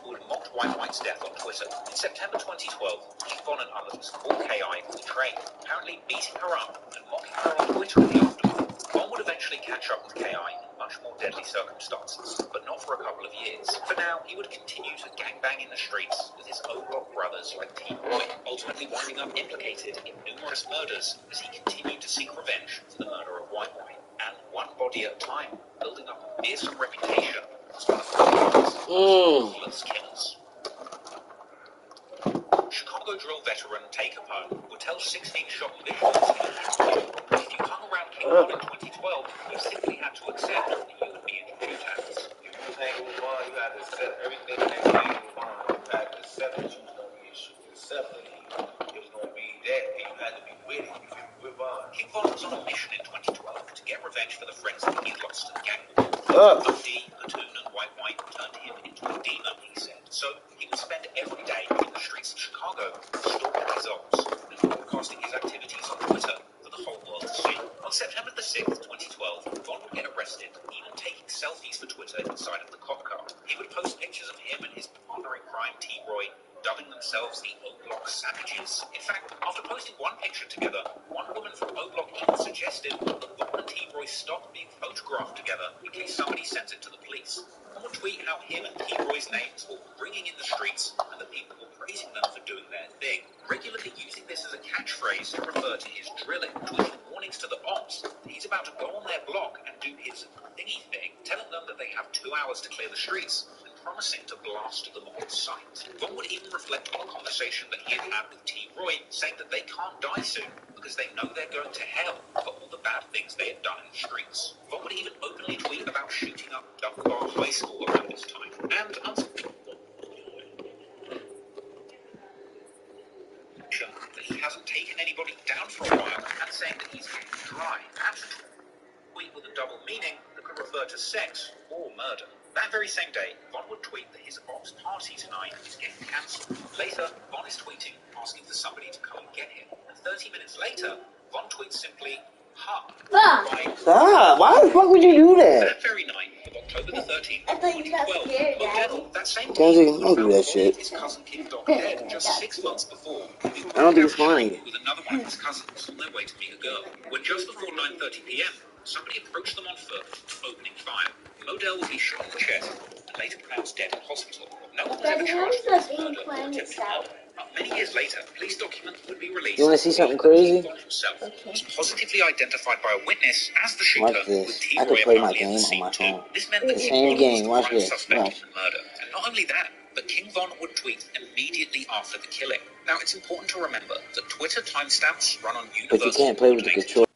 who had mocked White's death on Twitter. In September 2012, King Von and others caught KI on the train, apparently beating her up and mocking her on Twitter in the aftermath. Von would eventually catch up with KI in much more deadly circumstances, but not for a couple of years. For now, he would continue to gangbang in the streets with his O-Block brothers like T. Roy, ultimately winding up implicated in numerous murders as he continued to seek revenge for the murder of White, and one body at a time, building up a fearsome reputation as one of the ruthless killers. Chicago drill veteran Take Capone would tell 16 Shot visuals in his video, if you hung around King Von in 2012, you simply had to accept that you would be in shootouts. If you hang with Von, you had to accept everything that came with Von. You had to accept that you was going to be a shooter, accept that it was going to be that, and you had to be with it. With Von. King Von was on a mission in 2012 to get revenge for the friends that he lost to the gang war. Dundee, Platoon, and White turned him into a demon, he said. So he would spend every day in the streets of Chicago stalking his ops and broadcasting his activities on Twitter for the whole world to see. On September the 6th, 2012, Von would get arrested, even taking selfies for Twitter inside of the cop car. He would post pictures of him and his partner in crime, T. Roy, dubbing themselves the O-Block Savages. In fact, after posting one picture together, one woman from O-Block even suggested that Von and T. Roy stop being photographed together in case somebody sends it to the police. One would tweet how him and T. Roy's names were ringing in the streets and that people were praising them for doing their thing, regularly using this as a catchphrase to refer to his drilling, tweeting warnings to the ops that he's about to go on their block and do his thingy thing, telling them that they have 2 hours to clear the streets, promising to blast them on sight. Von would even reflect on a conversation that he had had with T. Roy, saying that they can't die soon because they know they're going to hell for all the bad things they had done in the streets. Von would even openly tweet about shooting up Dunbar High School around this time. And that he hasn't taken anybody down for a while, and saying that he's getting dry. And tweet with a double meaning that could refer to sex or murder. That very same day, Von would tweet that his ops party tonight is getting cancelled. Later, Von is tweeting, asking for somebody to come and get him. And 30 minutes later, Von tweets simply, "Ha." Why the fuck would you do that? That very night of October the 13th, I thought you got scared, Daddy. that same Kenzie, don't do that shit. his cousin Kim Dog dead just 6 months before. I don't think it's funny. With another one of his cousins on their way to meet a girl. When just before 9:30 p.m., somebody approached them on foot, opening fire. Modell would be shot in the chest and later pronounced dead in hospital. No one was ever charged for this murder or attempted murder. Many years later, police documents would be released. You want to see something crazy? Himself was positively identified by a witness as the shooter. Watch this. I can play my game on my phone. This meant that the same game. Watch this. Suspect in the murder. And not only that, but King Von would tweet immediately after the killing. Now, it's important to remember that Twitter timestamps run on universal. But you can't play with the controller.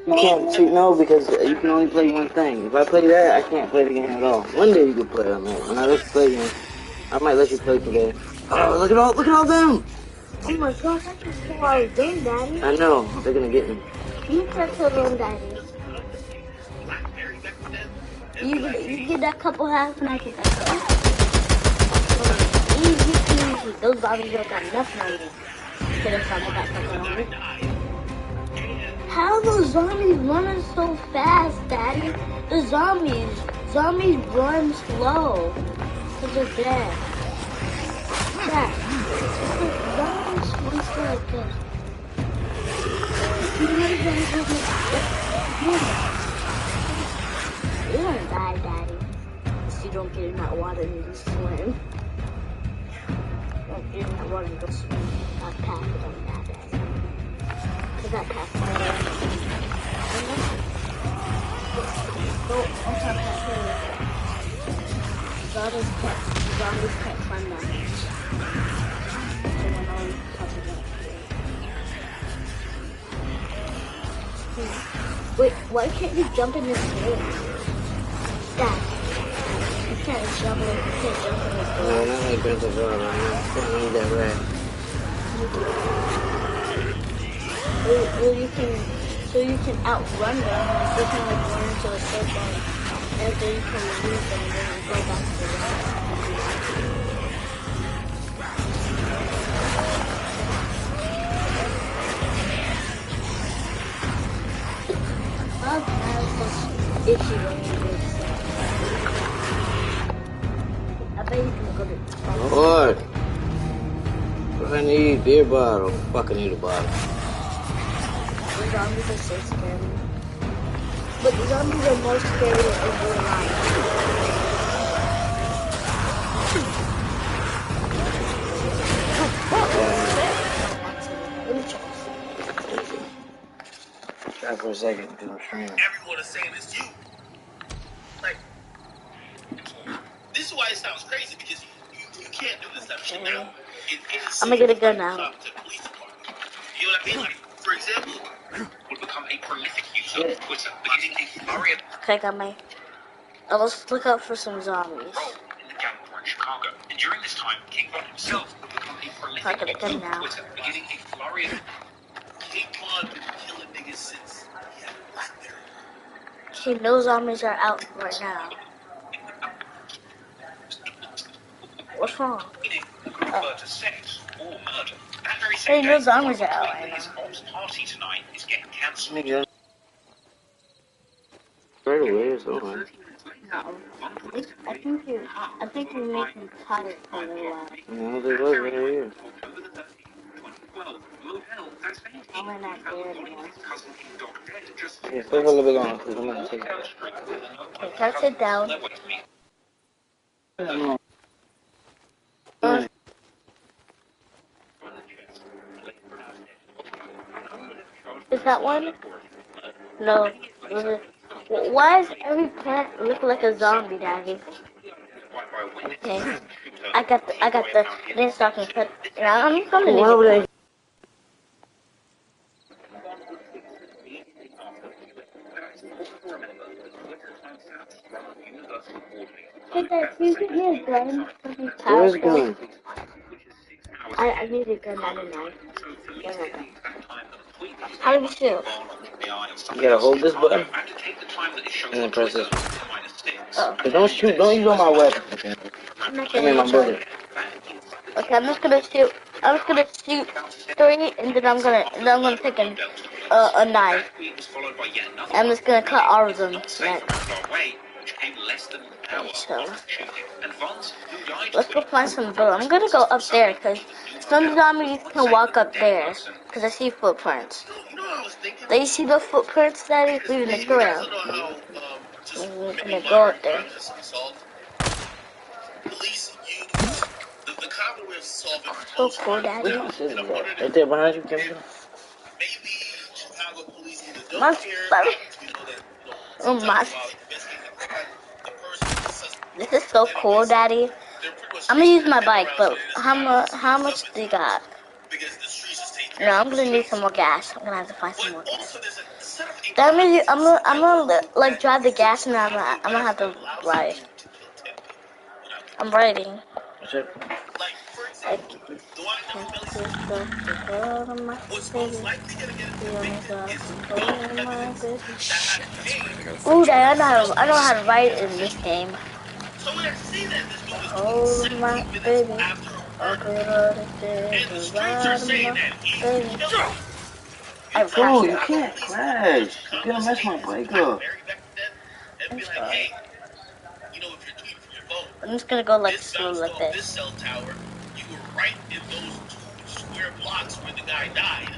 You can't cheat, no, because you can only play one thing. If I play that, I can't play the game at all. One day you can play on that. When I let you play again, I might let you play today. Oh, look at all them! Oh my gosh, I just saw all of them, Daddy. I know, they're gonna get me. You can kill them, Daddy. You get that couple half and I get that couple. Easy. Those bobbies don't got nothing on you. Should have found that couple on me. are those zombies running so fast, Daddy? The zombies run slow. Cause they're dead. Dad, zombies run slow like this. You're gonna die, Daddy. If you don't get in that water and just swim. Don't get in that water and go swim. I'll pass it on that, Daddy. Cause that pass it on that. Go on top of that hill. Zombies can't climb that. Someone on top of that hill. Wait, why can't you jump in this hill? Dad, you can't jump in this hill. No, not like Grand Theft Auto, man. I need that rat. So you can outrun them, and you can like run into a circle, and then you can lose them, and then you go back to the rat. My parents are itchy when you do this. I bet you can go to Lord. What I need? Beer bottle. Fucking need a bottle. The zombies are so scary. But the zombies are more scary in real life. Let me check. Try for a second because I'm streaming. Everyone is saying it's you. Like, this is why it sounds crazy because you can't do this type of shit now. I'm gonna get a gun now. You know what I mean? Like, for example, Will become a prolific user of Twitter, beginning a flurry of Okay, I got my. Let's look out for some zombies. role in the gang war in Chicago. And during this time, King Von himself will become a prolific Look at it user of now. Twitter, beginning a flurry of King Von been killing niggas since he had BlackBerry. Okay, no zombies are out right now. What's wrong? refer to sex or murder. That very Hey, same no day, zombies Donald are out Trump right his now. ops party tonight is getting cancelled. Nigga. Right away or something. No. I think we make them tired for a little while. No, they was right here. I might not there anymore. Yeah, stay for a little bit longer because I'm gonna take it. Okay, can I sit down? Is that one? No. Why does every plant look like a zombie, Daddy? Okay. I got the this stocking put. I'm gonna One over there. Hey, Dad, can you give me a gun? Something Where's the powerful. gun? I need a gun, not a knife. How do we shoot? You gotta hold this button and then press this one. Oh. But don't shoot, don't use all my weapons. Okay? I'm not Give me my gonna bullet. Okay, I'm just gonna shoot 3, and then I'm gonna take a knife. I'm just gonna cut all of them next. So, let's go find some bullets. I'm gonna go up there, because some zombies can walk up there, because I see footprints. Do you see the footprints that is leaving the trail? I'm gonna go up there. Police use the common way of solving So cool, Daddy. Right there behind you, Kim. maybe Chicago police either don't My care, stomach. you know that, Oh my. the person This is so cool, Daddy. I'm gonna use my bike, but how much do you got? because the streets just take No, I'm gonna need some more gas. I'm gonna have to find some more But gas. also there's a set of I'm gonna like drive the gas, and I'm gonna have to ride. I'm riding. like for example, the one in what's most likely gonna get convicted is evidence that has paid. Ooh, Dad, I know how to ride in this game. So when I say that this dude was Oh 17 my minutes baby. after a murder, and the streets are saying that he killed him. You I Bro, crashed you out. can't crash. You're gonna mess my bike up. And be like, hey, you know, if you're tweeting from your phone, I'm just gonna go like this slow bounced like off this this. cell tower. You were right in those 2 square blocks where the guy died,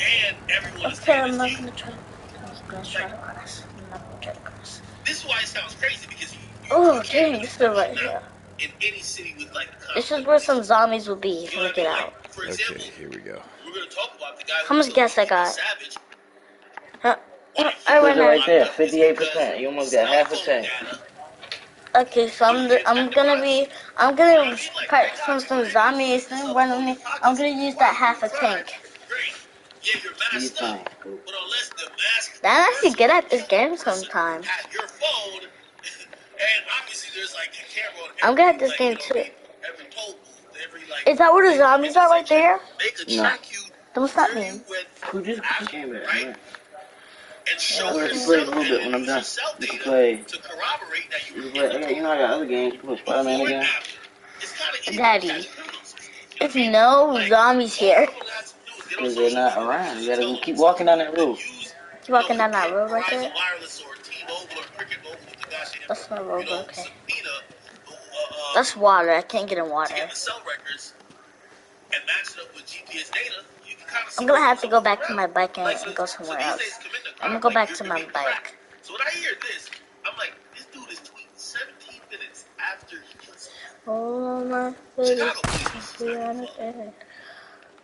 and everyone is Okay, saying I'm it's not you. gonna try. I'm just gonna try to cross. I'm not gonna try to cross. This is why it sounds crazy because you Oh can't dang, really this is do right this now here. in any city with like the This is conflict. where some zombies will be. You know Let me what I get mean? out. Like, for example, Okay, here we go. we're gonna talk about the guy How who much killed gas I BB got? Savage. I Push ran it out. right there, 58%. You almost got half a tank. Okay, so I'm gonna practice some zombies and run on me. I'm gonna use that half a tank. Yeah, you're You masked up, tank. but unless the masked I'm actually person good at this game person sometimes. had your phone, and obviously there's like a camera on I'm every, good at this like, game you know what I too. mean, every toll booth, every like. Is that where the zombies are right there? They could No. track you Then what's that where mean? you went Who just after, came back, right? man? And show We'll your let you play cell a little and bit then when I'm use your done. cell You can data play. to corroborate that you You can were in play. the You know I got other games. You can play Spider-Man before and again. after. It's kind of easy to Daddy, catch criminals. it's no zombies here. Because they're not around. You gotta keep walking down that road. Keep walking down that road right there. That's my road, okay. That's water. I can't get in water. I'm gonna have to go back to my bike and go somewhere else. I'm gonna go back to my bike. So when I hear this, I'm like, this dude is tweeting 17 minutes after he kills someone. Oh my Chicago goodness. police.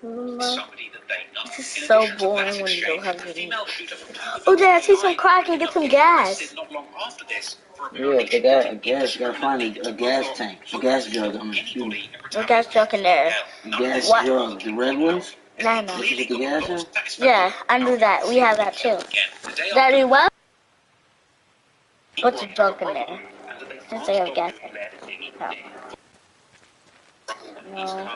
Somebody that they know. This is In so addition to boring that when you exchange, don't have a any. female shooter from Oh, Dad, I see some crack and get some gas. not long after this for Yeah, apparently they got a shooting gas. You gotta find indiscriminately a gas tank. A gas jug. I mean, excuse me. No gas truck in there. Gas What? jug. The red ones. No. That you put the gas in. Yeah, I knew that. We have that too. Daddy, what? What's a junk in there? Since I have gas in there. No.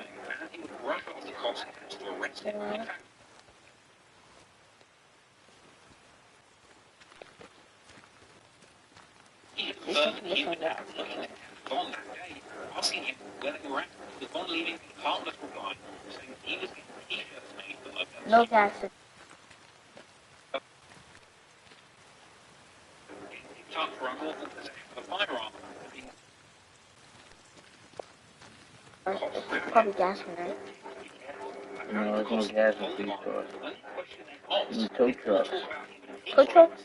Asking him whether he were acting with Bond leaving the heartless reply, saying that he was getting t-shirts made for locals. No gas. Charged for unlawful possession of a firearm. There's probably gas in there. No, there's no gas in these cars. In the tow trucks. Tow trucks?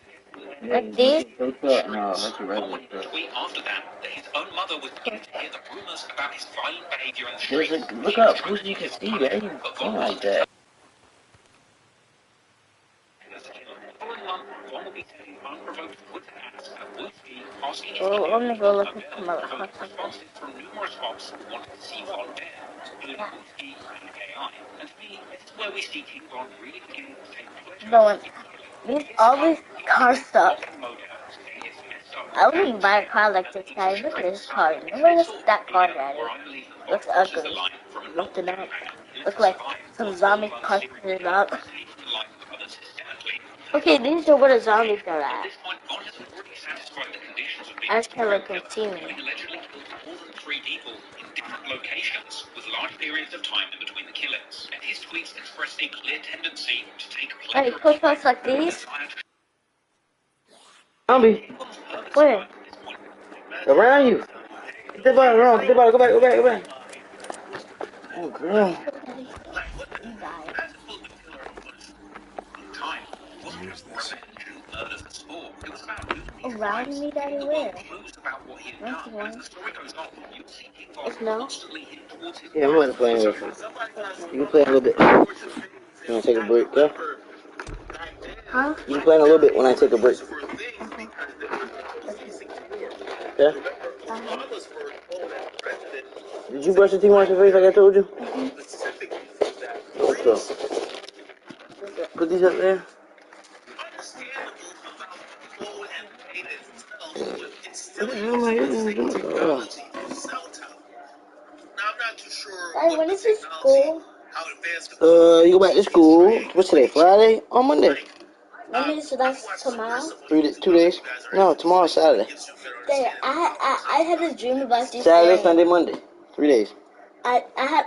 Yeah, Like these? tow truck? No, that's a regular truck. After that, his own mother was beginning to hear the rumors about his violent behavior in the There's street. a look up. Who you can see? They ain't even seen like that. Well, let me go look at some other cars. From numerous ops who wanted to see Von there, including Whiskey and AI. And to me, this is where we see King Von really beginning to take pleasure. No, all these cars suck. I wouldn't buy a car like this, guys. Look at this car. Look at that car, Daddy. Looks ugly. Look at that. Looks like some zombie car put up. Okay, these are where the zombies are at. I can't can see me. Allegedly killed more than 3 people in different locations, with large periods of time in between the killings. And his tweets express a clear tendency to take pleasure. Hey, push ups like these? Zombie. Where? Around you. Get the body wrong. Get the body. Go back. Oh, girl. Around me, Daddy, where? That's the one. It's no. Yeah, I'm going to play with you. You can play a little bit. You want to take a break, yeah? Huh? You can play in a little bit when I take a break. Yeah? Did you brush your teeth, wash your face like I told you? Okay. Put these up there. Hey, when is this school? You go back to school. What's today? Friday or Monday? Monday, so that's tomorrow? 2 days? No, tomorrow's Saturday. Dad, I had a dream about these Saturday, things. Sunday, Monday. 3 days. I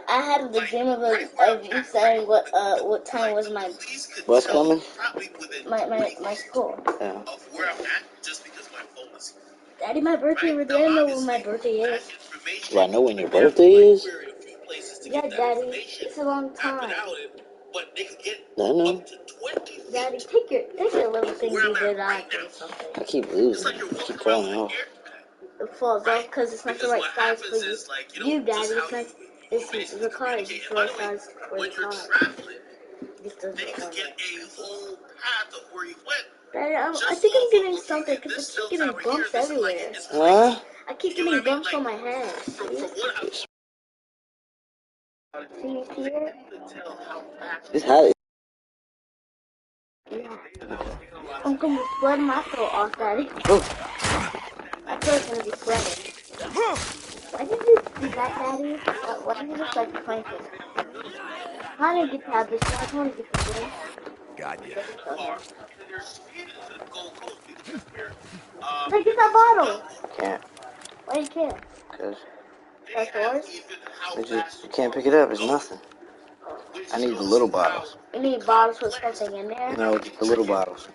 had the dream of you saying what time was my What's coming? my school. Yeah. Daddy, my birthday. We didn't know when my birthday is. Do I know when your birthday is? Yeah, Daddy. It's a long time. I know. Daddy, take your little thing you did out or something. I keep losing. I keep falling off. It falls off because it's not the right size for you. You, Daddy, it's not. The car is just the right size for the car. This doesn't want it. Daddy, I think I'm getting something because I keep getting bumps everywhere. Huh? I keep getting bumps on my head. See you see it? It's hot. Yeah. I'm going to be sweating my throat off, Daddy. My throat's going to be sweating. Why did you do that, Daddy? Why did you just like plank it? I want to get that, but I want to get the game. Got you. Hey, get that bottle! Can't. Why you can't? Because That's yours? you can't pick it up. It's nothing. I need the little bottles. You need bottles with something in there? No, just the little bottles.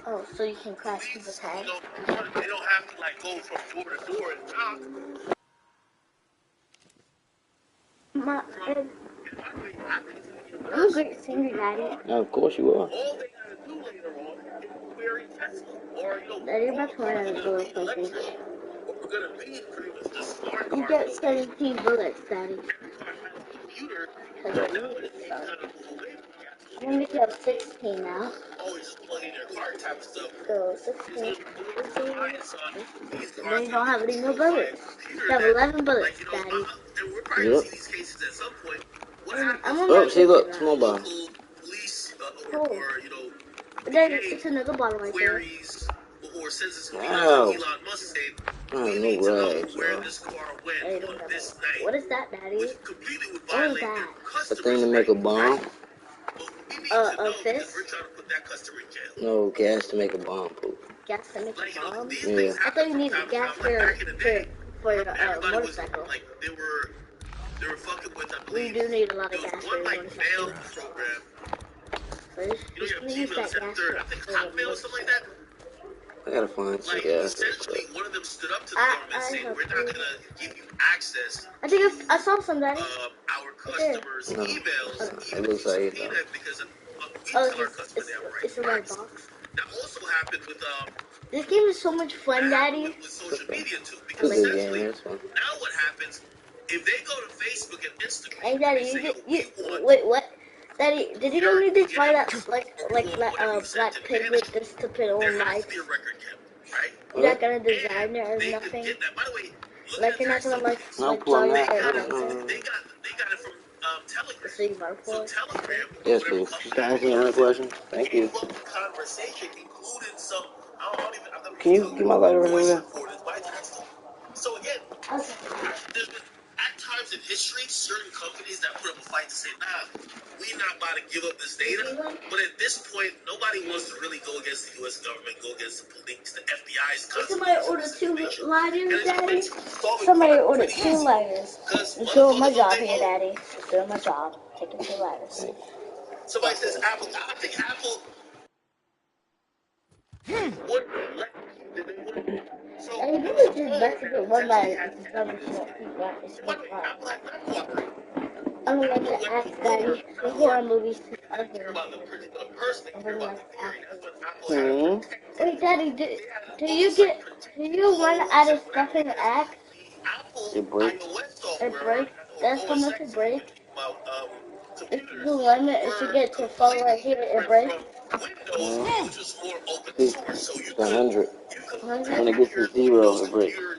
Oh, so you can crash people's head? They don't have to like go from door to door and knock. I'm a great singer, Daddy. No, of course you are. All they gotta do later on is query Tesla or Daddy, you're about to run out of bullets, don't you? what we're gonna be is pretty much the smart You car. get 17 bullets, Daddy. Computer. Because I need it, son. I'm gonna make you have 16 now. Always just plug in your car type stuff. So, 16. 15. Then you don't have any more bullets. You have 11 bullets, Daddy. And we're probably Yep. see these cases at some point. What I'm happens? on Oh, that see, look, picture, small bottle. Police Oh. or But then it's another bottle right there. queries or says it's Wow. Elon Musk said, Oh, we no need to know rags, where bro. this car went Hey, don't on have this that. night. What is that, Daddy? Which completely would What is violate their that? The customers' thing to make a right, bomb? right? But we need to know Fist? because we're trying to put that customer in jail. No, gas to make a bomb, poop. Gas to make Like, a bomb? these Yeah. things I thought happen you from needed time to gas time. Like back in the day, for your everybody was motorcycle. like they were fucking with, I You believe, do need a lot of there gas was for one your like mail motorcycle. program. So you You should have use Gmail that set gas third, I think for Hotmail or something like that. I gotta find some Like gas real essentially, quick. one of them stood up to the government saying, "We're not gonna give you access I think I saw some, Daddy. our customers' No, emails, it even looks if you like it subpoena though. it because we Oh, tell our customers they have a right it's to a red privacy." box. That also happened with This game is so much fun, Daddy. with social media too, It's a because good game, essentially that's fun. now what happens if they go to Facebook and Instagram Hey, and Daddy, they say, "Yo, we want wait, what? Daddy, did you know your they try that details, like whatever you sent Black to Pig with management, this to put on there has to likes? be a record kept, right?" You're not gonna design it or They could nothing. get that. By the way, look Like at you're not gonna Tesla. No, pull tell on you that. or No, nothing. They got it from Telegram. So you buy for So it. Telegram, Yes, whatever boo. company Can I ask that you another is, question? Thank came you. up with conversation, including some. I don't even. I'm not Can you get my lighter over voice there? recorded by Tesla. So again, there's been at times in history certain companies that put up a fight to say, "Nah, we're not about to give up this data." But at this point, nobody wants to really go against the U.S. government, go against the police, the FBI's. Somebody ordered 2 lighters, Daddy. Somebody ordered 2 lighters. I'm doing my job here, Daddy. I'm doing my job. Taking 2 lighters. Somebody says Apple. I think Apple would let. So And you really just best to get one lighter because some of you don't keep one. It's by one the way, lighter. Apple has not cooperated. I don't like to ask, Daddy. The horror movies. I don't Care care. about the particular person, they I care really about like the to ask. theory. That's what Apple had to Hmm. protect. Wait, Daddy, They had do to you almost like get, protect do you run codes out and of stuff whatever in because X? the Apple It breaks. iOS It software break? or That's how OS much X it break? If computers you run it, it should were get to a phone completely right here, it different break. from Windows, which was more open See, source. So it's 100. you could 100? When it gets to your 0, Windows it breaks. computer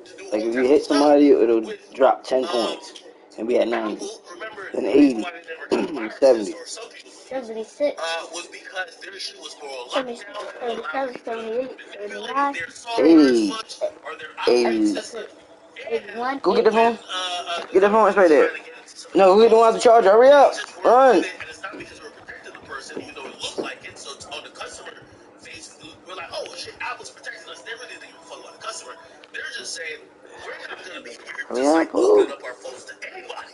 to do Like all if you kinds of hit stuff somebody, it'll with drop 10 points. And be at 90. Apple. Remember, Then the reason 80. why they never got viruses 70. or some people 76, was because their shit was more 70, lockdown, 77, allowing 78, manipulating 79, their software as 80. much or their operating 80. system. And 81, Go get the phone. the Get the phone. It's right there. trying to get into some No, go get the one off the charger. Hurry up. just weren't Run. with it, and it's not because we're protecting the person, even though it looked like it. So it's on the customer face, we're like, oh shit, Apple's protecting us. They really didn't give a fuck about the customer. They're just saying we're not gonna be here Hurry just up, like fool. opening up our phones to anybody.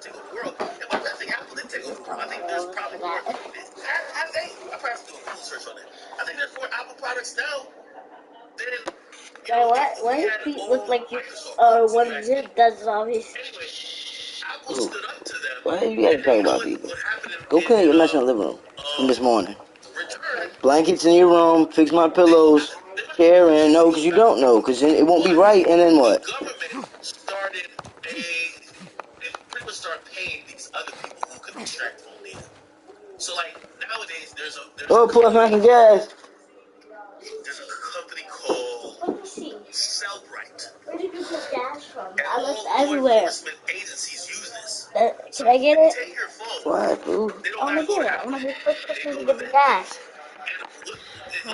to take over the world. And I think Apple did take over the world. I think there's probably more. I probably have to do a Google search on it. I think there's more Apple products now than. Why his feet look like one of his does zombies? Anyway, Apple stood up to them. Why you gotta talk about people? Go clean your mess in the living room from this morning. Blankets in your room, fix my pillows, chair in. No, because you don't know, because then it won't be right, and then what? The government started they pretty much started paying these other people who could extract phone data. So like nowadays there's Pull off my gas. There's a company called Cellbrite. Where did you put gas from? And I looked all everywhere. enforcement agencies use this. Can I get it? Take your phone. What, boo? They I don't want to have get it. I want to be the first person to get the gas. I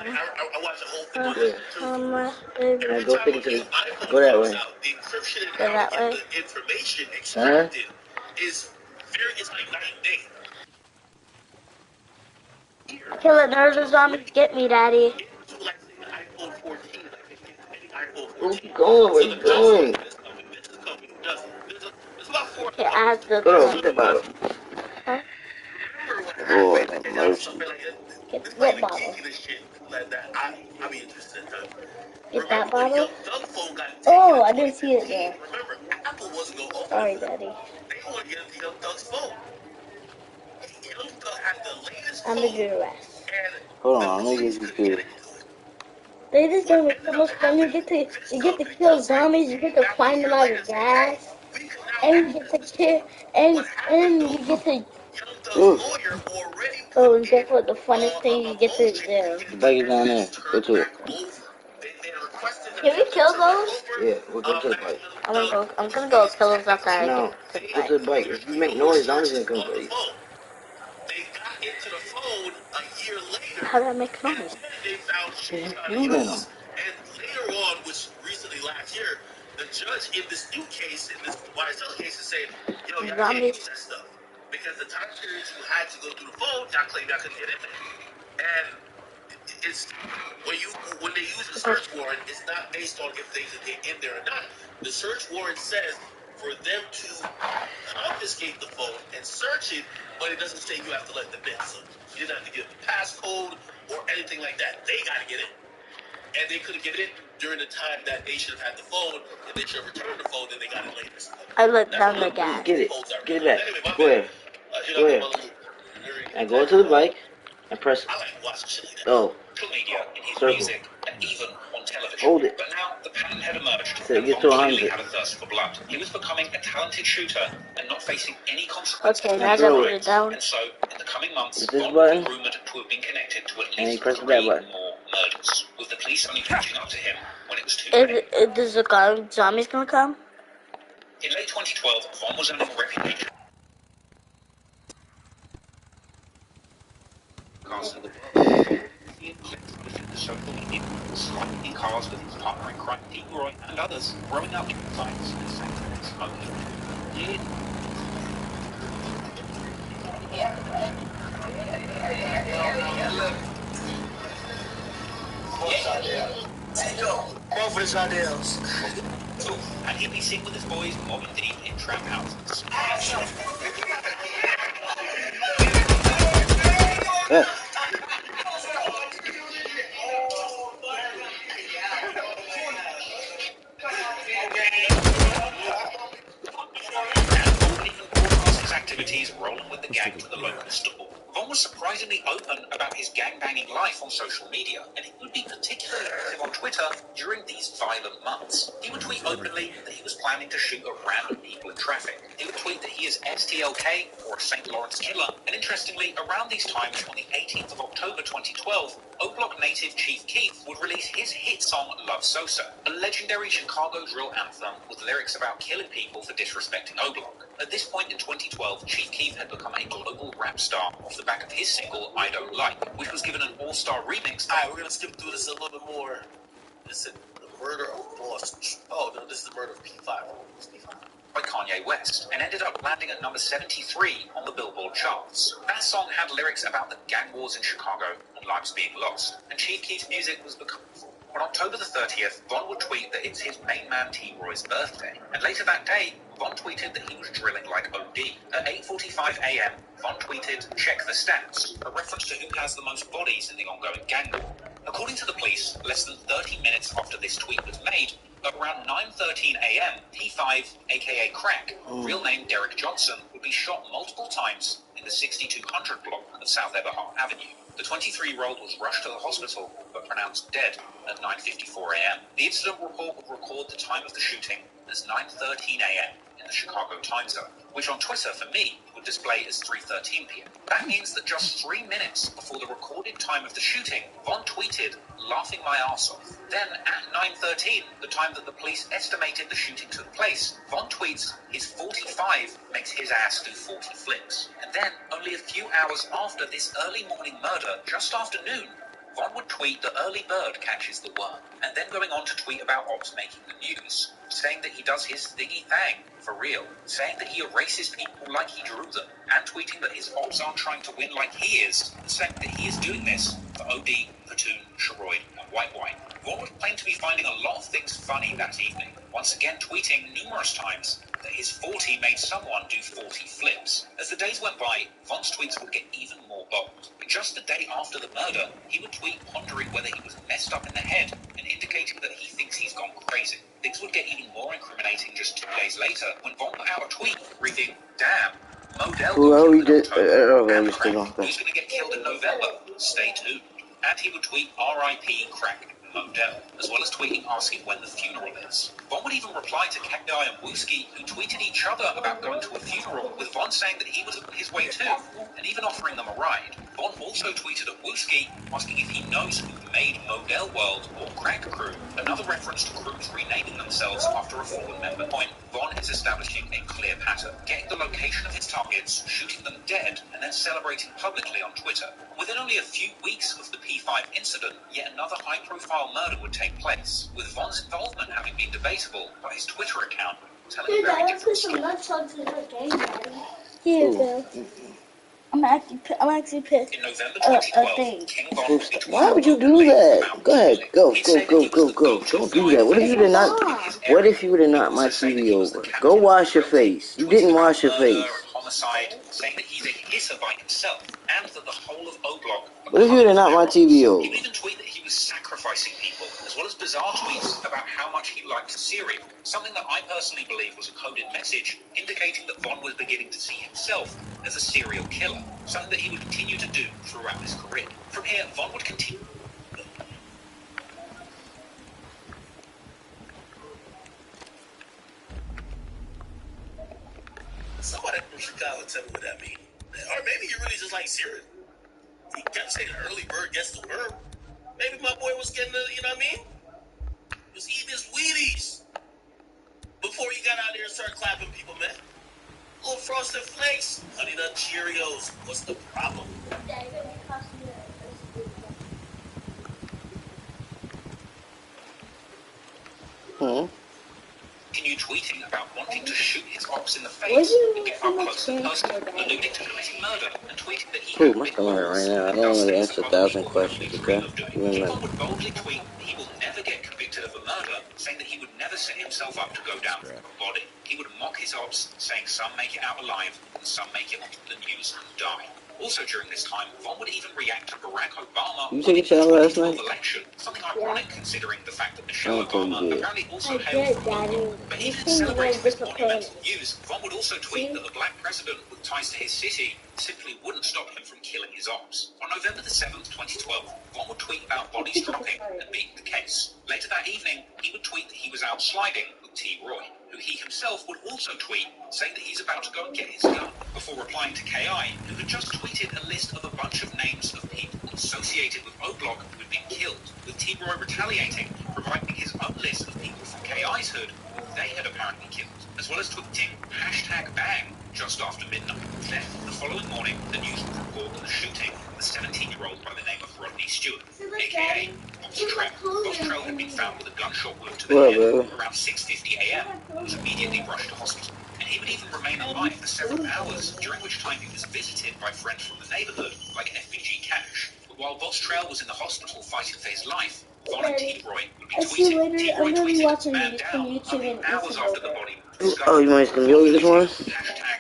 watch a whole thing on it too. Every Go time fix a new it. iPhone Go that comes way. out, the encryption and Go how that to way. get the information extracted is it's like night and day. Kill it, nerds and zombies, get me, daddy. So like say the iPhone 14, Where's he going? Where you going? This is the company who does it. There's about 4 Okay, I have to. Go, get that bottle. Huh? Lord have mercy. Get what bottle? I'll be interested in that. Get that bottle? Young Thug phone got taken Oh, in I didn't see it 2015. there. Remember, Apple wasn't going to open Sorry, it. daddy. They want to get into Young Thug's phone. Young Thug had the latest I'm phone. under arrest. And Hold the on, let me police get you couldn't get good. into it. They just don't make so much fun. You get to kill zombies. You get to find them out of gas, and you get to kill, and you get to. Oh, and guess what? The funnest thing you get to do. The bike is down there. Go to it. Can we kill those? Yeah, we'll go to the bike. I'm gonna go kill those after I No, get go to the bike. If you make noise, zombies gonna come for you. They got into the phone a year later. How do I make noise? They found shit You know. and later on, which recently last year, the judge in this new case, in this YSL case, is saying, yo, y'all can't use that stuff. Because the time periods you had to go through the phone, y'all claimed y'all couldn't get in there. And it's when they use a search warrant, it's not based on if they could get in there or not. The search warrant says for them to confiscate the phone and search it, but it doesn't say you have to let them in. So you didn't have to give them a passcode or anything like that. They got to get in. And they couldn't get in during the time that they should have had the phone, and they should have returned the phone, and they got it later. I let down the gas. Get it. Get it back. Go ahead. Go ahead. And go to the bike and press. I like watching shit like that. Oh. Media, in his Circle. music, and even on television. Hold it. But now the pattern had emerged. So and get to Von 100. clearly had a thirst for blood. He was becoming a talented shooter and not facing any consequences. Okay, now I gotta put it down. And so, in the coming months, With this Von button? was rumored to have been connected to at And least you press 3 that button. more murders, with the police only catching up to him when it was too late. Is the zombies gonna come? In late 2012, Von was earning a reputation. Cast in the world. He had clips pushing the social media, sliding in cars with his partner in crime, Pete Roy, and others, growing up in fights and sanctimonious only. Yeah. Both ideals. And he'd be seen with his boys mobbing deep in trap houses. Yeah. His activities rolling with the gang to the local store. Von was surprisingly open about his gang-banging life on social media, and he would be particularly active on Twitter during these violent months. He would tweet openly that he was planning to shoot at random people in traffic. He would tweet that he is STLK, or a St. Lawrence killer, and interestingly, around these times on the 18th of October 2012, O-Block native Chief Keef would release his hit song Love Sosa, a legendary Chicago drill anthem with lyrics about killing people for disrespecting O-Block. At this point in 2012, Chief Keef had become a global rap star off the back of his single I Don't Like, which was given an all-star remix. Alright, we're gonna skip through this a little bit more. This is the murder of Boss. Oh no, this is the murder of P5. By Kanye West, and ended up landing at number 73 on the Billboard charts. That song had lyrics about the gang wars in Chicago and lives being lost, and Chief Keef's music was becoming. On October the 30th, Von would tweet that it's his main man T. Roy's birthday, and later that day, Von tweeted that he was drilling like OD. At 8:45 a.m., Von tweeted, "Check the stats," a reference to who has the most bodies in the ongoing gang war. According to the police, less than 30 minutes after this tweet was made, at around 9:13 a.m., P5, aka Crack, real name Derek Johnson, would be shot multiple times in the 6200 block of South Eberhard Avenue. The 23-year-old was rushed to the hospital but pronounced dead at 9:54 a.m. The incident report would record the time of the shooting as 9:13 a.m. in the Chicago time zone, which on Twitter, for me, would display as 3:13 p.m. That means that just 3 minutes before the recorded time of the shooting, Von tweeted, "Laughing my arse off." Then, at 9:13, the time that the police estimated the shooting took place, Von tweets, "His 45 makes his ass do 40 flips." And then, only a few hours after this early morning murder, just after noon, Von would tweet the early bird catches the worm, and then going on to tweet about ops making the news, saying that he does his thingy thang, for real, saying that he erases people like he drew them, and tweeting that his ops aren't trying to win like he is, and saying that he is doing this for OD, Platoon, Sheroid, and White. Von would claim to be finding a lot of things funny that evening, once again tweeting numerous times that his 40 made someone do 40 flips. As the days went by, Von's tweets would get even more bold. Just the day after the murder, he would tweet pondering whether he was messed up in the head and indicating that he thinks he's gone crazy. Things would get even more incriminating just 2 days later when Von put out a tweet reading, "Damn, Modell got killed in October, and Crack, who's going to get killed in November? Stay tuned." And he would tweet RIP Crack Modell, as well as tweeting asking when the funeral is. Von would even reply to KI and Wooski, who tweeted each other about going to a funeral, with Von saying that he was on his way too, and even offering them a ride. Von also tweeted at Wooski, asking if he knows who made Modell World or Crack Crew, another reference to crews renaming themselves after a fallen member. Point, Von is establishing a clear pattern, getting the location of his targets, shooting them dead, and then celebrating publicly on Twitter. Within only a few weeks of the P5 incident, yet another high-profile murder would take place, with Von's involvement having been debatable by his Twitter account, telling a very different story. Here you go. I'm actually pissed. In November 2012, King Von would be Why would you do that? Go ahead, go. Don't do that. What if you did not? What if you would have knocked my TV over? Go wash your face. You didn't wash your face. Homicide, saying that he's a hitter by himself, and that the whole of O-Block. What if you would have knocked my TV over? He would even tweet that he was sacrificing people, as well as bizarre tweets about how much he liked cereal, something that I personally believe was a coded message indicating that Von was beginning to see himself as a serial killer, something that he would continue to do throughout his career. From here, Von would continue. Somebody from Chicago tell me what that means. Or maybe you really just like cereal. He kept saying the early bird gets the worm. Maybe my boy was getting the, you know what I mean? He was eating his Wheaties before he got out there and started clapping people, man. Little Frosted Flakes, Honey Nut Cheerios. What's the problem? Continue tweeting about wanting to shoot his ops in the face and get up close and personal, alluding to committing murder and tweeting that he had my camera right now. I don't want to answer 1,000 questions, okay? Von would boldly tweet that he will never get convicted of a murder, saying that he would never set himself up to go down with a body. He would mock his ops, saying some make it out alive and some make it onto the news and die. Also during this time, Von would even react to Barack Obama you take a shower last night? election, something ironic considering the fact that Michelle Obama apparently also hailed from Oakland. But even in celebrating this monumental news, Von would also tweet that a black president with ties to his city simply wouldn't stop him from killing his ops. On November the 7th, 2012, Von would tweet about bodies dropping and being the case. Later that evening, he would tweet that he was out sliding with T. Roy, who he himself would also tweet, saying that he's about to go and get his gun, before replying to KI, who had just tweeted a list of a bunch of names of people associated with O-Block who had been killed, with T. Roy retaliating, providing his own list of people from KI's hood who they had apparently killed, as well as tweeting #bang just after midnight. Then, the following morning, the news would report that the shooting of the 17-year-old by the name of Rodney Stewart, aka Boss Trell, had been found with a gunshot wound to the head around 6:50 a.m. and was immediately rushed to hospital. And he would even remain alive for several hours, during which time he was visited by friends from the neighborhood, like FBG Cash. But while Boss Trell was in the hospital fighting for his life, Von and T. Roy would be tweeting. T. Roy tweeted, "Man down," only hours after the body. Oh, you want some yoga this morning?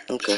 Okay.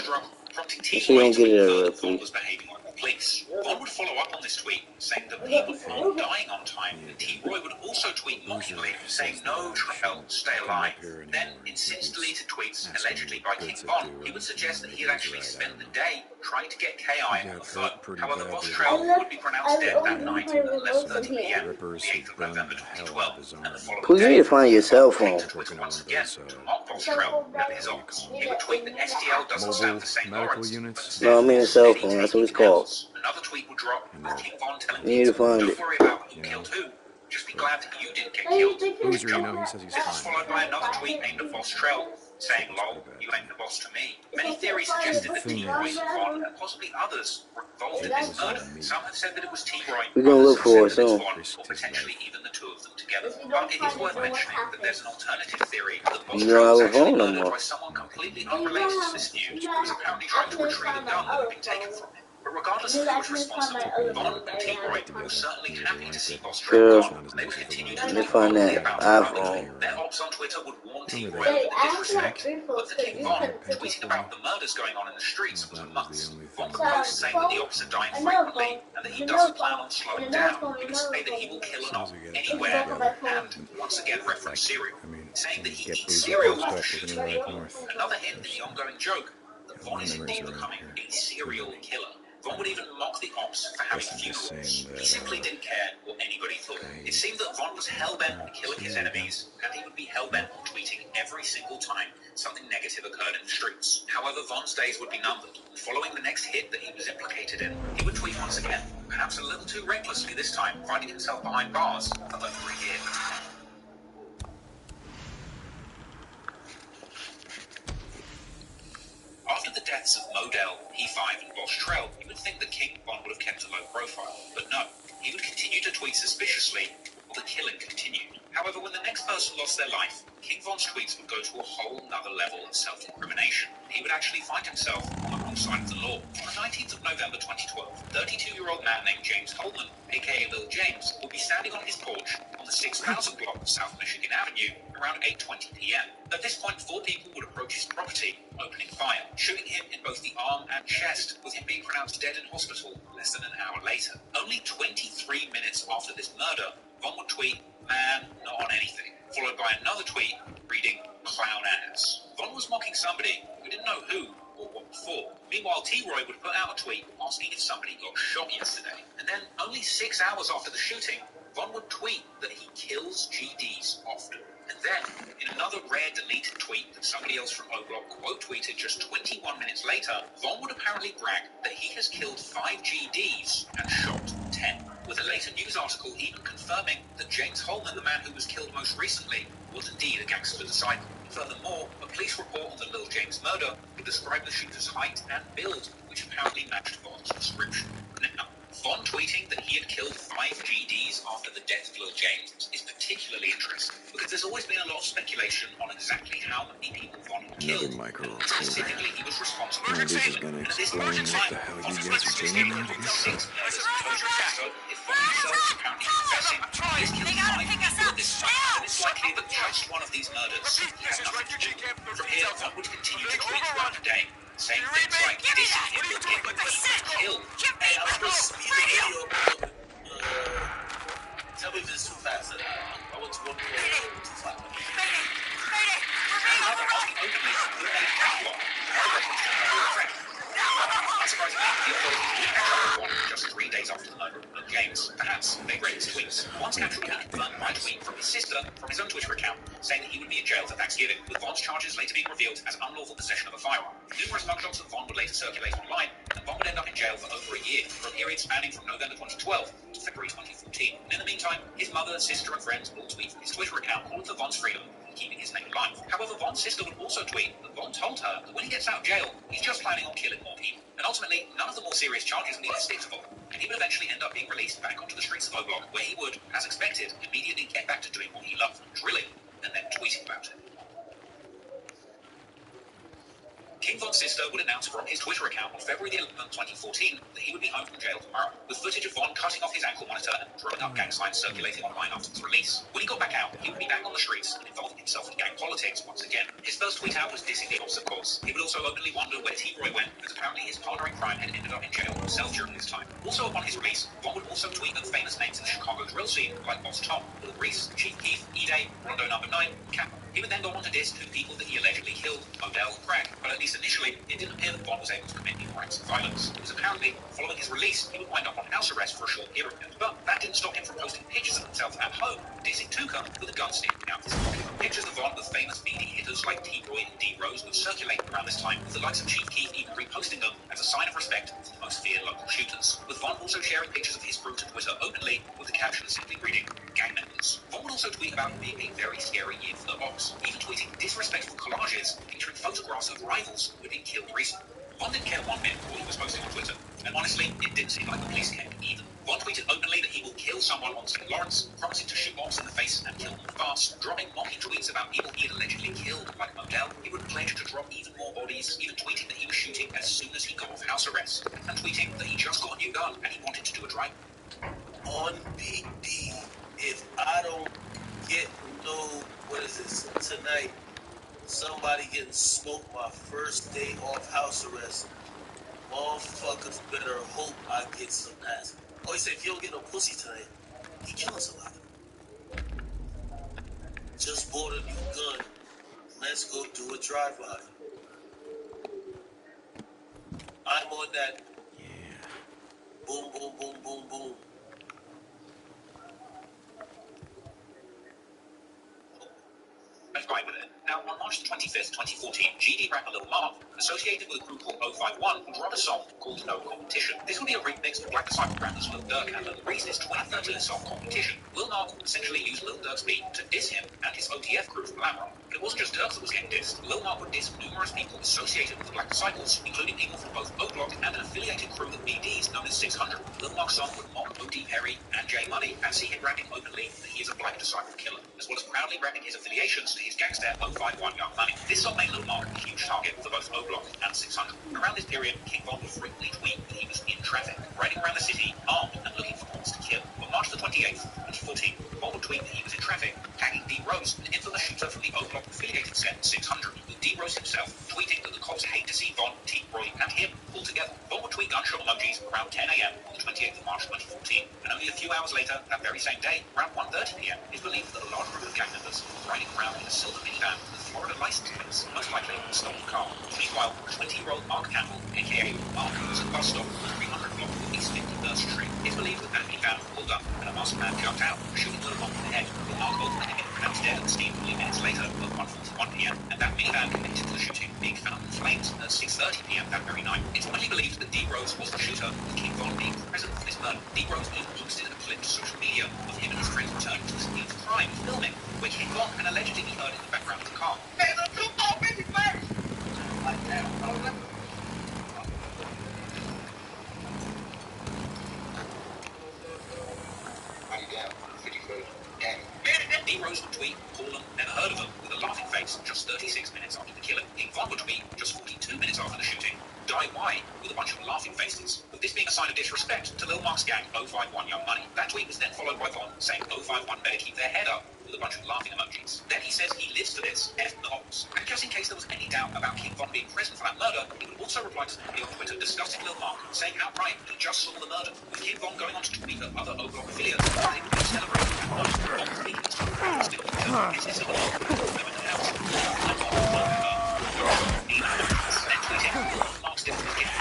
Prompting Make sure you don't get it everywhere, Von please. was behaving like the police. Von would follow up on this tweet, saying that people aren't dying on time, and T. Roy would also tweet mockingly, saying no trail, stay alive. Then, in since deleted tweets, allegedly by King Von, he would suggest that he had actually spent the day trying to get KI on the phone. However, Boss Trail would be pronounced dead that night at 11:30 p.m. the 8th of November 2012, and the following Well, you need to find your cell phone. to Twitter once again to mock Boss Trail and his ops. He would tweet that STL doesn't stand for St. Lawrence, but No, I mean a cell phone. That's what it's called. Another tweet would drop with King Von telling You need to find don't it. worry about who killed who. Just be glad that you didn't get killed. Boozer, you know, he says he's This was fine. followed by another tweet aimed at Boss Trell, saying, lol, you ain't the boss to me. Many theories suggested that T-Roy, Von, and possibly others were involved in this murder. Some have said that it was T-Roy, We're gonna look for it soon. Von, or potentially even the two of them together. But it is worth mentioning that there's an alternative theory that Boss You Trell don't was have a phone actually no murdered more. by someone completely unrelated to this news, who was apparently trying to retrieve a gun that had been taken from him. But regardless of who was responsible, Von and T-Roy were certainly happy to see Boss Trell gone, and they would continue to Let me tweet find openly that about iPhone. it. Their ops on Twitter would warn T-Roy of the disrespect, but for King Von, tweeting about the murders going on in the streets was a must. Von would post saying that the ops are dying frequently, and that he doesn't plan on slowing down. He would say that he will kill an op anywhere, and once again reference cereal, saying that he eats cereal after shooting people. Another hint in the ongoing joke that Von is indeed becoming a serial killer. Von would even mock the ops for having funerals. He simply didn't care what anybody thought. It seemed that Von was hell-bent on killing his enemies, and he would be hell-bent on tweeting every single time something negative occurred in the streets. However, Von's days would be numbered. Following the next hit that he was implicated in, he would tweet once again, perhaps a little too recklessly this time, finding himself behind bars for over a year. After the deaths of Modell, P5 and Boss Trell, you would think that King Von would have kept a low profile, but no. He would continue to tweet suspiciously, while the killing continued. However, when the next person lost their life, King Von's tweets would go to a whole nother level of self-incrimination. He would actually find himself on the wrong side of the law. On the 19th of November 2012, 32-year-old man named James Holman, aka Lil James, would be standing on his porch on the 6,000 block of South Michigan Avenue around 8:20 p.m. At this point, 4 people would approach his property, opening fire, shooting him in both the arm and chest, with him being pronounced dead in hospital less than an hour later. Only 23 minutes after this murder, Von would tweet, "Man, not on anything," followed by another tweet reading, "Clown ass." Von was mocking somebody who didn't know who or what for. Meanwhile, T-Roy would put out a tweet asking if somebody got shot yesterday. And then, only 6 hours after the shooting, Von would tweet that he kills GDs often. And then, in another rare deleted tweet that somebody else from O-Block quote-tweeted just 21 minutes later, Von would apparently brag that he has killed 5 GDs and shot 10. With a later news article even confirming that James Holman, the man who was killed most recently, was indeed a gangster disciple. Furthermore, a police report on the Lil James murder would describe the shooter's height and build, which apparently matched Von's description. Now, Von tweeting that he had killed 5 GDs after the death of Lil James is particularly interesting, because there's always been a lot of speculation on exactly how many people Von had killed, and specifically he was responsible for This is gonna explain what the hell you guys are doing out here. 6 murders in closure case. So, if Von himself is apparently confessing he has killed 5 people at this time, then it's likely that just one of these murders he had nothing to do with. From here, Von would continue to tweet throughout the day, saying things like, "This is him with people he killed." Hey, I'm gonna speed the video up. Tell me if this is too fast. I want to go too fast. Rather asking openly who made that one, another reference to another friend. Unsurprisingly, the authorities did catch Von just 3 days after the murder of James. Perhaps they read his tweets. Von's capture would be confirmed by a tweet from his sister from his own Twitter account, saying that he would be in jail for Thanksgiving, with Von's charges later being revealed as unlawful possession of a firearm. Numerous mugshots of Von would later circulate online, and Von would end up in jail for over a year, for a period spanning from November 2012 to February 2014. And in the meantime, his mother, sister, and friends all tweet from his Twitter account calling for Von's freedom and keeping his name alive. However, Von's sister would also tweet that Von told her that when he gets out of jail, he's just planning on killing more people. And ultimately, none of the more serious charges would even stick to Von, and he would eventually end up being released back onto the streets of O-Block, where he would, as expected, immediately get back to doing what he loved, drilling, and then tweeting about it. King Von's sister would announce from his Twitter account on February 11, 2014, that he would be home from jail tomorrow, with footage of Von cutting off his ankle monitor and throwing up gang signs circulating online after his release. When he got back out, he would be back on the streets and involving himself in gang politics once again. His first tweet out was dissing the ops, of course. He would also openly wonder where T-Roy went, as apparently his partner in crime had ended up in jail himself during this time. Also upon his release, Von would also tweet at famous names in the Chicago drill scene, like Boss Tom, Will Reese, Chief Keef, E-Day, Rondo Number 9, Cap. He would then go on to diss two people that he allegedly killed, Odell and Craig, but at least initially, it didn't appear that Von was able to commit any acts of violence. Because apparently, following his release, he would wind up on house arrest for a short period. But that didn't stop him from posting pictures of himself at home, dissing Tuka with a gun sticking out his pocket. Pictures of Von with famous BD hitters like T-Roy and D-Rose would circulate around this time, with the likes of Chief Keef even reposting them as a sign of respect for the most feared local shooters. With Von also sharing pictures of his crew to Twitter openly, with the caption simply reading, gang members. Von would also tweet about it being a very scary year for the ops, even tweeting disrespectful collages featuring photographs of rivals who had been killed recently. Von didn't care one bit what he was posting on Twitter, and honestly, it didn't seem like the police cared either. Von tweeted openly that he will kill someone on St. Lawrence, promising to shoot mobs in the face and kill them fast, dropping mocking tweets about people he had allegedly killed, like Modell. He would pledge to drop even more bodies, even tweeting that he was shooting as soon as he got off house arrest, and tweeting that he just got a new gun and he wanted to do a drive. On BD, if I don't get tonight, somebody getting smoked my first day off house arrest, motherfuckers better hope I get some ass. Oh, he said if you don't get no pussy tonight, he killing somebody. Just bought a new gun. Let's go do a drive-by. I'm on that. Yeah. Boom, boom, boom, boom, boom. Right with it. Now, on March 25th, 2014, GD rapper Lil Marv, associated with a group called 051, would drop a song called No Competition. This would be a remix of Black Disciple rappers Lil Durk and Lil Reese's 2013 song Competition. Lil Marv would essentially use Lil Durk's beat to diss him and his OTF crew from Lamar. It wasn't just Durk that was getting dissed. Lil Marv would diss numerous people associated with the Black Disciples, including people from both O-Block and an affiliated crew of BDs known as 600. Lil Marv's song would mock O.D. Perry and J Money and see him rapping openly that he is a Black Disciple killer, as well as proudly rapping his affiliations to his gangster 051 Young Money. This song made Lil Marv a huge target for both O-Block and 600. Around this period, King Von would frequently tweet that he was in traffic, riding around the city armed and looking for bombs to kill. On March the 28th, 2014, Von would tweet that he was in traffic, tagging D-Rose, an infamous shooter from the O-Block affiliated set 600, with D-Rose himself tweeting that the cops hate to see Von, T-Roy, and him all together. Von would tweet gunshot emojis around 10 a.m. on the 28th of March 2014, and only a few hours later, that very same day, around 1:30 p.m., it's believed that a large group of gang members were riding around in a silver minivan with Florida license plates, most likely a stolen car. Meanwhile, 20-year-old Mark Campbell, aka Mark, was at a bus stop on the 300 block of East 51st Street. It's believed that minivan pulled up and a masked man jumped out, shooting Lil Mark in the head, with Mark ultimately being pronounced dead at the scene 3 minutes later at 1:41 p.m. And that minivan connected to the shooting being found in flames at 6:30 p.m. that very night. It's widely believed that D-Rose was the shooter, with King Von being present for this murder. D-Rose even posted a clip to social media of him and his friends returning to the scene of crime, filming, where King Von can allegedly be heard in the background of the car. Hey, look, baby, flash! Like that, D-Rose would tweet, call them, never heard of them, with a laughing face just 36 minutes after the killing. King Von would tweet just 42 minutes after the shooting, die why, with a bunch of laughing faces, with this being a sign of disrespect to Lil Mark's gang 051 Young Money. That tweet was then followed by Von saying 051 better keep their head up, with a bunch of laughing emojis. Then he says he lives for this, F the ops. And just in case there was any doubt about King Von being present for that murder, he would also reply to somebody on Twitter discussing Lil Mark, saying outright he just saw the murder, with King Von going on to tweet that other O-Block affiliates that they would be celebrating that night. Von speaking to business of the Mark, they went to the house, and Von then tweeting Lil Mark's different gift,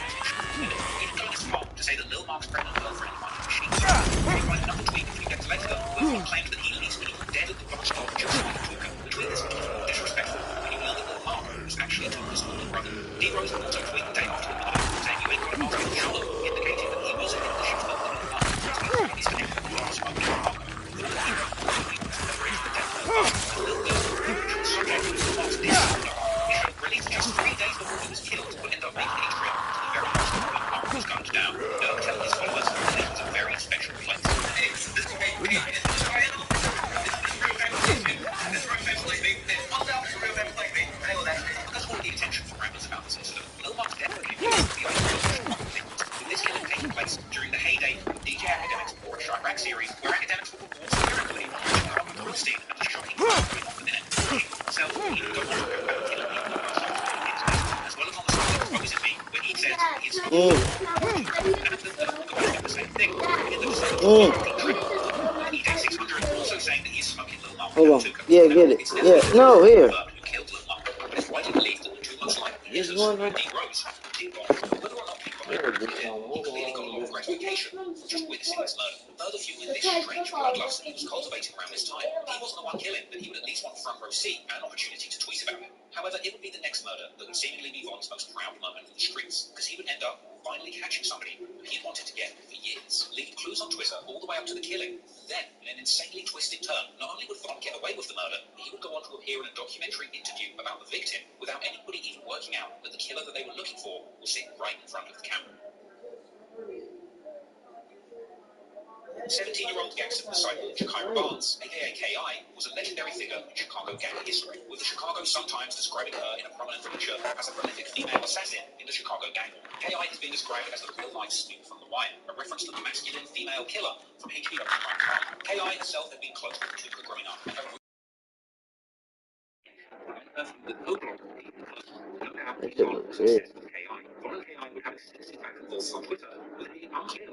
even going as far to say that Lil Mark's pregnant girlfriend might be machine. He find another tweet a few days later where Von claimed that he at least believed dead at the bus stop just like Tuka. The tweet is much more disrespectful when you learn that Lil Mark was actually Tuka's older brother. D-Rose would also tweet the day after the murder, saying you ain't got a mask in the shoulder, indicating that he was in the shooter of Lil Mark. He's connected with the last smoke in Mark. The D-Rose celebrates the death of Lil Mark, and Lil Durk, which was subject to Lil Mark's disorder, he should release just 3 days before he was killed, would end up making a trip to the very house where Lil Mark was gunned down. Durk telling his followers that it was a very special place. Hey, this is series where academics will report spiritually roasting and shocking story of the minute. So, even go on to about killing people as well as on the side of opposing me, where he says he's and the same thing in the EJ 600 also saying that he's smoking Lil Mum. Hold on. Yeah, get it. Yeah. No, here. Who killed Lil Mum. It's widely believed that the two most likely hitters were D Rose and D Ron. Whether or not he clearly got a lot of gratification from just witnessing this murder. Further fueling this strange bloodlust that he was cultivating around this time. He wasn't the one killing, but he would at least want front row seat and an opportunity to tweet about it. However, it would be the next murder that would seemingly be Von's most proud moment in the streets, because he would end up finally catching somebody he had wanted to get for years, leaving clues on Twitter all the way up to the killing. Then, in an insanely twisted turn, not only would Von get away with the murder, he would go on to appear in a documentary interview about the victim without anybody even working out that the killer that they were looking for was sitting right in front of the camera. 17-year-old gangster disciple Ja'Kyra Barnes, aka K.I., was a legendary figure in Chicago gang history, with the Chicago Sun-Times describing her in a prominent feature as a prolific female assassin in the Chicago gang. K.I. has been described as the real-life Snoop from The Wire, a reference to the masculine female killer from HBO's Prime Time. K.I. herself had been close with Tuka growing up. That shit looks weird. Von and K.I. would have extensive back and forth on Twitter, with any unclear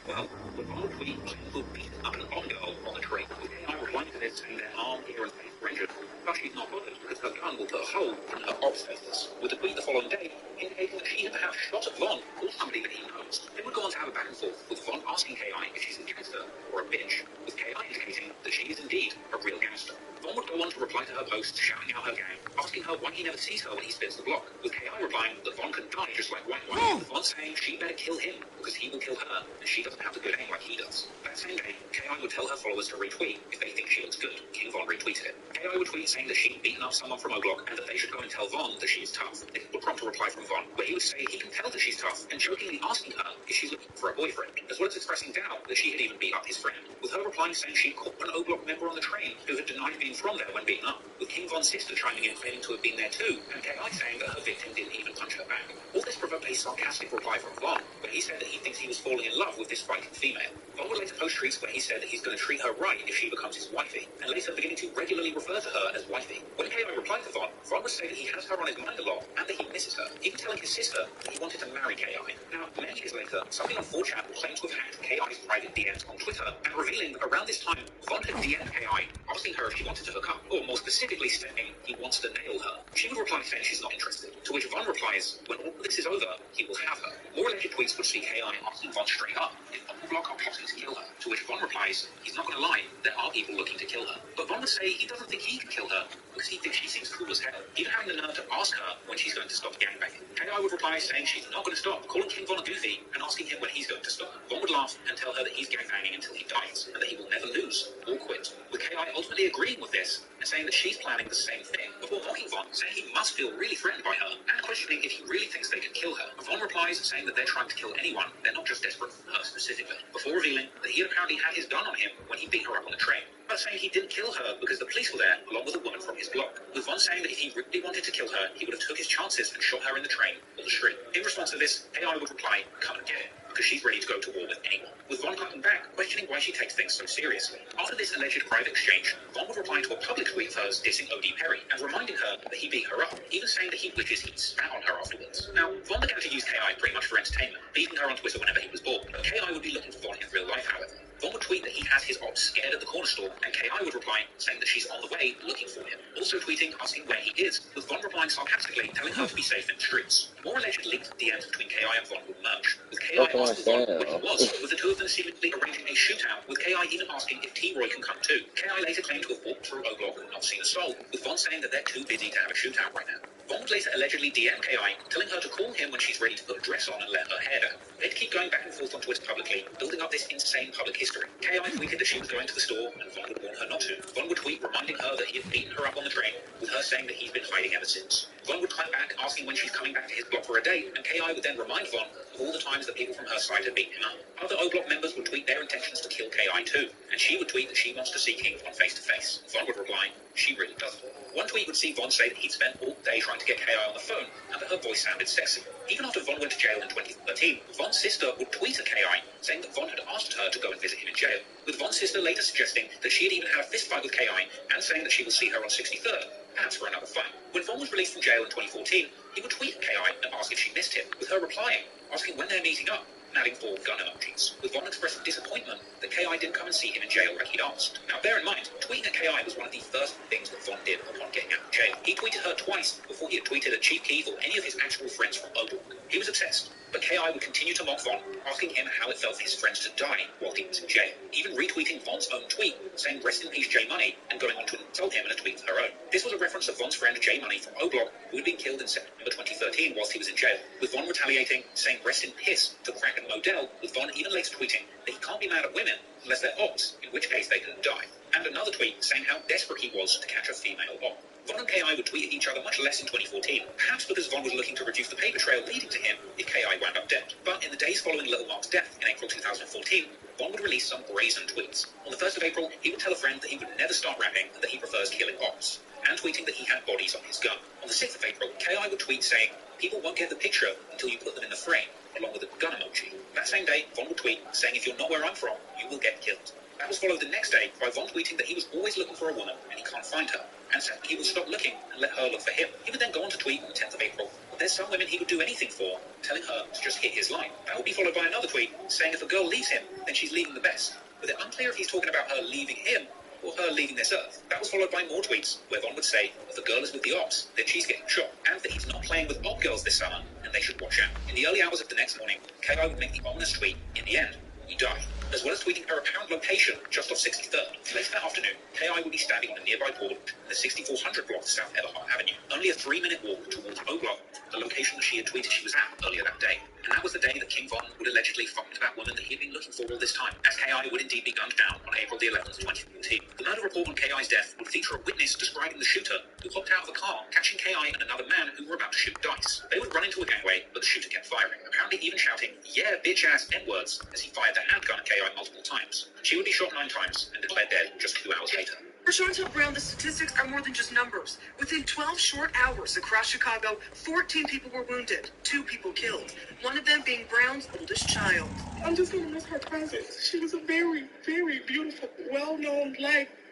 well, with Von would tweet who beat up an old girl on the train, with K.I. replying to this saying their arm, ear, and face were injured, but she's not bothered because her gun will put a hole in her ops status. With the tweet the following day indicating that she had perhaps shot at Von or somebody that he knows. They would go on to have a back and forth, with Von asking K.I. if she's a gangster or a bitch, with K.I. indicating that she is indeed a real gangster. Von would go on to reply to her posts shouting out her gang, asking her why he never sees her when he spins the block, with K.I. replying that Von can die just like White White, with Von saying she better kill him because he will kill her and she doesn't have to good aim like he does. That same day, K.I. would tell her followers to retweet if they think she looks good. King Von retweeted it. K.I. would tweet saying that she'd beaten up someone from O-Block and that they should go and tell Von that she's tough. This would prompt a reply from Von, where he would say he can tell that she's tough and jokingly asking her if she's looking for a boyfriend, as well as expressing doubt that she had even beat up his friend, with her replying saying she'd caught an O-Block member on the train who had denied being from there when beaten up, with King Von's sister chiming in claiming to have been there too, and K.I. saying that her victim didn't even punch her back. All this provoked a sarcastic reply from Von, where he said that he thinks he was falling in love with this fighting female. Von would later post tweets where he said that he's going to treat her right if she becomes his wifey, and later beginning to regularly refer to her as wifey. When K.I. replied to Von, Von would say that he has her on his mind a lot and that he misses her, even telling his sister that he wanted to marry K.I. Now, many years later, somebody on 4chan will claim to have hacked K.I.'s private DMs on Twitter, and revealing that around this time, Von had DM'd K.I. asking her if she wanted to hook up, or more specifically saying he wants to nail her. She would reply saying she's not interested, to which Von replies, when all this is over, he will have her. More alleged tweets would see K.I. asking Von straight up if O-Block are plotting to kill her, to which Von replies, he's not going to lie, there are people looking to kill her. But Von would say he doesn't think he can kill her because he thinks she seems cool as hell, even having the nerve to ask her when she's going to stop gangbanging. K.I. would reply saying she's not going to stop, calling King Von a goofy and asking him when he's going to stop. Von would laugh and tell her that he's gangbanging until he dies and that he will never lose or quit, with K.I. ultimately agreeing with this and saying that she's planning the same thing, before mocking Von, saying he must feel really threatened by her and questioning if he really thinks they can kill her. Von replies saying that they're trying to kill anyone, they're not just desperate for her specifically, before revealing that he had apparently had his gun on him when he beat her up on the train, but saying he didn't kill her because the police were there along with a woman from his block, with Von saying that if he really wanted to kill her, he would have took his chances and shot her in the train or the street. In response to this, K.I. would reply, come and get it, because she's ready to go to war with anyone, with Von clapping back, questioning why she takes things so seriously. After this alleged private exchange, Von would reply to a public tweet of hers dissing O.D. Perry and reminding her that he beat her up, even saying that he wishes he'd spat on her afterwards. Now, Von began to use K.I. pretty much for entertainment, beating her on Twitter whenever he was bored, but K.I. would be looking for Von in real life, however. Von would tweet that he has his ops scared at the corner store, and K.I. would reply saying that she's on the way looking for him, also tweeting asking where he is, with Von replying sarcastically telling her to be safe in the streets. More alleged linked DMs between K.I. and Von would merge, with K.I. asking Von where he was, with the two of them seemingly arranging a shootout, with K.I. even asking if T-Roy can come too. K.I. later claimed to have walked through O-Block and not seen a soul, with Von saying that they're too busy to have a shootout right now. Von would later allegedly DM K.I., telling her to call him when she's ready to put a dress on and let her hair down. They'd keep going back and forth on Twitter publicly, building up this insane public history. K.I. tweeted that she was going to the store, and Von would warn her not to. Von would tweet reminding her that he had beaten her up on the train, with her saying that he's been hiding ever since. Von would clap back, asking when she's coming back to his block for a date, and K.I. would then remind Von all the times that people from her side had beaten him up. Other O-Block members would tweet their intentions to kill KI too, and she would tweet that she wants to see King Von face to face. Von would reply, she really doesn't. One tweet would see Von say that he'd spent all day trying to get KI on the phone, and that her voice sounded sexy. Even after Von went to jail in 2013, Von's sister would tweet at KI, saying that Von had asked her to go and visit him in jail, with Von's sister later suggesting that she had even had a fist fight with KI, and saying that she will see her on 63rd, perhaps for another fight. When Von was released from jail in 2014, he would tweet at KI and ask if she missed him, with her replying, asking when they're meeting up, and adding 4 gun emojis, with Von expressing disappointment that KI didn't come and see him in jail like he'd asked. Now bear in mind, tweeting at KI was one of the first things that Von did upon getting out of jail. He tweeted her twice before he had tweeted at Chief Keef or any of his actual friends from O-Block. He was obsessed, but KI would continue to mock Von, asking him how it felt for his friends to die while he was in jail, even retweeting Von's own tweet, saying rest in peace J Money, and going on to insult him in a tweet of her own. This was a reference to Von's friend J Money from O-Block, who had been killed in September 2013 whilst he was in jail, with Von retaliating, saying rest in piss to Crack and Modell, with Von even later tweeting that he can't be mad at women unless they're ops, in which case they can die. And another tweet saying how desperate he was to catch a female op. Von and KI would tweet at each other much less in 2014, perhaps because Von was looking to reduce the paper trail leading to him if KI wound up dead. But in the days following Little Mark's death in April 2014, Von would release some brazen tweets. On the 1st of April, he would tell a friend that he would never start rapping and that he prefers killing ops, and tweeting that he had bodies on his gun. On the 6th of April, KI would tweet saying, people won't get the picture until you put them in the frame, along with a gun emoji. That same day, Von would tweet saying, if you're not where I'm from, you will get killed. That was followed the next day by Von tweeting that he was always looking for a woman and he can't find her, and said he would stop looking and let her look for him. He would then go on to tweet on the 10th of April that there's some women he would do anything for, telling her to just hit his line. That would be followed by another tweet saying if a girl leaves him, then she's leaving the best, with it unclear if he's talking about her leaving him or her leaving this earth. That was followed by more tweets, where Von would say if the girl is with the ops, then she's getting shot, and that he's not playing with op girls this summer, and they should watch out. In the early hours of the next morning, KI would make the ominous tweet, in the end, he died, as well as tweeting her apparent location just off 63rd. Later that afternoon, KI would be standing on a nearby board in the 6400 block of South Everhart Avenue, only a 3-minute walk towards O-Block, the location that she had tweeted she was at earlier that day. And that was the day that King Von would allegedly find that woman that he had been looking for all this time, as KI would indeed be gunned down on April the 11th, 2014. The murder report on KI's death would feature a witness describing the shooter who hopped out of a car, catching KI and another man who were about to shoot dice. They would run into a gangway, but the shooter kept firing, apparently even shouting, yeah, bitch-ass N-words, as he fired the handgun at KI multiple times. She would be shot 9 times and declared dead just 2 hours later. For Chantel Brown, the statistics are more than just numbers. Within 12 short hours across Chicago, 14 people were wounded, 2 people killed, one of them being Brown's oldest child. I'm just going to miss her presence. She was a very, very beautiful, well-known,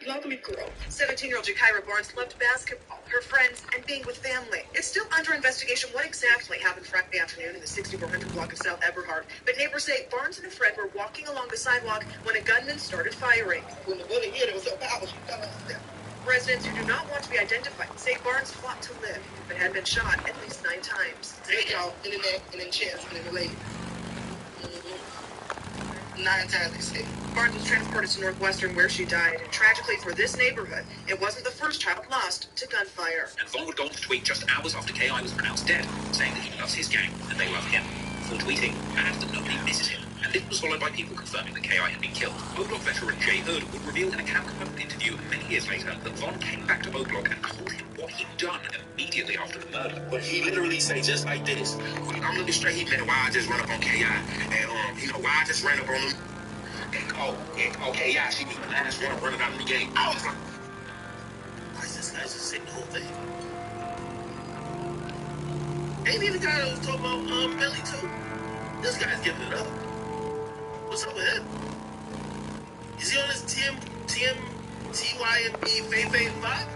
lovely girl. 17-year-old Jakira Barnes loved basketball, her friends, and being with family. It's still under investigation what exactly happened Friday afternoon in the 6400 block of South Everhart, but neighbors say Barnes and a friend were walking along the sidewalk when a gunman started firing. When the bullet hit, it was so powerful, she fell off there. Residents who do not want to be identified say Barnes fought to live, but had been shot at least 9 times. In the neck, and in the chest, and in the leg. 9 times, they say. Barnes was transported to Northwestern where she died, and tragically for this neighborhood, it wasn't the first child lost to gunfire. And Von would go on to tweet just hours after KI was pronounced dead, saying that he loves his gang and they love him, before tweeting and that nobody misses him. And this was followed by people confirming that KI had been killed. O-Block veteran Jay Hood would reveal in a Camp Command interview many years later that Von came back to O-Block and told him what he'd done immediately after the murder. But he literally say just like this. I'm looking straight, he meant why I just run up on KI. And why I just ran up on him. And KI, she was the last one running out of the game. I was like, why is this guy just saying the whole thing? Ain't he the guy that was talking about Billy too? This guy's giving it up. What's up with him? Is he on his TYMB Fave 5?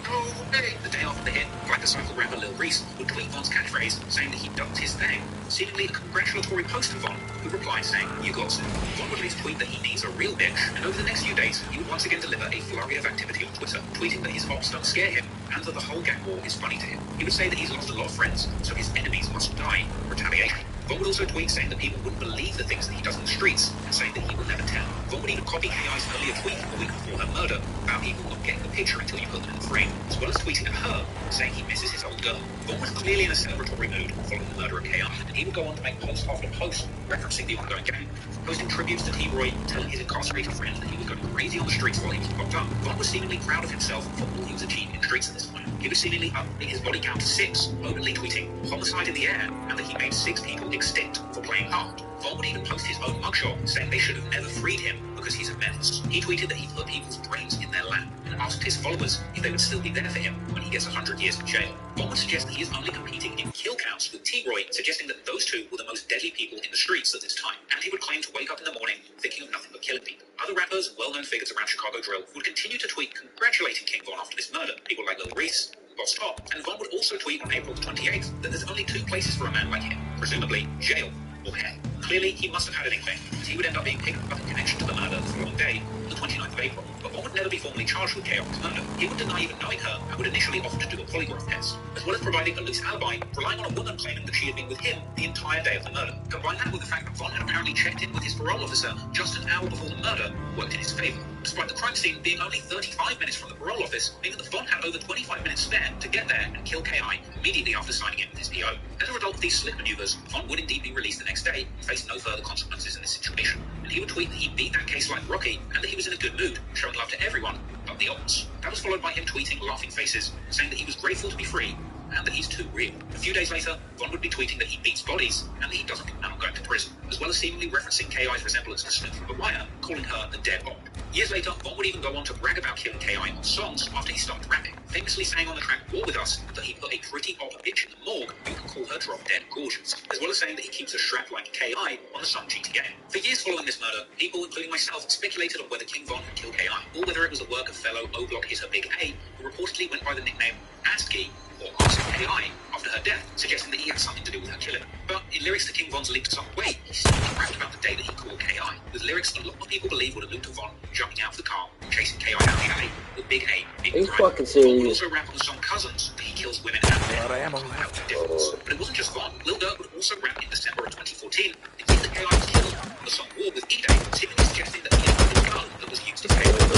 No way. The day after the hit, Black Cycle rapper Lil Reese would tweet Von's catchphrase, saying that he dumped his thing, seemingly a congratulatory post to Von, who replied saying, you got it. Von would release a tweet that he needs a real bitch, and over the next few days, he would once again deliver a flurry of activity on Twitter, tweeting that his ops don't scare him, and that the whole gang war is funny to him. He would say that he's lost a lot of friends, so his enemies must die. Retaliation. Von would also tweet saying that people wouldn't believe the things that he does in the streets, and saying that he would never tell. Von would even copy KI's earlier tweet a week before her murder about people not getting the picture until you put them in the frame, as well as tweeting at her, saying he misses his old girl. Von was clearly in a celebratory mood following the murder of KI, and he would go on to make post after post referencing the ongoing gang, posting tributes to T-Roy, telling his incarcerated friends that he was going crazy on the streets while he was locked up. Von was seemingly proud of himself for all he was achieving in the streets at this point. He was seemingly upping his body count to 6, openly tweeting homicide in the air, and that he made 6 people extinct for playing hard. Von would even post his own mugshot, saying they should have never freed him because he's a menace. He tweeted that he put people's brains in their lap and asked his followers if they would still be there for him when he gets 100 years in jail. Von would suggest that he is only competing in kill counts with T-Roy, suggesting that those two were the most deadly people in the streets at this time. And he would claim to wake up in the morning thinking of nothing but killing people. Other rappers and well-known figures around Chicago drill would continue to tweet congratulating King Von after this murder. People like Lil Reese, Boss Top, and Von would also tweet on April 28th that there's only 2 places for a man like him, presumably jail or hell. Clearly, he must have had an inkling that he would end up being picked up in connection to the murder the following day, the 29th of April. But Von would never be formally charged with K.O.'s murder. He would deny even knowing her and would initially offer to do a polygraph test, as well as providing a loose alibi, relying on a woman claiming that she had been with him the entire day of the murder. Combine that with the fact that Von had apparently checked in with his parole officer just an hour before the murder worked in his favor. Despite the crime scene being only 35 minutes from the parole office, meaning that Von had over 25 minutes spare to get there and kill K.I. immediately after signing in with his PO. As a result of these slick maneuvers, Von would indeed be released the next day and face no further consequences in this situation. And he would tweet that he beat that case like Rocky and that he was in a good mood, showing love to everyone but the odds. That was followed by him tweeting laughing faces, saying that he was grateful to be free and that he's too real. A few days later, Von would be tweeting that he beats bodies and that he doesn't plan on going to prison, as well as seemingly referencing K.I.'s resemblance to Snoop from The Wire, calling her a dead op. Years later, Von would even go on to brag about killing K.I. on songs after he stopped rapping, famously saying on the track War With Us that he put a pretty op bitch in the morgue who can call her drop dead gorgeous, as well as saying that he keeps a strap like K.I. on the song GTA. For years following this murder, people, including myself, speculated on whether King Von had killed K.I., or whether it was the work of fellow O-Block hitter Big A, who reportedly went by the nickname ASCII, or Ask K.I., after her death, suggesting that he had something to do with her killing. But in lyrics to King Von's leaked song Wait, he simply rapped about the day that he called K.I., with lyrics a lot of people believe would allude to Von jumping out of the car and chasing K.I. out the alley, with Big A being the fucking serious. Von would also rap on the song Cousins that he kills women and men without difference. But it wasn't just Von. Lil Durk would also rap in December of 2014, the year that K.I. was killed, on the song War with E-Day, seemingly suggesting that he had a gun that was used to kill him.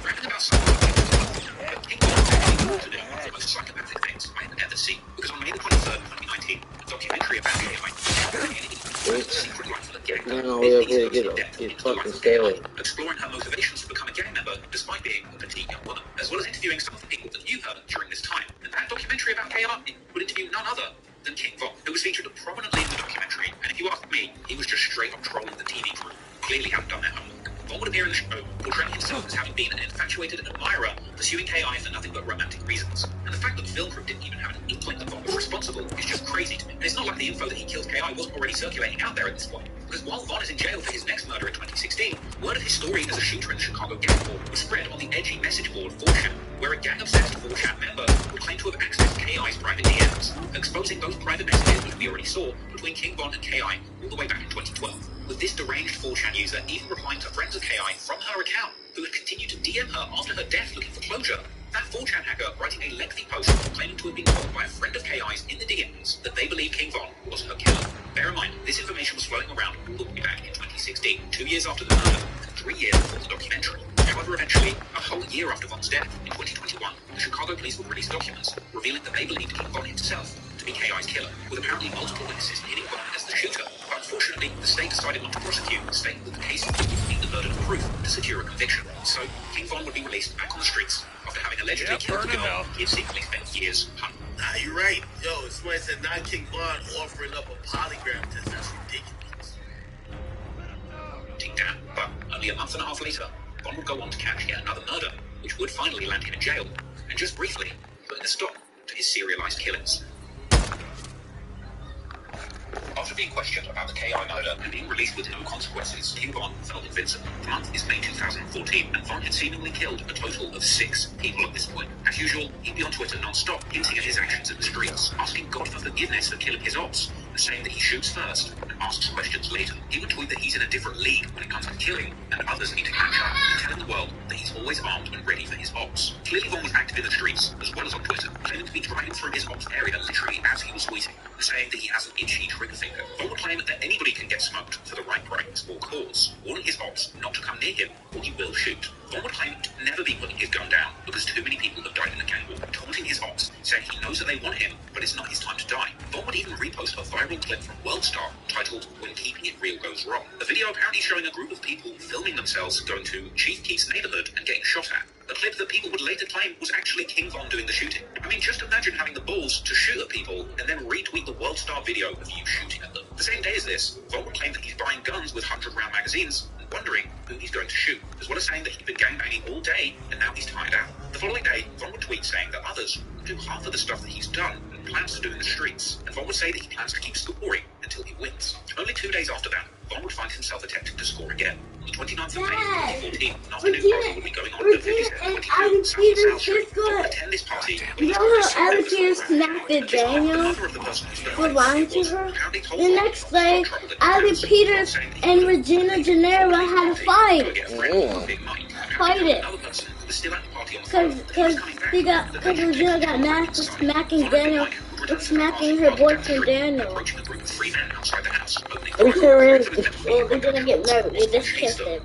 Rapping about something but King Von actually wanted to do one of the most psychopathic things I have ever seen, because on May the 23rd, 2019, a documentary about K.I. secret life of a gang exploring her motivations to become a gang member despite being a petite young woman, as well as interviewing some of the people that knew her during this time. And that documentary about K.I. would interview none other than King Von, who was featured prominently in the documentary, and if you ask me, he was just straight up trolling the TV crew, clearly hadn't done their homework. Von would appear in the show, portraying himself as having been an infatuated admirer, pursuing K.I. for nothing but romantic reasons. And the fact that the film crew didn't even have an inkling that Von was responsible is just crazy to me. And it's not like the info that he killed K.I. wasn't already circulating out there at this point. Because while Von is in jail for his next murder in 2016, word of his story as a shooter in the Chicago gang war was spread on the edgy message board 4chan, where a gang-obsessed 4chan member would claim to have accessed K.I.'s private DMs, exposing those private messages which we already saw between King Von and K.I. all the way back in 2012. With this deranged 4chan user even replying to friends of K.I. from her account, who had continued to DM her after her death looking for closure. That 4chan hacker writing a lengthy post claiming to have been told by a friend of K.I.'s in the DMs that they believe King Von was her killer. Bear in mind, this information was floating around all the way back in 2016, 2 years after the murder, and 3 years before the documentary. However, eventually, a whole year after Von's death, in 2021, the Chicago police would release documents revealing that they believed King Von himself to be K.I.'s killer, with apparently multiple witnesses hitting Von as the shooter. But unfortunately, the state decided not to prosecute, stating that the case would meet the burden of proof to secure a conviction. So, King Von would be released back on the streets after having allegedly killed the girl he had secretly spent years hunting. Nah, you're right. Yo, somebody said not King Von offering up a polygraph test. That's ridiculous. Damn, but only a month and a half later, Von would go on to catch yet another murder, which would finally land him in jail, and just briefly, putting a stop to his serialized killings. After being questioned about the K.I. murder and being released with no consequences, King Von felt invincible. The month is May 2014, and Von had seemingly killed a total of 6 people at this point. As usual, he'd be on Twitter non-stop, hinting at his actions in the streets, asking God for forgiveness for killing his ops, and saying that he shoots first and asks questions later. He would tweet that he's in a different league when it comes to killing, and others need to catch up, and telling the world that he's always armed and ready for his ops. Clearly, Von was active in the streets, as well as on Twitter, claiming to be driving through his ops area literally as he was tweeting, and saying that he has an itchy trigger finger. Von would claim that anybody can get smoked for the right price or cause, warning his ops not to come near him or he will shoot. Von would claim to never be putting his gun down because too many people have died in the gang war, taunting his ops, saying he knows that they want him, but it's not his time to die. Vaughn would even repost a viral clip from WorldStar titled "When Keeping It Real Goes Wrong." A video apparently showing a group of people filming themselves going to Chief Keith's neighborhood and getting shot at. A clip that people would later claim was actually King Von doing the shooting. I mean, just imagine having the balls to shoot at people and then retweet the WorldStar video of you shooting at them. The same day as this, Von would claim that he's buying guns with 100-round magazines and wondering who he's going to shoot, as well as saying that he'd been gangbanging all day and now he's tired out. The following day, Von would tweet saying that others would do half of the stuff that he's done and plans to do in the streets, and Von would say that he plans to keep scoring until he wins. Only 2 days after that, Von would find himself attempting to score again. On the 29th of May, 2014, an afternoon party would be going on at the 57th South Street. Von would attend this party. You know how Alligator smacked the Daniel for lying to her? The next day, Ali Peters and Regina Gennaro had a fight. Fighting. Because Regina got mad for smacking Daniel, for smacking her boyfriend Daniel. Are you serious? Well, they didn't get married, they just kissed him.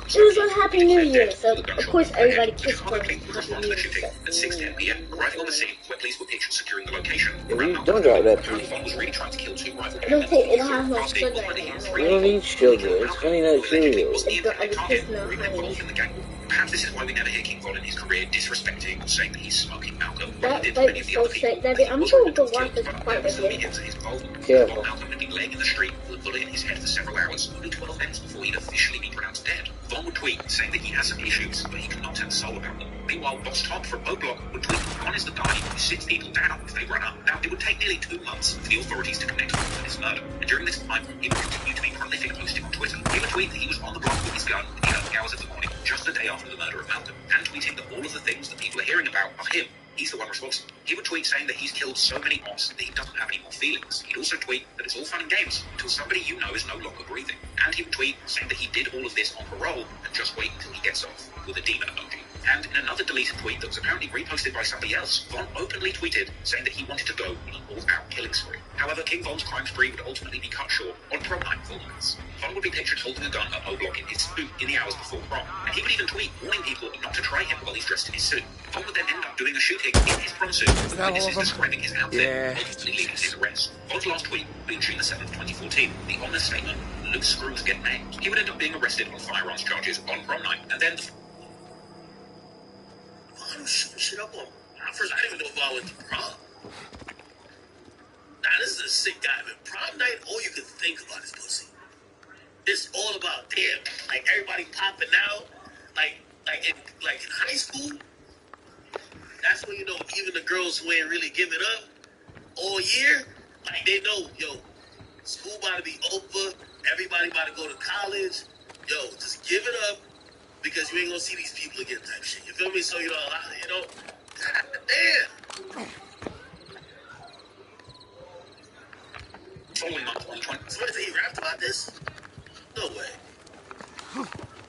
It was on Happy New Year, so of course everybody kissed for Happy New Year. At 6:10 p.m., arriving on the scene where police were pictured securing the location. Don't drop that, please. Von was really trying to kill two rival It don't have no sugar in it. We don't need sugar. It's Honey Nut Cheerios. Perhaps this is why we never hear King Von in his career disrespecting or saying that he's smoking Malcolm. That fight is so sick, Daddy. I'm going to watch this fight again. Careful. Malcolm had been laying in the street with a bullet in his head for several hours, only 12 minutes before he'd officially be pronounced dead. Von would tweet saying that he has some issues, but he cannot tell a soul about them. Meanwhile, Boss Tom from O-Block would tweet that Von is the guy who sits people down if they run up. Now, it would take nearly 2 months for the authorities to connect Von with his murder, and during this time, he would continue to be prolific posting on Twitter. He would tweet that he was on the block with his gun in the early hours of the morning, just the day after the murder of Malcolm, and tweeting that all of the things that people are hearing about are him. He's the one responsible. He would tweet saying that he's killed so many moms that he doesn't have any more feelings. He'd also tweet that it's all fun and games until somebody you know is no longer breathing. And he would tweet saying that he did all of this on parole and just wait until he gets off, with a demon emoji. And in another deleted tweet that was apparently reposted by somebody else, Von openly tweeted saying that he wanted to go on an all-out killing spree. However, King Von's crime spree would ultimately be cut short on prom night full nights. Von would be pictured holding a gun at O-Block in his suit in the hours before prom, and he would even tweet warning people not to try him while he's dressed in his suit. Von would then end up doing a shooting in his prom suit, with witnesses describing his outfit, ultimately leading to his arrest. Von's last tweet would be on June the 7th, 2014, the ominous statement, "Loose screws get named." He would end up being arrested on firearms charges on prom night, and then I was shooting shit up on. First, I didn't even know if I went to prom. Nah, this is a sick guy, man. Prom night, all you can think about is pussy. It's all about damn, like everybody popping out, like in high school. That's when you know even the girls who ain't really giving up all year, like they know, yo, school about to be over, everybody about to go to college. Yo, just give it up. Because you ain't gonna see these people again type shit. You feel me? So, you know, God damn. following month on 20. Somebody say he rapped about this? No way.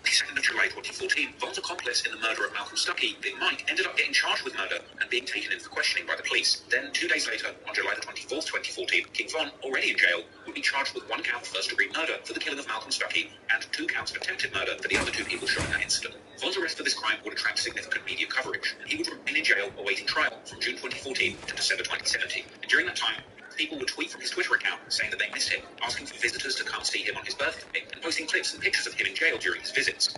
The 2nd of July 2014, Von's accomplice in the murder of Malcolm Stuckey, Big Mike, ended up getting charged with murder and being taken in for questioning by the police. Then, 2 days later, on July the 24th, 2014, King Von, already in jail, would be charged with 1 count of first-degree murder for the killing of Malcolm Stuckey and 2 counts of attempted murder for the other 2 people shot in that incident. Von's arrest for this crime would attract significant media coverage, and he would remain in jail awaiting trial from June 2014 to December 2017. And during that time, people would tweet from his Twitter account saying that they missed him, asking for visitors to come see him on his birthday, and posting clips and pictures of him in jail during his visits.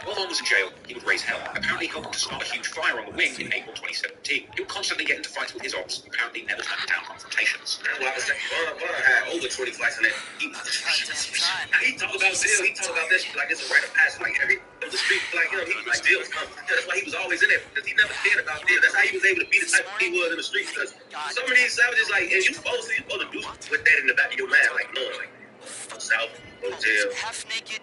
While Von was in jail, he would raise hell, apparently helping to start a huge fire on the wing in April 2017. He would constantly get into fights with his ops, apparently never turning down confrontations. That's why I was saying, Von had over 20 fights in that. He talk about Bill, he talk about that shit like it's a rite of passage. Like every on the street, like, you know, he was like Bill. That's why he was always in there, because he never cared about Bill. That's how he was able to be the type he was in the streets. Because some of these savages, like, and you supposed to do with that in the back of your mind, like, no, like, South, hotel.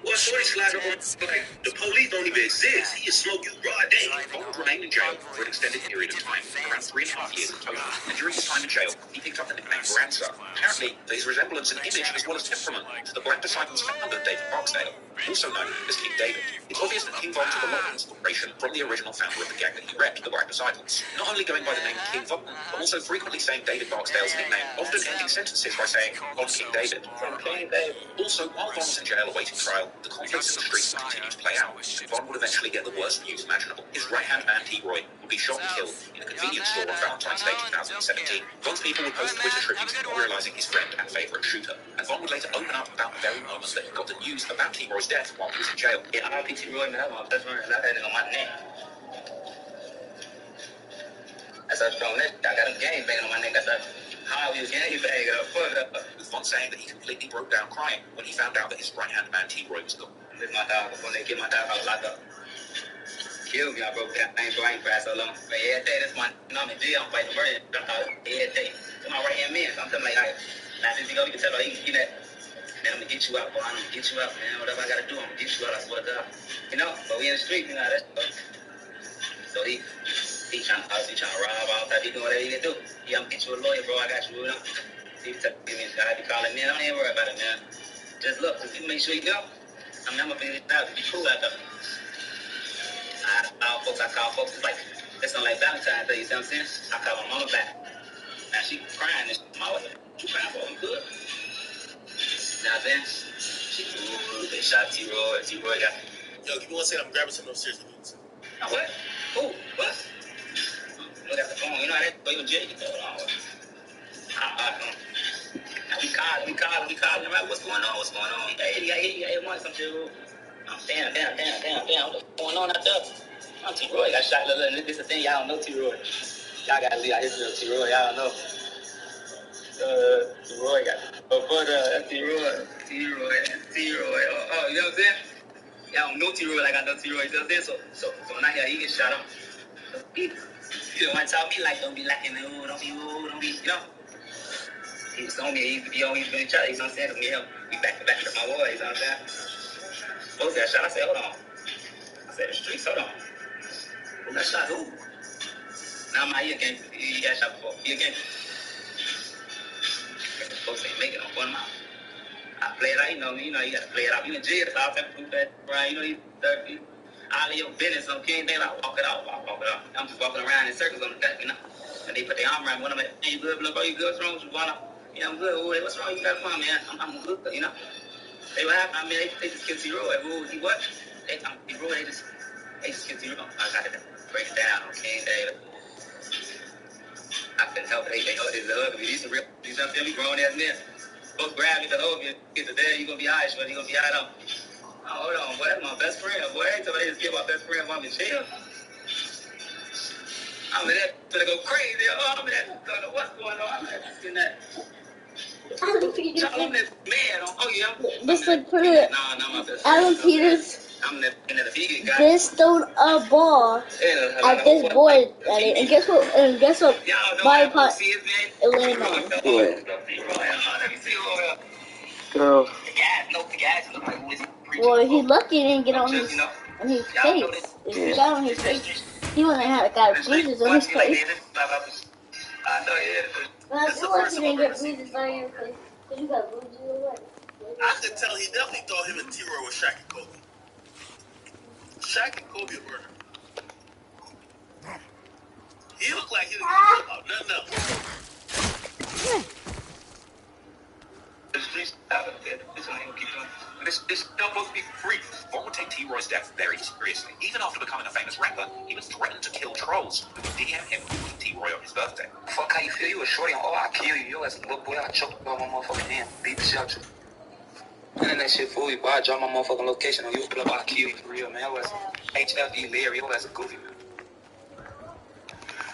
Well, shorty slide up on, like, the police don't even exist. He just smoke you broad day. Von would remain been in jail for an extended period of time, around 3.5 years in total. And during his time in jail, he picked up the nickname Rancer, apparently for his resemblance in image as well as temperament to the Black Disciples founder, David Barksdale, also known as King David. It's obvious that King Von took a lot of inspiration from the original founder of the gang that he repped, the Black Disciples. Not only going by the name King Von, but also frequently saying David Barksdale's nickname, often ending sentences by saying, on King David. Also, while Von was in jail awaiting trial, the conflicts in the streets would continue to play out, and Von would eventually get the worst news imaginable. His right-hand man, T-Roy, would be shot and killed in a convenience store on Valentine's Day 2017. Von's people would post Twitter tributes memorializing his friend and favorite shooter, and Von would later open up about the very moment that he got the news about T-Roy's death while he was in jail. Yeah, I think T-Roy, man, that's my best friend. I had it on my neck. That's how strong that. I got a game banging on my neck. That's how I was game banging up. With Von saying that he completely broke down crying when he found out that his right-hand man T-Roy was gone. With my dog, before they get my dog, I was locked up. Killed me, I broke down. I ain't cried so long. But every day, that's my, I'm in jail, I'm fighting murder. I thought every day. It's my right-hand man. So I'm telling like, now since he go, you can tell her, he can get that. Man, I'm gonna get you out, boy. I'm gonna get you out, man. Whatever I gotta do, I'm gonna get you out. I swear to God. You know, but we in the street, you know, that's so he trying to rob all type. He doing whatever he can do. Yeah, I'm gonna get you a lawyer, bro. I got you, you know. He be calling, man. I don't even worry about it, man. Just look, just make sure you go. I'm gonna figure it out. Be cool out there. I call folks. It's like, it's not like Valentine's Day, you see what I'm saying? I call my mama back. Now she crying and my wife, you crying for me good. You know what I'm saying? She good. They shot T-Roy. T-Roy got. Yo, give me 1 second. I'm grabbing something upstairs. Now what? Who? What? Look at the phone. You know how that even Jay can tell it all. Now we calling him out. What's going on? He got one, some shit. I'm damn. What's going on out there? I'm T-Roy. Got shot. Look, this is the thing. Y'all don't know T-Roy. Y'all got to leave out history of T-Roy. Y'all don't know. T-Roy got T-Roy. You know what I'm saying? Y'all don't know T-Roy like I know T-Roy. You know what I'm saying? So when I hear he gets shot up, he don't want to tell me like, don't be lacking, don't be, you know? He was on me, he used to be on, he's been in charge, you know what I'm saying? We back to back with my boys, you know what I'm saying? Both got shot, I said, hold on. I said, the streets, hold on. Who got shot, who? Now my ear game, he got shot before, ear game. Folks ain't making no fun of mine. I play it out, you know, you gotta play it out. You in jail, so I'll take that, right? You know, you all of your business on King Day, like, walk it out. I'm just walking around in circles on the deck, you know? And they put their arm around me, one of them, hey, you good, bro, you good, what's wrong with you, boy? Yeah, I'm good, boy, what's wrong, you got a phone, man? I'm good, you know? They what happened, I mean, they just killed T-Roy, he what? They just killed T-Roy. I got to break it down on King Day. I couldn't help it, they hug me, these are real, you know what I'm saying, we grown-ass men. Both grab me to hug you, get to there, you gonna be all right, but you gonna be all right on. Oh, hold on, boy, that's my best friend, boy. Somebody just killed my best friend while I'm in jail. I'm in that, gonna go crazy. Oh, I'm in that, don't know what's going on. I'm in that. I'm that man. Oh, yeah. Just like put it. No, my best friend. Alan Peters. I'm that if he get got. Just thrown a ball at this boy, Daddy. And guess what? My pot. It landed on. Let me see over Girl. The guys look like Liz. Well, he's lucky he didn't get on his face. If he got on his face, he wouldn't have got bruises on his face. I know, yeah. That's why he didn't get bruises on your face. Because you got bruises on your face. I could tell he definitely thought him and T-Roy were Shaq and Kobe. Shaq and Kobe were murdered. He looked like he didn't care about nothing else. The streets out of there. This one ain't keep doing. This don't supposed to be free. Von would take T-Roy's death very seriously. Even after becoming a famous rapper, he was threatened to kill trolls who would DM him with T-Roy on his birthday. Fuck how you feel? You a shorty. Oh, I'll kill you. Yo, as a little boy, I'll choke you on my motherfucking hand. Beat the shit out you. And that shit fool you, boy. I drop my motherfucking location on you. Pull up, I'll kill you for real, man. Yo, as HFE Larry. Yo, as a goofy, man.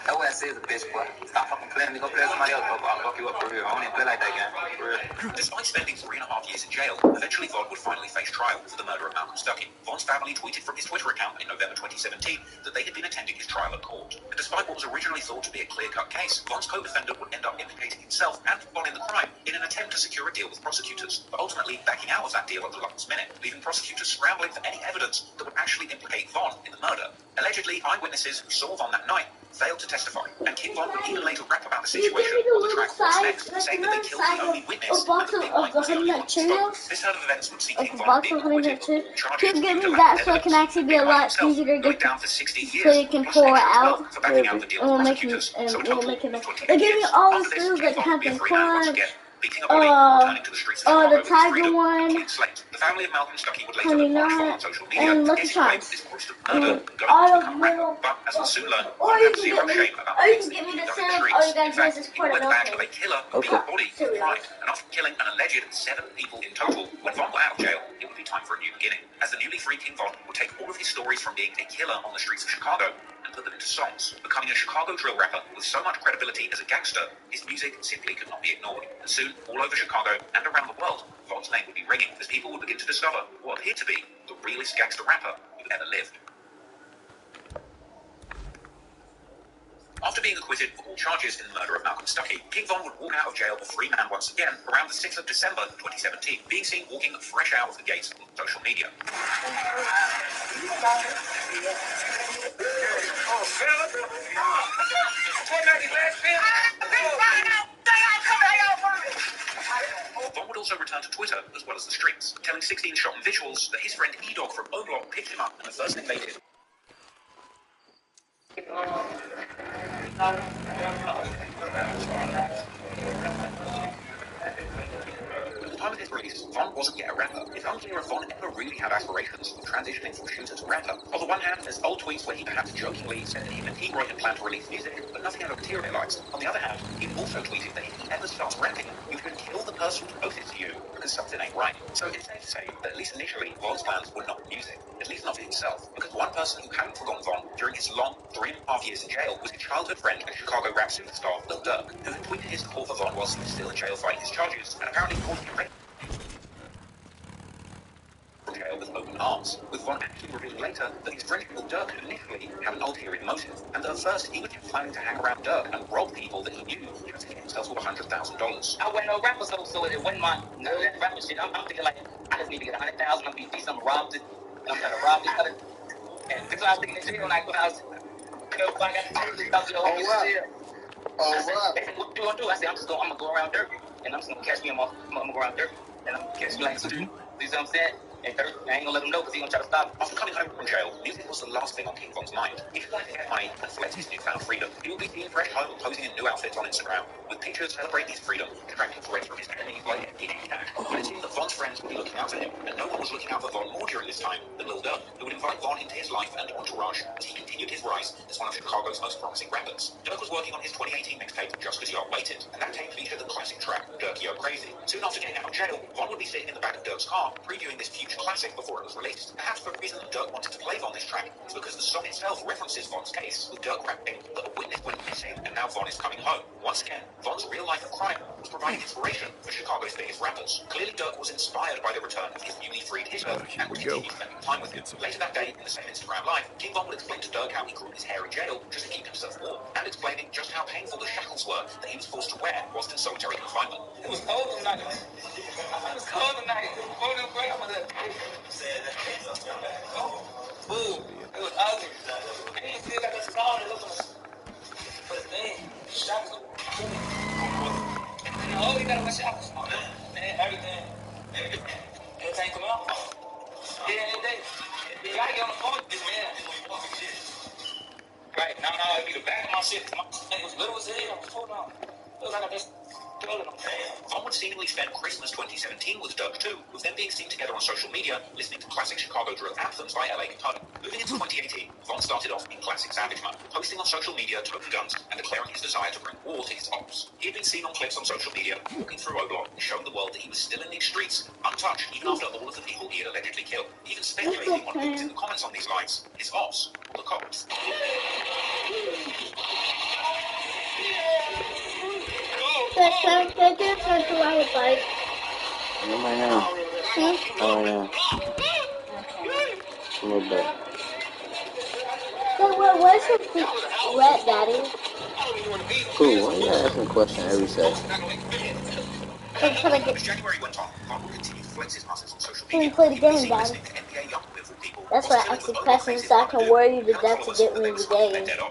That way I say is a bitch, boy. Stop fucking playing me. Go play with somebody else, bro. I'll fuck you up for real. I don't even play like that game. For real. Despite spending 3.5 years in jail, eventually Von would finally face trial for the murder of Malcolm Stuckey. Von's family tweeted from his Twitter account in November 2017 that they had been attending his trial at court. Despite what was originally thought to be a clear-cut case, Von's co-defendant would end up implicating himself and Von in the crime in an attempt to secure a deal with prosecutors, but ultimately backing out of that deal at the last minute, leaving prosecutors scrambling for any evidence that would actually implicate Von in the murder. Allegedly, eyewitnesses who saw Von that night failed to testify, and King Von would even later rap about the situation on the track What's Next, saying that they killed the only witness and that Big Mike was the only one who spoke. This turn of events would see King Von being acquitted of all charges. Keep giving me that so it can actually be a lot easier to get down for 16 years, so you can pour it out. for backing out the deal with prosecutors. So a total of 28 They give me years. all the After this, skills King that Von would be a Captain free man once Crunch. again, beating a body and returning to the streets of Chicago The with Tiger freedom one. and clean slate. The family of Malcolm Stuckey would later Honey admonish Von on Nut, social media, and Lucky getting away with Charms. this ghost of murder and going All on to of become a rapper. little. But as we'll soon learn, Or Von you had can zero get me, shame about or the you things can that get he me the done in the Sims, streets. or you guys In fact, just he pour went it back open. of a killer who beat a body in crime. And after killing an alleged 7 people in total, when Von got out of jail, it would be time for a new beginning, as the newly freed King Von would take all of his stories from being a killer on the streets of Chicago and put them into songs. Becoming a Chicago drill rapper with so much credibility as a gangster, his music simply could not be ignored. And soon, all over Chicago and around the world, Von's name would be ringing as people would begin to discover what appeared to be the realest gangster rapper who ever lived. After being acquitted of all charges in the murder of Malcolm Stuckey, King Von would walk out of jail a free man once again around the 6th of December 2017, being seen walking fresh out of the gates on social media. Von would also return to Twitter as well as the streets, telling 16 Shot and Visuals that his friend E-Dog from O-Block picked him up and the first thing they did. At the time of his release, Von wasn't yet a rapper. It's unclear if Von ever really had aspirations of transitioning from shooter to rapper. On the one hand, there's old tweets where he perhaps jokingly said that him and T-Roy had planned to release music, but nothing ever materialized. On the other hand, he also tweeted that if he ever starts rapping, you can kill the person who posted to you because something ain't right. So it's safe to say that at least initially, Von's plans were not music, at least not for himself, because one person who hadn't forgotten Von during his long 3.5 years in jail was his childhood friend and Chicago rap superstar, Lil Durk, who had tweeted his support for Von whilst he was still in jail fighting his charges, and apparently called him from jail with open arms, with Von actually revealing later that his friend Lil Durk initially had an ulterior motive, and that at first he was just planning to hang around Durk and rob people that he knew just to get himself to $100,000. I wasn't no rapper, so it wasn't my none of that rapper shit. I'm thinking like I just need to get 100,000. I'm gonna be something robbed it. I'm trying to rob this other. And that's what I was thinking in jail. Like when I was, I got the Oh, wow. Oh, wow. They said, what you gonna do? I said, I'm gonna go around Dirk, and I'm just gonna catch me. I'm gonna go around Dirk, and I'm gonna catch me like you know what I'm saying? And Dirk, I ain't gonna let him know because he gonna try to stop me. After coming home from jail, music was the last thing on King Von's mind. If he wanted to get money and flex his newfound freedom, he would be seen fresh home posing in new outfits on Instagram, with pictures celebrating his freedom, attracting praise from his enemies like Eddie Cash. But it seemed that Von's friends would be looking out for him, and no one was looking out for Von more during this time than Lil Durk, who would invite Von into his life and entourage as he continued his rise as one of Chicago's most promising rappers. Durk was working on his 2018 mixtape, Just As You Are Waited, and that tape featured the classic track, Durk Yo Crazy. Soon after getting out of jail, Von would be sitting in the back of Durk's car, previewing this future classic before it was released. Perhaps the reason that Durk wanted to play Von this track is because the song itself references Von's case, with Durk rapping that a witness went missing and now Von is coming home. Once again, Von's real life of crime was providing inspiration for Chicago's biggest rappers. Clearly, Durk was inspired by the return of his newly freed hitter and would continue spending time with him. Later that day, in the same Instagram live, King Von would explain to Durk how he grew his hair in jail just to keep himself warm, and explaining just how painful the shackles were that he was forced to wear whilst in solitary confinement. It was cold tonight. It was cold tonight. It was cold and great. Ooh, it was ugly. And you still got the scar that look but the thing, the shackles. And oh, you gotta wear shackles. And everything. Everything come out. Yeah, every day. You gotta get on the phone with this man. Right, now it'd be the back of my shit. My thing was little as hell. Hold on. It was like I just told him. Von would seemingly spend Christmas 2017 with Durk too, with them being seen together on social media, listening to classic Chicago drill anthems by LA Guitar. Moving into 2018, Von started off in classic Savage mode, posting on social media token guns and declaring his desire to bring war to his ops. He had been seen on clips on social media, walking through O-Block, showing the world that he was still in these streets, untouched even after all of the people he had allegedly killed. Even speculating on who was in the comments on these lives, his ops or the cops. That's what I was like. What am I now? Oh, yeah. A little bit. Where's your feet wet, Daddy? Cool, why you gotta ask me a question every second? I'm trying to get... As January went on, Bond would continue to flex his muscles on social Let me media. play the He would be game, seen Daddy. listening to NBA young beautiful people. That's why I actually pressing so I can worry you to death to get me the game. No.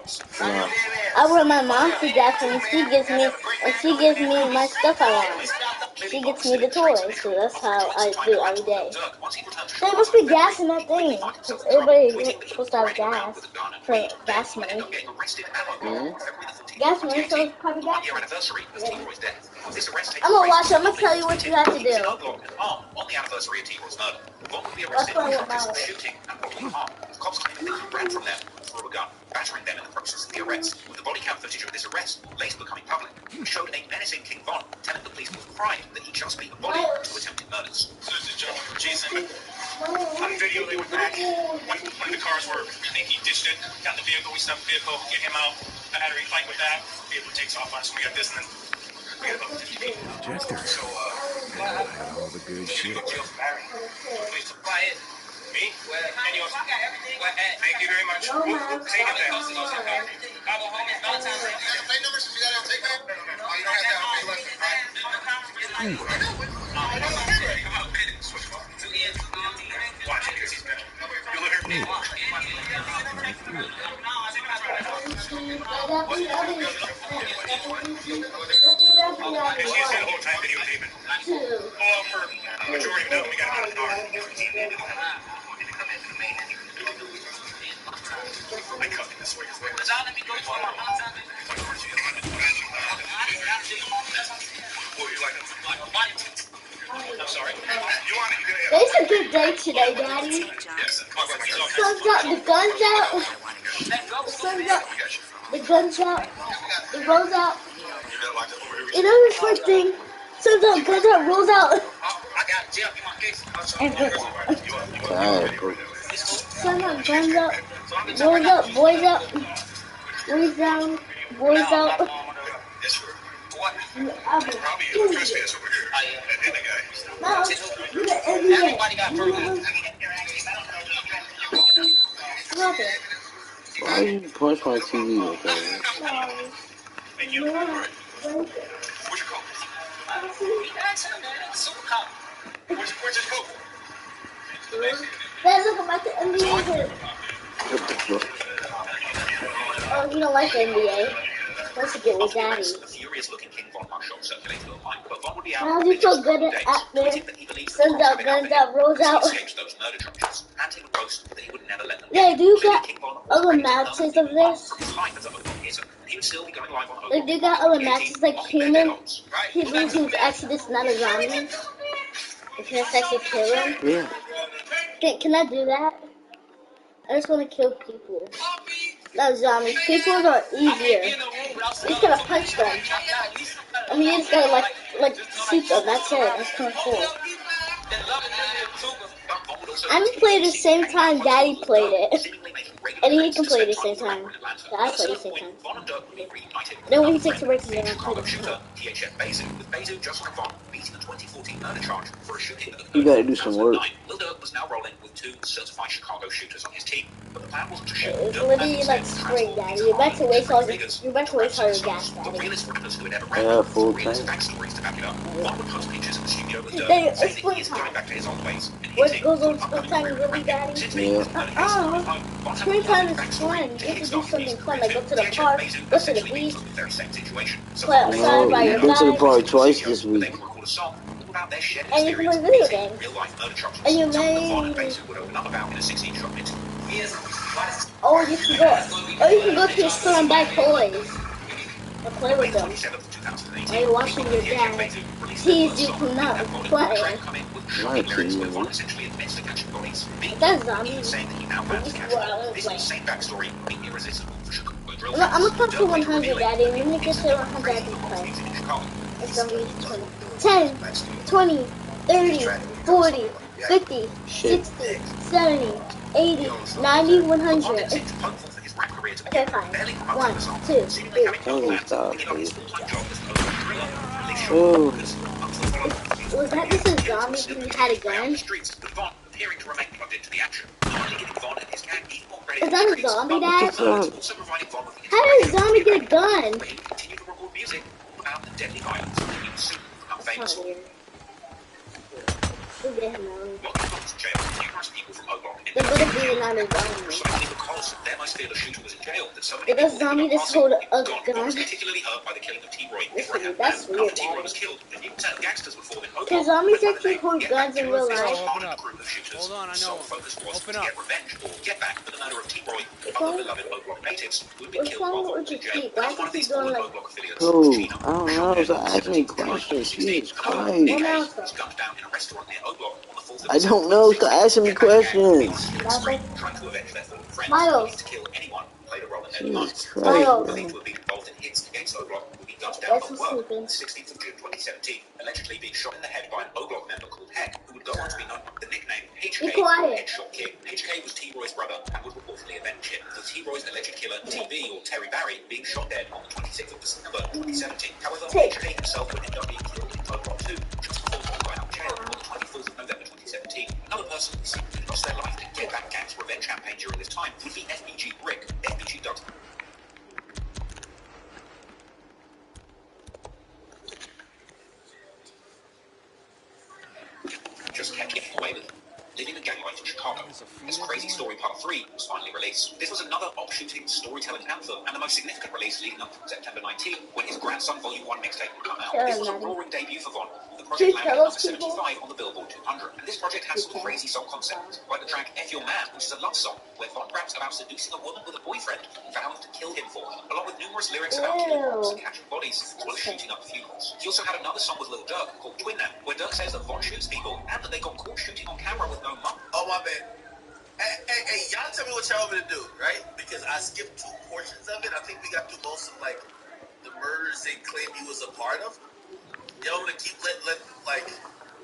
I worry my mom to death when she gives me my stuff I want. She gets me the toys, so that's how I do every day. There must be gas in that thing, because everybody is supposed to have gas for gas money. Mm-hmm. Gas money, so it's probably gas money. I'm gonna watch it. I'm gonna tell you what you have to do. On the anniversary of T-Roy's murder, Bond would be That's arrested what I on want charges now. of shooting and bodily harm. Cops claim that he ran from them and threw a gun, battering them in the process of the arrest. With the body cam footage of this arrest later becoming public, it showed a menacing King Von telling the police with pride that he just beat a body of 2 attempted murders. Jason, on video they went back. One of the cars were, I think he ditched it, got in the vehicle, we stopped the vehicle, get him out. I had a fight with that. Vehicle takes off on us, we got this, and then we got about 50 feet. Projector. So, Gotta have all the good shit. Please supply it. Me? Well, and yours. Thank you very much. Take it there. Watch it because he's better. You live here for me. She's here the whole time videotaping. Oh, for the majority of that, we got about an hour. I cut it this way. What would you like? I'm sorry. You want it? It's a good day today, Daddy. Yes. Sun's out, the gun's out. The sun's out, the gun's out, the roll's out. You know this like thing? Sun's out, guns out, rolls out. Sun's out, guns out, rolls up, boys up, boys down, boys out. Probably a trespass over here. No, you got NBA. Nothing. Why you punch my TV like that? Thank you. Where's your coat? Where's his coat? Dad, look, I'm at the NBA. What the fuck? Oh, you don't like the NBA. What's to get with Daddy? How do you feel good at there? Sun's out, guns out, rolls out. Yeah, do you got other matches of this? Like, do you got other matches like human people who's actually just not a zombie? You can just actually kill them? Yeah. Can I do that? I just want to kill people. Not zombies. People are easier. You just gotta punch them. I mean, you just gotta like shoot them. That's it. That's kind of cool. I haven't played at the same time Daddy played it. And he can play at the same time. I play at the same time. Then when he takes a break, then I play at the same time. You gotta do some work. Was now rolling with 2 certified Chicago shooters on his team, but the plan wasn't to shoot. It's literally like spring, Daddy. You're about to waste all your gas, Daddy. Yeah, full tank. It's spring time. What goes on springtime really, Daddy? Yeah. Springtime is fun. You get to do something fun, like go to the park, go to the beach, play outside by your Been to the guys, park twice this week. and you can play video games. And you may... Or you can go to the store and buy toys. And play with them. While you're watching your dad tease you for not playing. My team, That's zombies. I'm gonna put to 100, Daddy. And when you get to 100, I can play. It's gonna be 20. 10, 20, 30, 40, 50, 60, 70, 80, 90, 100. Okay, fine. 1, 2, 3. Holy stop, please. Oh. Was that just a zombie who had a gun? appearing to remain plugged into the action. Not only giving Von and his gang even more credit. Is that a zombie, Dad? Also providing Von with the How did a zombie get a gun? where he continued to record music about the deadly violence that he would soon become famous for. We'll get him out. Locking Von's jail, numerous people from O-Block They would have been on a zombie. precisely because their most fearless shooter was in jail that so many Did a zombie just hold a gun? was particularly hurt by the killing of T-Roy. That's weird, After T-Roy was killed, a new set of gangsters would form in O-Block. Can zombies actually hold guns in real life? Hold on, I know. Focus was to get revenge or get back for the murder of T-Roy. Other beloved O-Block natives would be killed while Von was in jail. One of these former O-Block affiliates, Chino, I don't know. Stop asking me questions. Jesus Christ. was gunned down in a restaurant near O-Block on the 4th of I don't know. Stop asking me questions. trying to avenge their fallen friends, Miles. to kill anyone who played a role in their Jesus demise. Christ, Believed to have been involved in hits against O-Block would be gunned down at work on the 16th of June 2017, allegedly being shot in the head by an O-Block member called Heck, who would go on to be known by the nickname HK, or Headshot King. HK was T-Roy's brother and would reportedly avenge him, with T-Roy's alleged killer, TB, or Terry Barry, being shot dead on the 26th of December 2017. However, HK himself would end up being killed in O-Block 2, just before Von got out of jail on the 24th of November 2017. Another person who secretly lost their life in a Get Back Gang's revenge campaign during this time would be FBG Rick. FBG does. Just kept getting away with it. Living a gang life in Chicago. This Crazy Story Part 3 was finally released. This was another offshooting storytelling anthem and the most significant release leading up to September 19, when his grandson Volume 1 mixtape would come out. This was a roaring debut for Von. The project landed number 75 on the Billboard 200. And this project has some crazy song concepts, like the track F Your Man, which is a love song, where Von raps about seducing a woman with a boyfriend who vows to kill him for her, along with numerous lyrics about killing cops and catching bodies, as well as shooting up funerals. He also had another song with Lil Durk called Twin Now, where Durk says that Von shoots people and that they got caught shooting on camera with no mum. Oh, my bad. Hey, y'all tell me what y'all want me to do, right? Because I skipped 2 portions of it. I think we got through most of, like, the murders they claim he was a part of. Y'all want to keep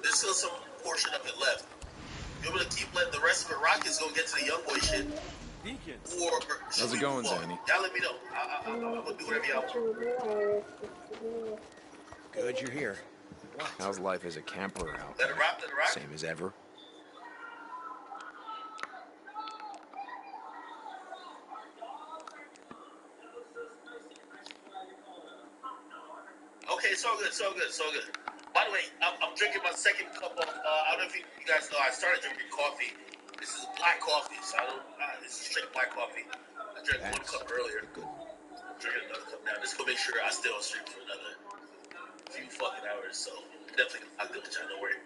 there's still some portion of it left. You want to keep letting the rest of it rock? Is going to get to the young boy shit? Or how's it going, Zanny? Y'all let me know. I'm going to do whatever y'all want. Good you're here. How's life as a camper out Let there? it rock, let it rock. Same as ever? Okay, so good. By the way, I'm drinking my second cup of, I don't know if you guys know, I started drinking coffee. This is black coffee, so this is straight black coffee. I drank 1 cup earlier. I'm drinking another cup now. Just to make sure I stay on stream for another few fucking hours, so definitely I'll do it, y'all, don't worry.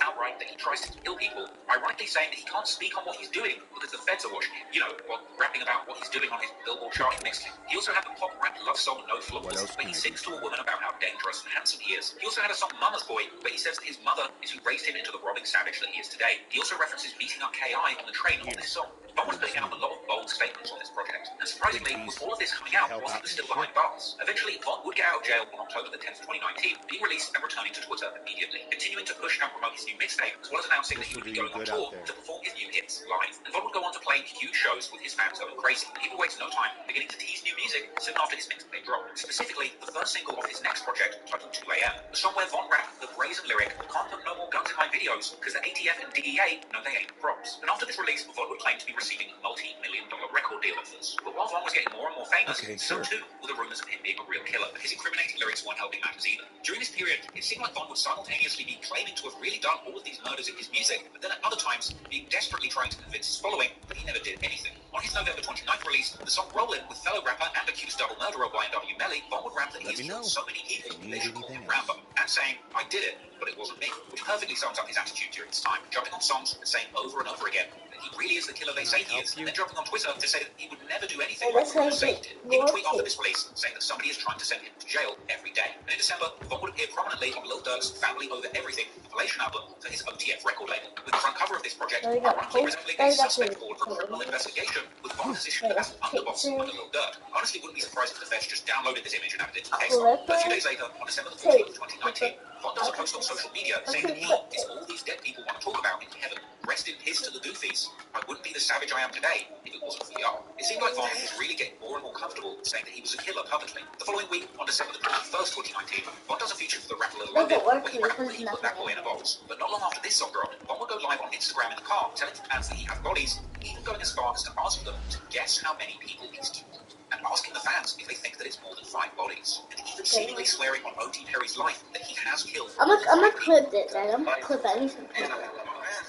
Outright that he tries to kill people, ironically saying that he can't speak on what he's doing because the feds are watching him. You know, rapping about what he's doing on his Billboard charting mixtape. He also had the pop rap love song No Flaws, where he sings to a woman about how dangerous and handsome he is. He also had a song Mama's Boy, where he says that his mother is who raised him into the robbing savage that he is today. He also references beating up K.I. on the train on this song. Von was putting out a lot of bold statements on this project, and surprisingly, with all of this coming out whilst he was still behind bars. Eventually, Von would get out of jail on October the 10th, 2019, being released and returning to Twitter immediately, continuing to push and promote his new mixtape, as well as announcing that he would be going on tour to perform his new hits live. And Von would go on to play huge shows with his fans going crazy. And he would waste no time beginning to tease new music soon after his mixtape dropped. Specifically, the first single off his next project, titled 2 AM, the song where Von rapped the brazen lyric, "Can't put no more guns in my videos, because the ATF and DEA know they ain't props." And after this release, Von would claim to be receiving multi-million-dollar record deal offers. But while Von was getting more and more famous, so too were the rumors of him being a real killer. But his incriminating lyrics weren't helping matters either. During this period, it seemed like Von would simultaneously be claiming to have really done all of these murders in his music, but then at other times, being desperately trying to convince his following that he never did anything. On his November 29th release, the song Rollin' with fellow rapper and accused double murderer Brian W. Melly, Von would rap that he has killed so many people they should call him Rambo, and saying, "I did it, but it wasn't me," which perfectly sums up his attitude during this time, jumping on songs and saying over and over again that he really is the killer they say he is, and then jumping on Twitter to say that he would never do anything like what he did. He would tweet after this release saying that somebody is trying to send him to jail every day. And in December, Von would appear prominently on Lil Durk's Family Over Everything compilation album for his OTF record label, with the front cover of this project ironically resembling a suspect forward for a criminal investigation, with Von positioned as an underboss under Lil Durk. Honestly, wouldn't be surprised if the feds just downloaded this image and added it to the case. But a few days later, on December the 14th, 2019, Von does a post on social media saying that he is all these dead people want to talk about in heaven. Rest in peace to the goofies. I wouldn't be the savage I am today if it wasn't VR. It seemed like Von was really getting more and more comfortable saying that he was a killer publicly. The following week, on December the 21st, 2019, Von does a feature for the rapper Lil Logan where he rapped that he put that boy in a box. But not long after this song dropped, Von would go live on Instagram in the car, telling fans that he has bodies, even going as far as to ask them to guess how many people he's killed. And asking the fans if they think that it's more than 5 bodies. And even seemingly swearing on O.T. Perry's life that he has killed. I'm gonna clip it, man. I'm gonna clip anything.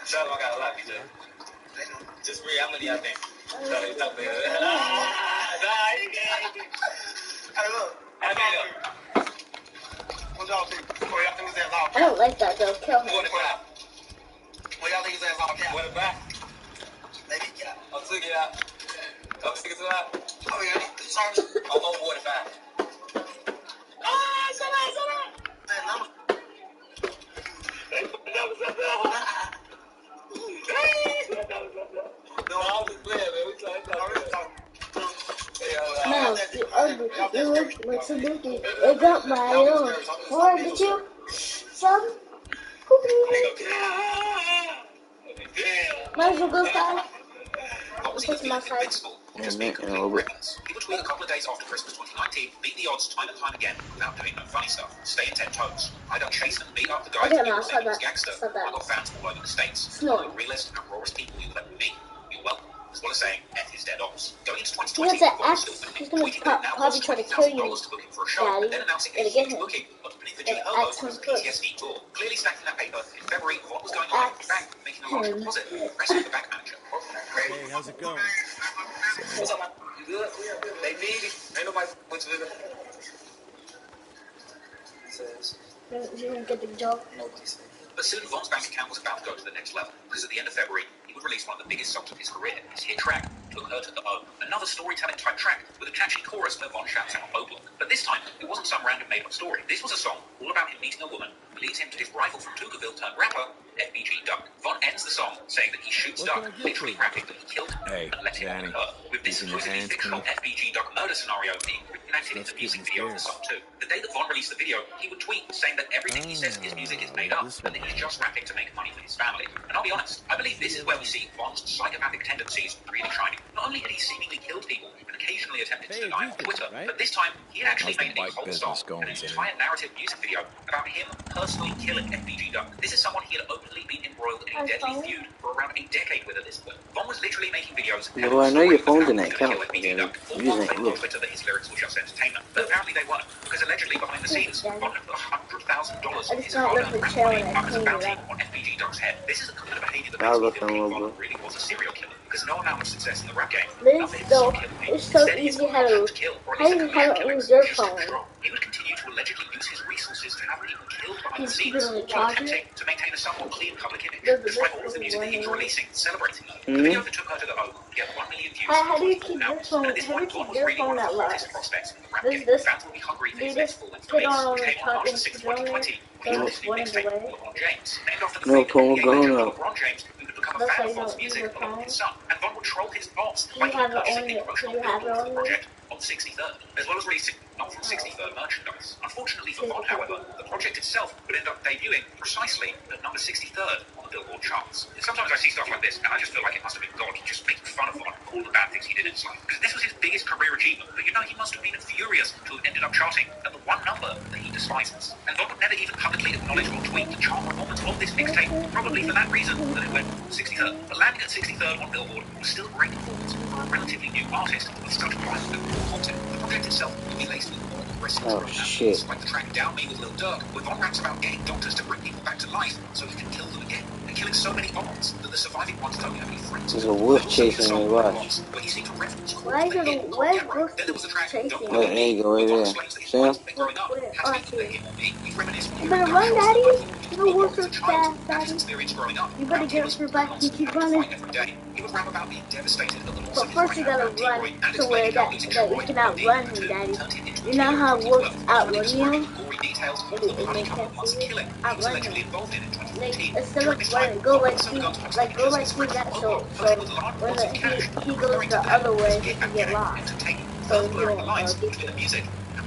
Shut up, I got a lot, BJ. Just read, how many I think? Hey, look. What y'all think? What y'all think his ass off? I don't like that though. Kill him. What y'all think his ass off? What about? Maybe, yeah. I'll take it out. I'll take it out. Oh, yeah. Sorry. I'm on 45. Ah, shut up. Man, I'm no, I was just playing, man. We trying to talk. No, you ugly. You look like Sabuki. It got my own. Why did you? Some? Might as well go fast. Was he invincible? Or just being completely reckless? He would tweet a couple of days after Christmas 2019, beat the odds time and time again without doing no funny stuff. Stay in 10 toes. I don't chase and beat up the guys that people think was gangster. I got fans all over the States. One of the realest and rawest people you'll ever meet. You're welcome. As well as saying, F his dead ops. Going into 2020, he's gonna probably try to kill you, to book him for a show, and then announcing a huge booking of individually Herbo for his PTSD tour. Clearly stacking that paper, in February, what was going on in the bank, making a large deposit, pressing the bank manager. Hey, how's it going? What's up, man? You good? They need it. Ain't nobody with you. You don't get the job. But soon Von's bank account was about to go to the next level, because at the end of February, he would release one of the biggest songs of his career. His hit track, Took Her to the O. Another storytelling type track with a catchy chorus where Von shouts out O Block. But this time, it wasn't some random made up story. This was a song all about him meeting a woman who leads him to his rival from Tuckerville turned rapper, FBG Duck. Von ends the song saying that he shoots Duck, literally rapping that he killed him and let him on her. With this supposedly fictional FBG Duck murder scenario being reenacted in the music video of the song too. The day that Von released the video, he would tweet saying that everything he says in his music is made up, and that he's just rapping to make money for his family. And I'll be honest, I believe this is where we see Von's psychopathic tendencies really shining. Not only had he seemingly killed people and occasionally attempted to deny on Twitter, but this time he had actually made a whole song and an entire narrative music video about him personally killing FBG Duck. This is someone he had openly been embroiled in a deadly feud for around a decade with at this point. Von was literally making videos. Well, I know your phone didn't count. Using it, look. Twitter that his lyrics were just entertainment, but apparently they weren't, because allegedly behind the scenes, Von had put $100,000 of his hard-earned rap money up as a bounty on FBG Duck's head. This is the kind of behavior that makes me think Von really was a serial killer, because no amount of success in the rap game. It's so easy how to use your phone. He would continue to allegedly use his resources to have people killed behind the scenes, while attempting to maintain a somewhat clean public image, despite all of the music that he was releasing, celebrating her. The video that Took Her to the O get 1 million views. How do you keep your phone? How do you keep your phone at last? Fans will be hungry for his next full-length release, which came on March 6, 2020, when he released a new mixtape, LeBron James, named after the famous NBA legend LeBron James, who would become a fan of Von's music along with his son. And Von would troll his boss by purchasing a promotional billboard for the project on 63rd, as well as releasing not from 63rd merchandise. Unfortunately for Von, however, the project itself would end up debuting precisely at number 63rd on the Billboard charts. And sometimes I see stuff like this, and I just feel like it must have been God just making fun of Von for all the bad things he did in his life. Because this was his biggest career achievement, but you know, he must have been furious to have ended up charting at the one number that he despises. And Von would never even publicly acknowledge or tweet the chart performance of this mixtape, probably for that reason that it went 63rd. But landing at 63rd on Billboard was still a great performance for a relatively new artist with such violent and raw content. The project itself would be laced with more aggressive shit. like the track Down Me with Lil Durk, where Von raps about getting doctors to bring people back to life so he can kill them again, and killing so many Vons that the surviving ones don't have any friends. There's a wolf chasing me, watch. Where he seemed to reference why is it where's wolf chasing me? Oh, there you go, right there. See him? You better run, Daddy. The wolf is fast, Daddy. You better get us your back and keep running. But first you gotta run to where that you can outrun him, Daddy. You know how wolves outrun you? It makes sense to you. Outrun him. Like, instead of running, go like through that, so when he goes the other way, he can get lost. So he won't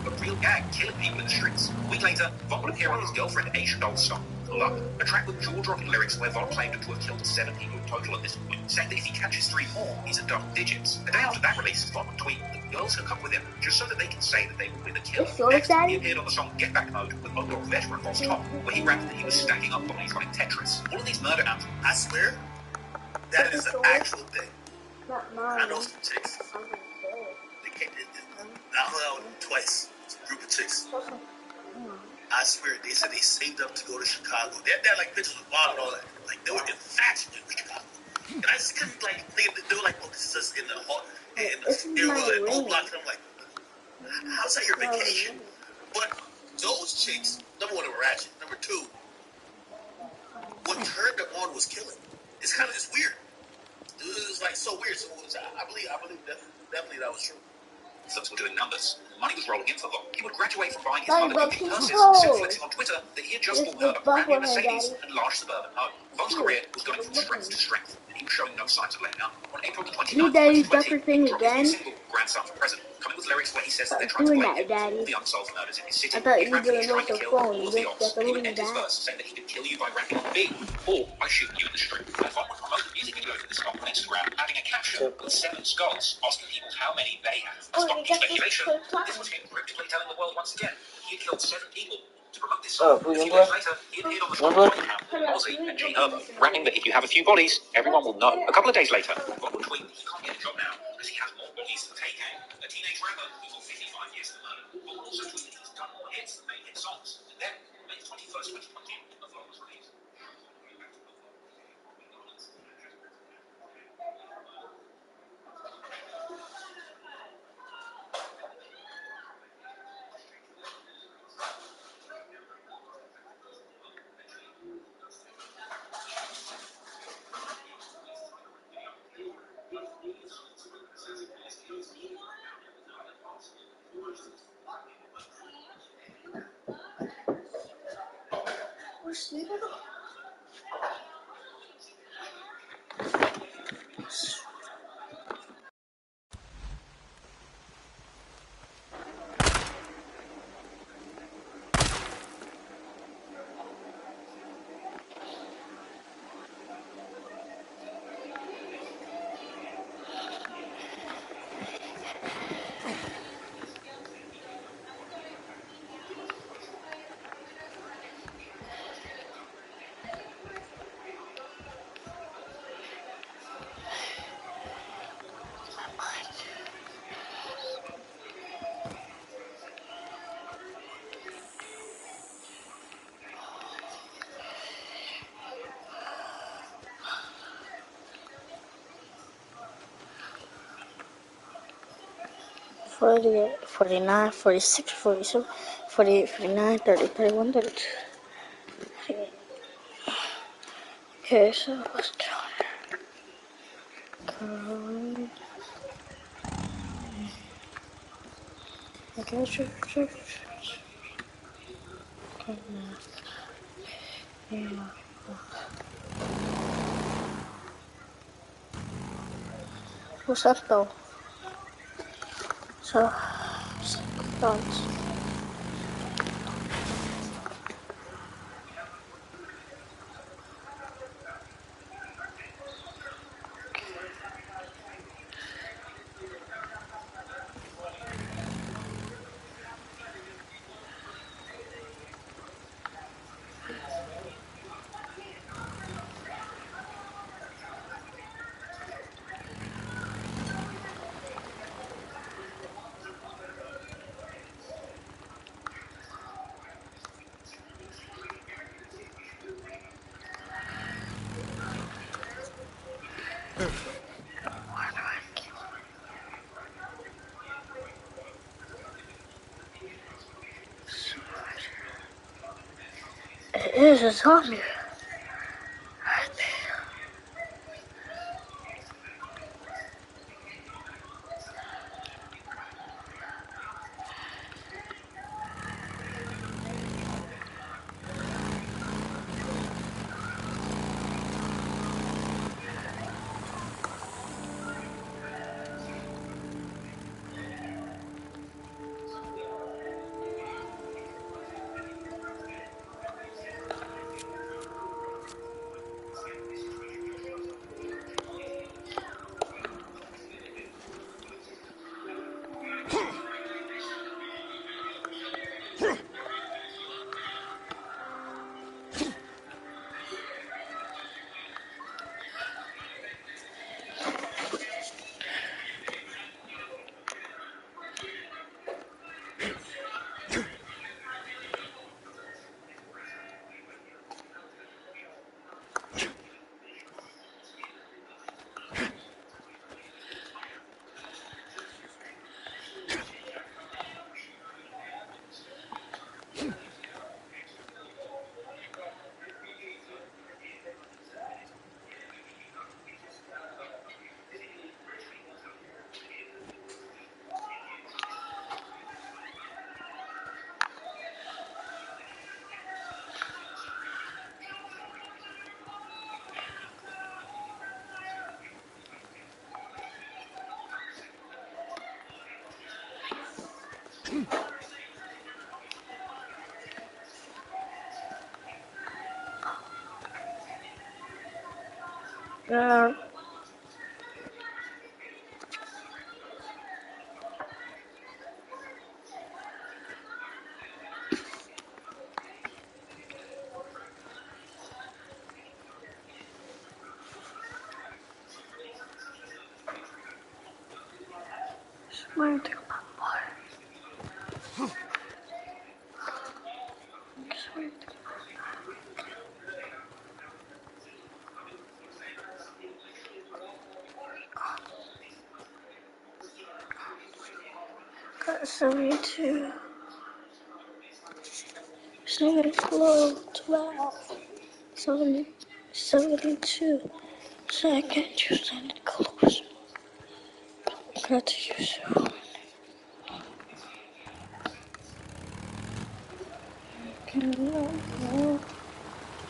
a real gang killing people in the streets. A week later, Von would appear on his girlfriend Asian Doll's song. Pull Up, a track with jaw-dropping lyrics where Von claimed to have killed 7 people in total at this point, saying that if he catches 3 more, he's at double digits. A day after that release, Von would tweet that girls hook up with him just so that they can say that they were with a killer. Next, he appeared on the song Get Back Mode with O-Block veteran Boss Tom, where he rapped that he was stacking up bodies running Tetris. All of these murder anthems. I swear, that is an actual thing. I know some chicks. They came I hung out with them twice. It's a group of chicks. I swear, they said they saved up to go to Chicago. They had like pictures of Bob and all that. Like, they were infatuated with Chicago. And I just couldn't, like, they were like, oh, this is just in the hall, in the area, O-Block. And I'm like, how's that your vacation? But those chicks, number one, they were ratchet. Number two, what turned them on was killing. It's kind of just weird. It was like so weird. So I believe definitely that was true. Thugs were doing numbers. Money was rolling in for Von. He would graduate from buying his mother Gucci purses, still flexing on Twitter that he had just bought her a brand new Mercedes and large suburban home. Von's career was going from strength to strength, and he was showing no signs of letting up. On April the 29th, 2020, he dropped his new single, Grandson for President, coming with lyrics where he says that they're trying to blame him for all the unsolved murders in his city. He rapped that he's trying to kill all of the odds, and he would end his verse saying that he could kill you by rapping on B, or by shooting you in the street. And Von would promote the music video for this song on Instagram, adding a caption with 7 skulls, asking people how many they have. As not speculation, this was him cryptically telling the world once again he had killed 7 people to promote this song. A few days later, he appeared on the show Ozzy and G Herbo, rapping that if you have a few bodies, everyone will know. A couple of days later, Von would tweet that he can't get a job now because he has more bodies to take in. A teenage rapper who got 55 years to murder. Von would also tweet that he's done more hits than made hit songs. And then, on May 21st, 2020, a vlog was released. Forty-eight, 49, 46, 47, 48, 49, 30, 31, 32. Okay, so let's count. Okay, sure. Okay, yeah. What's up though? So, thoughts. It is a zombie. Right there. Yeah. Where to go? Got 72. 7 below 12. 70, 72. So I can't use any clothes. Got to use it.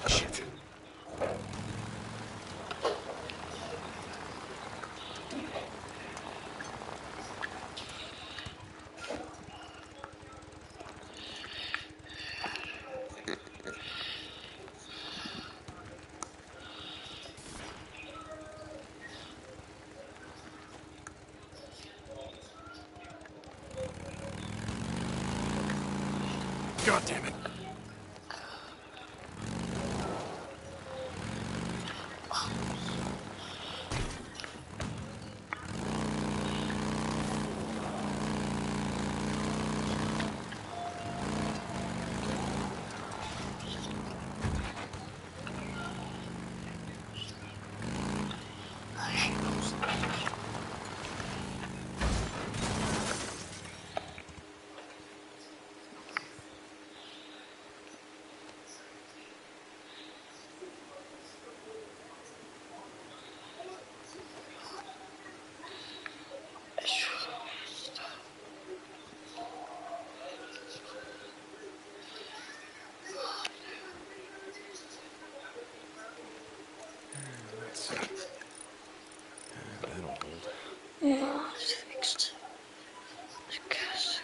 Shit. God damn it. Let's see. That'll hold. Yeah, it's fixed. I guess.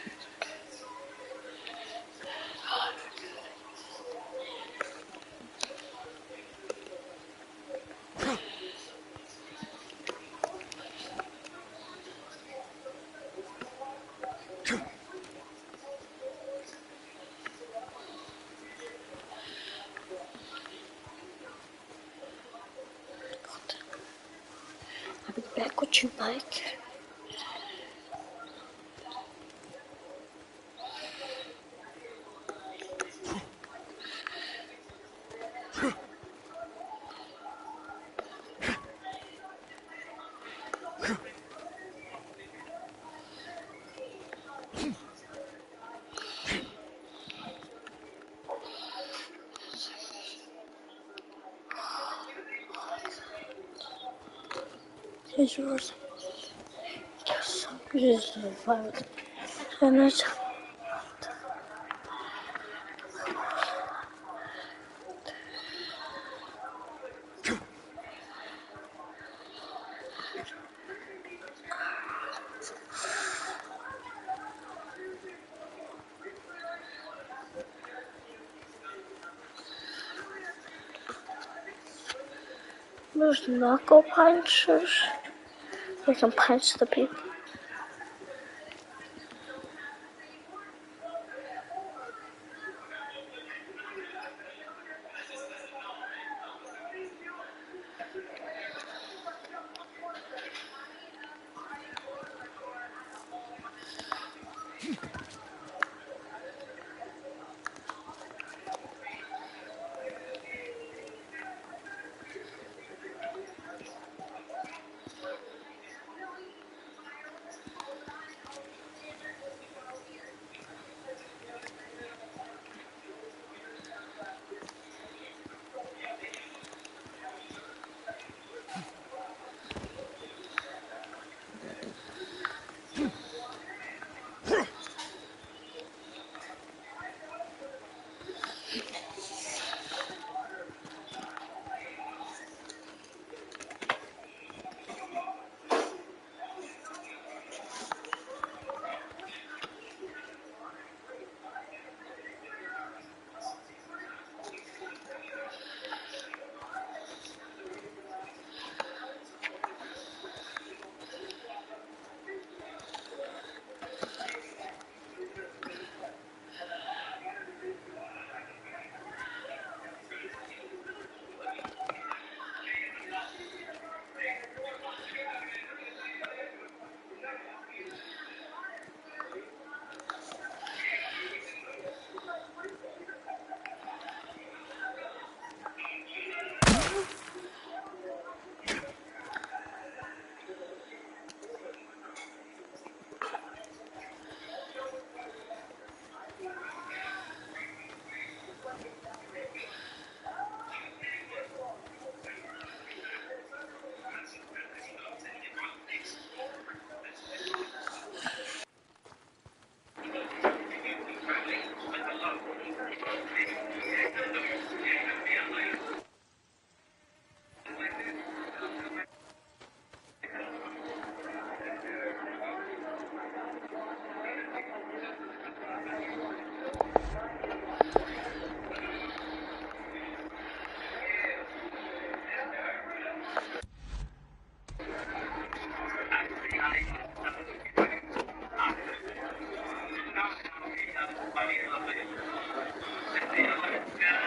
I'll be back with you, Mike. Here's yours. Yes, this is the virus. And it's there's knuckle punchers. They can punch the people.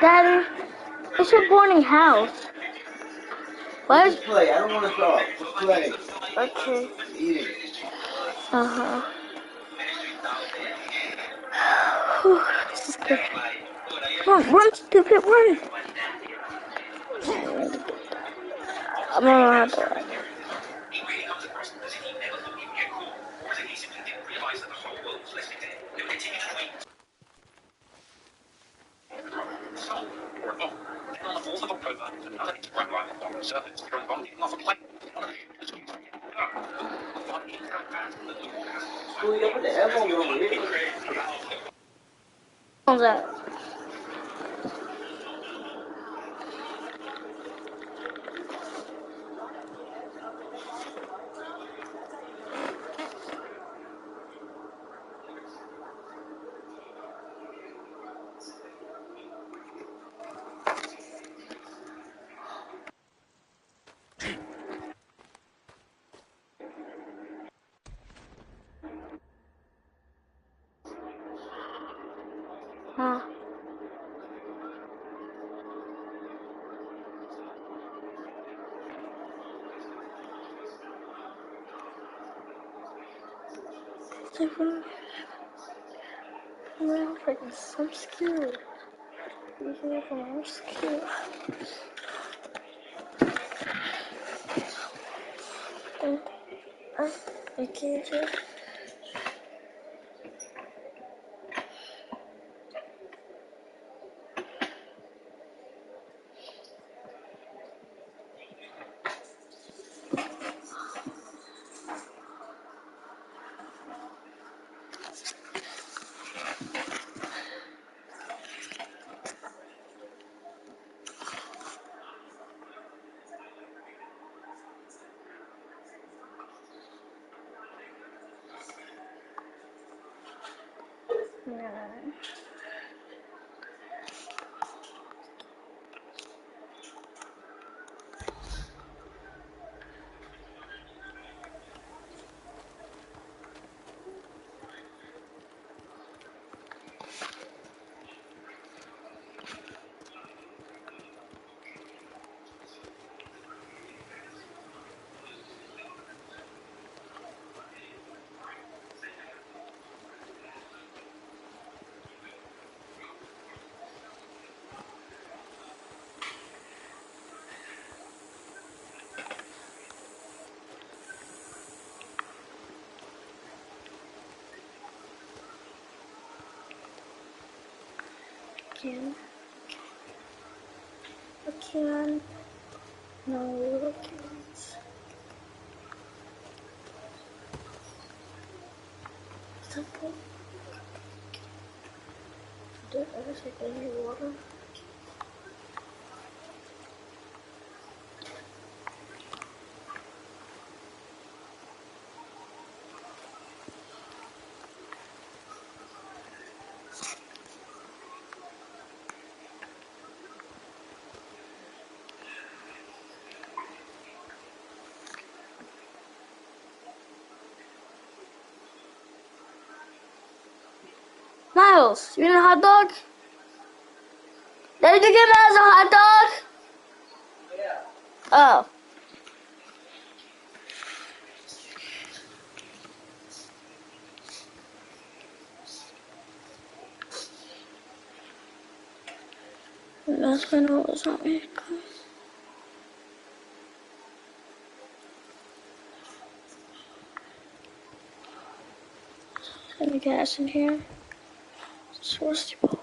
Daddy, it's your boarding house. Why is... Just play. I don't want to talk. Just play. Okay. Eat it. Uh-huh. Whew, this is good. Come on, run, stupid, run. I'm gonna have to run. He really comes across as if he never thought he would get caught, or as if he simply didn't realise that the whole world was listening to him. They would continue to tweet. Or a bomb. Then on the 4th of October, another Instagram live on foreign servers showing bomb getting off a plane. What's that? Huh? Different. I'm freaking so scared. I'm scared. I can't just... I can. No, I can't. Something. Did I ever take any water? Miles, you want a hot dog? Did you get Miles a hot dog? Yeah. Oh. That's when I was on me. Any gas in here? It's rusty ball.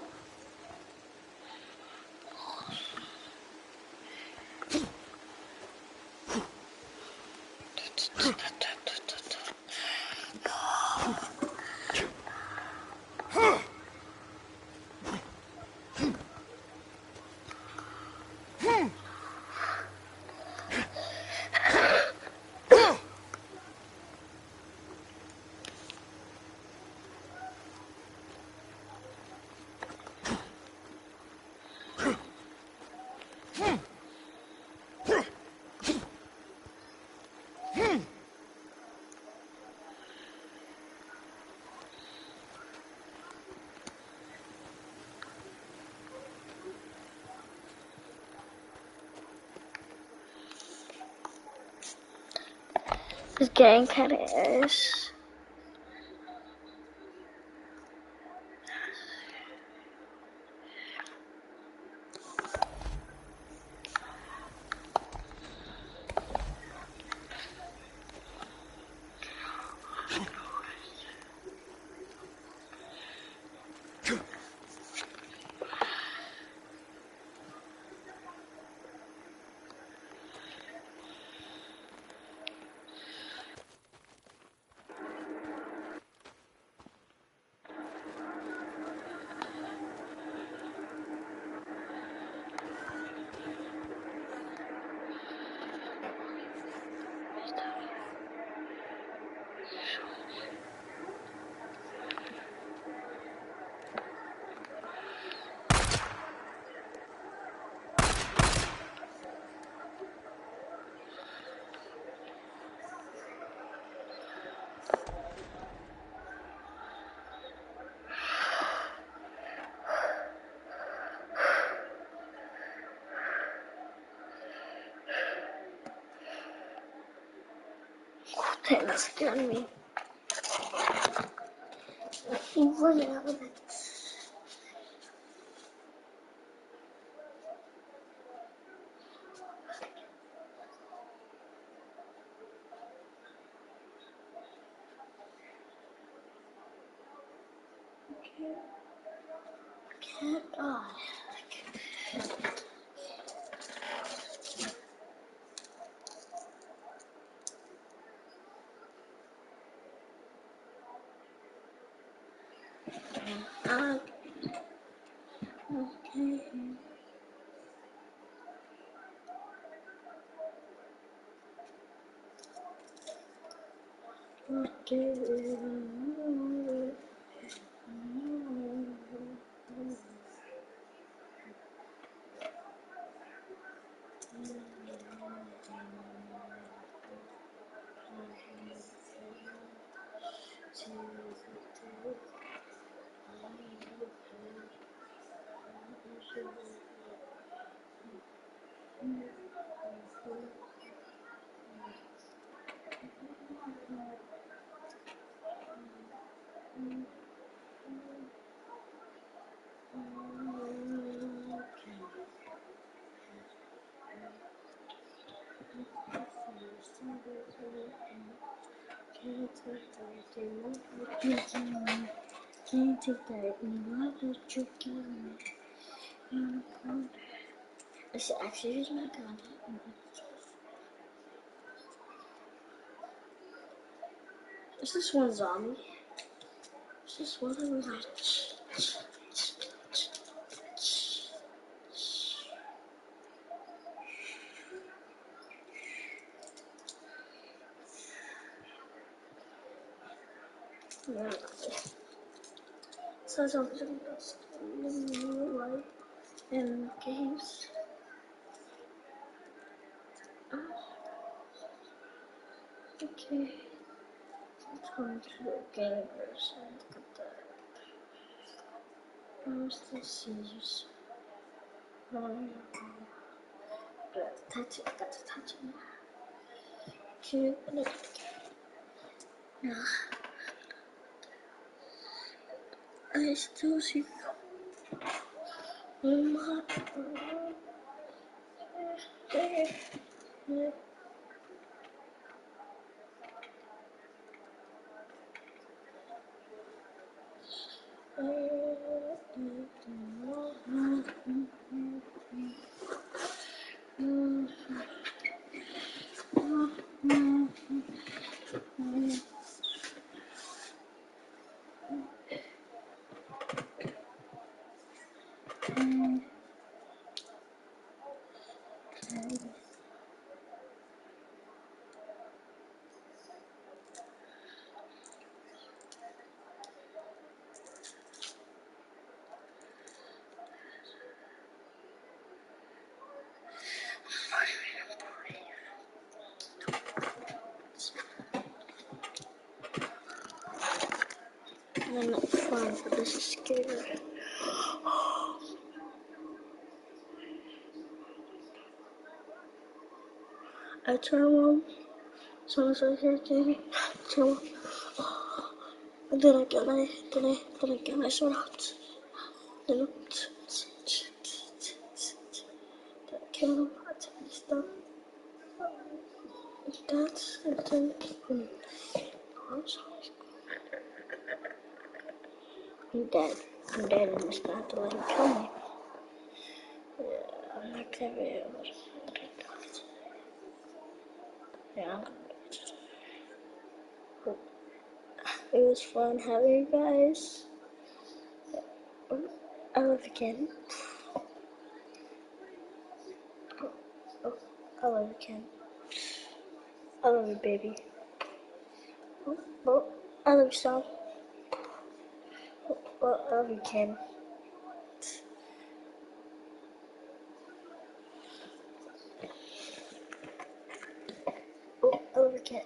This game kind of is. Damn, that scared me. You run out of it. Can't die. Can't take that anymore. You're killing me. I should actually use my gun. Is this one zombie? Is this one of them like... No. So something that's light in games. Okay. Let's go into the game version. Look at that. Where's the seas? Gotta touch it, gotta touch it. Okay, look. Yeah. I still see. Oh my God. I'm not fun, but this is scary. I turn on So chill. And then I get my sword out. Then I kill him. I take his stuff. That's and then I'm dead. I'm dead. I'm just gonna have to let him kill me. Yeah, I'm not clever. Yeah. It was fun having you guys. I love you, Ken. Oh, I love you, Ken. I love you, baby. Oh, I love you, Sam. Oh, I love you, Ken. Oh, I love you, Ken.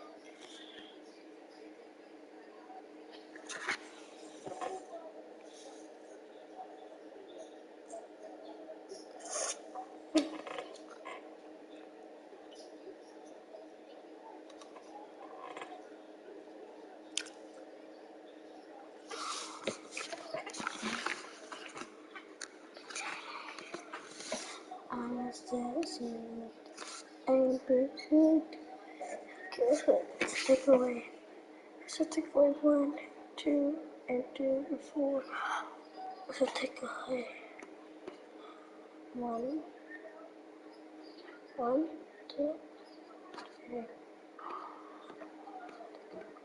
I'm still and good. Take away. So take away 1, 2, and 2, and 4. So take away 1, 1, 2, 3,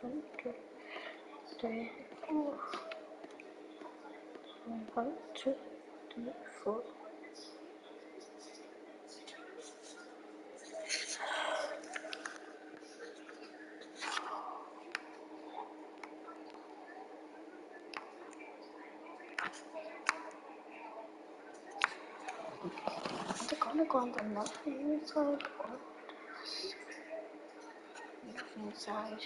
1, 2, 3, 4. 1, 2, 3, 4. I'm gonna go on the nothing side or nothing side.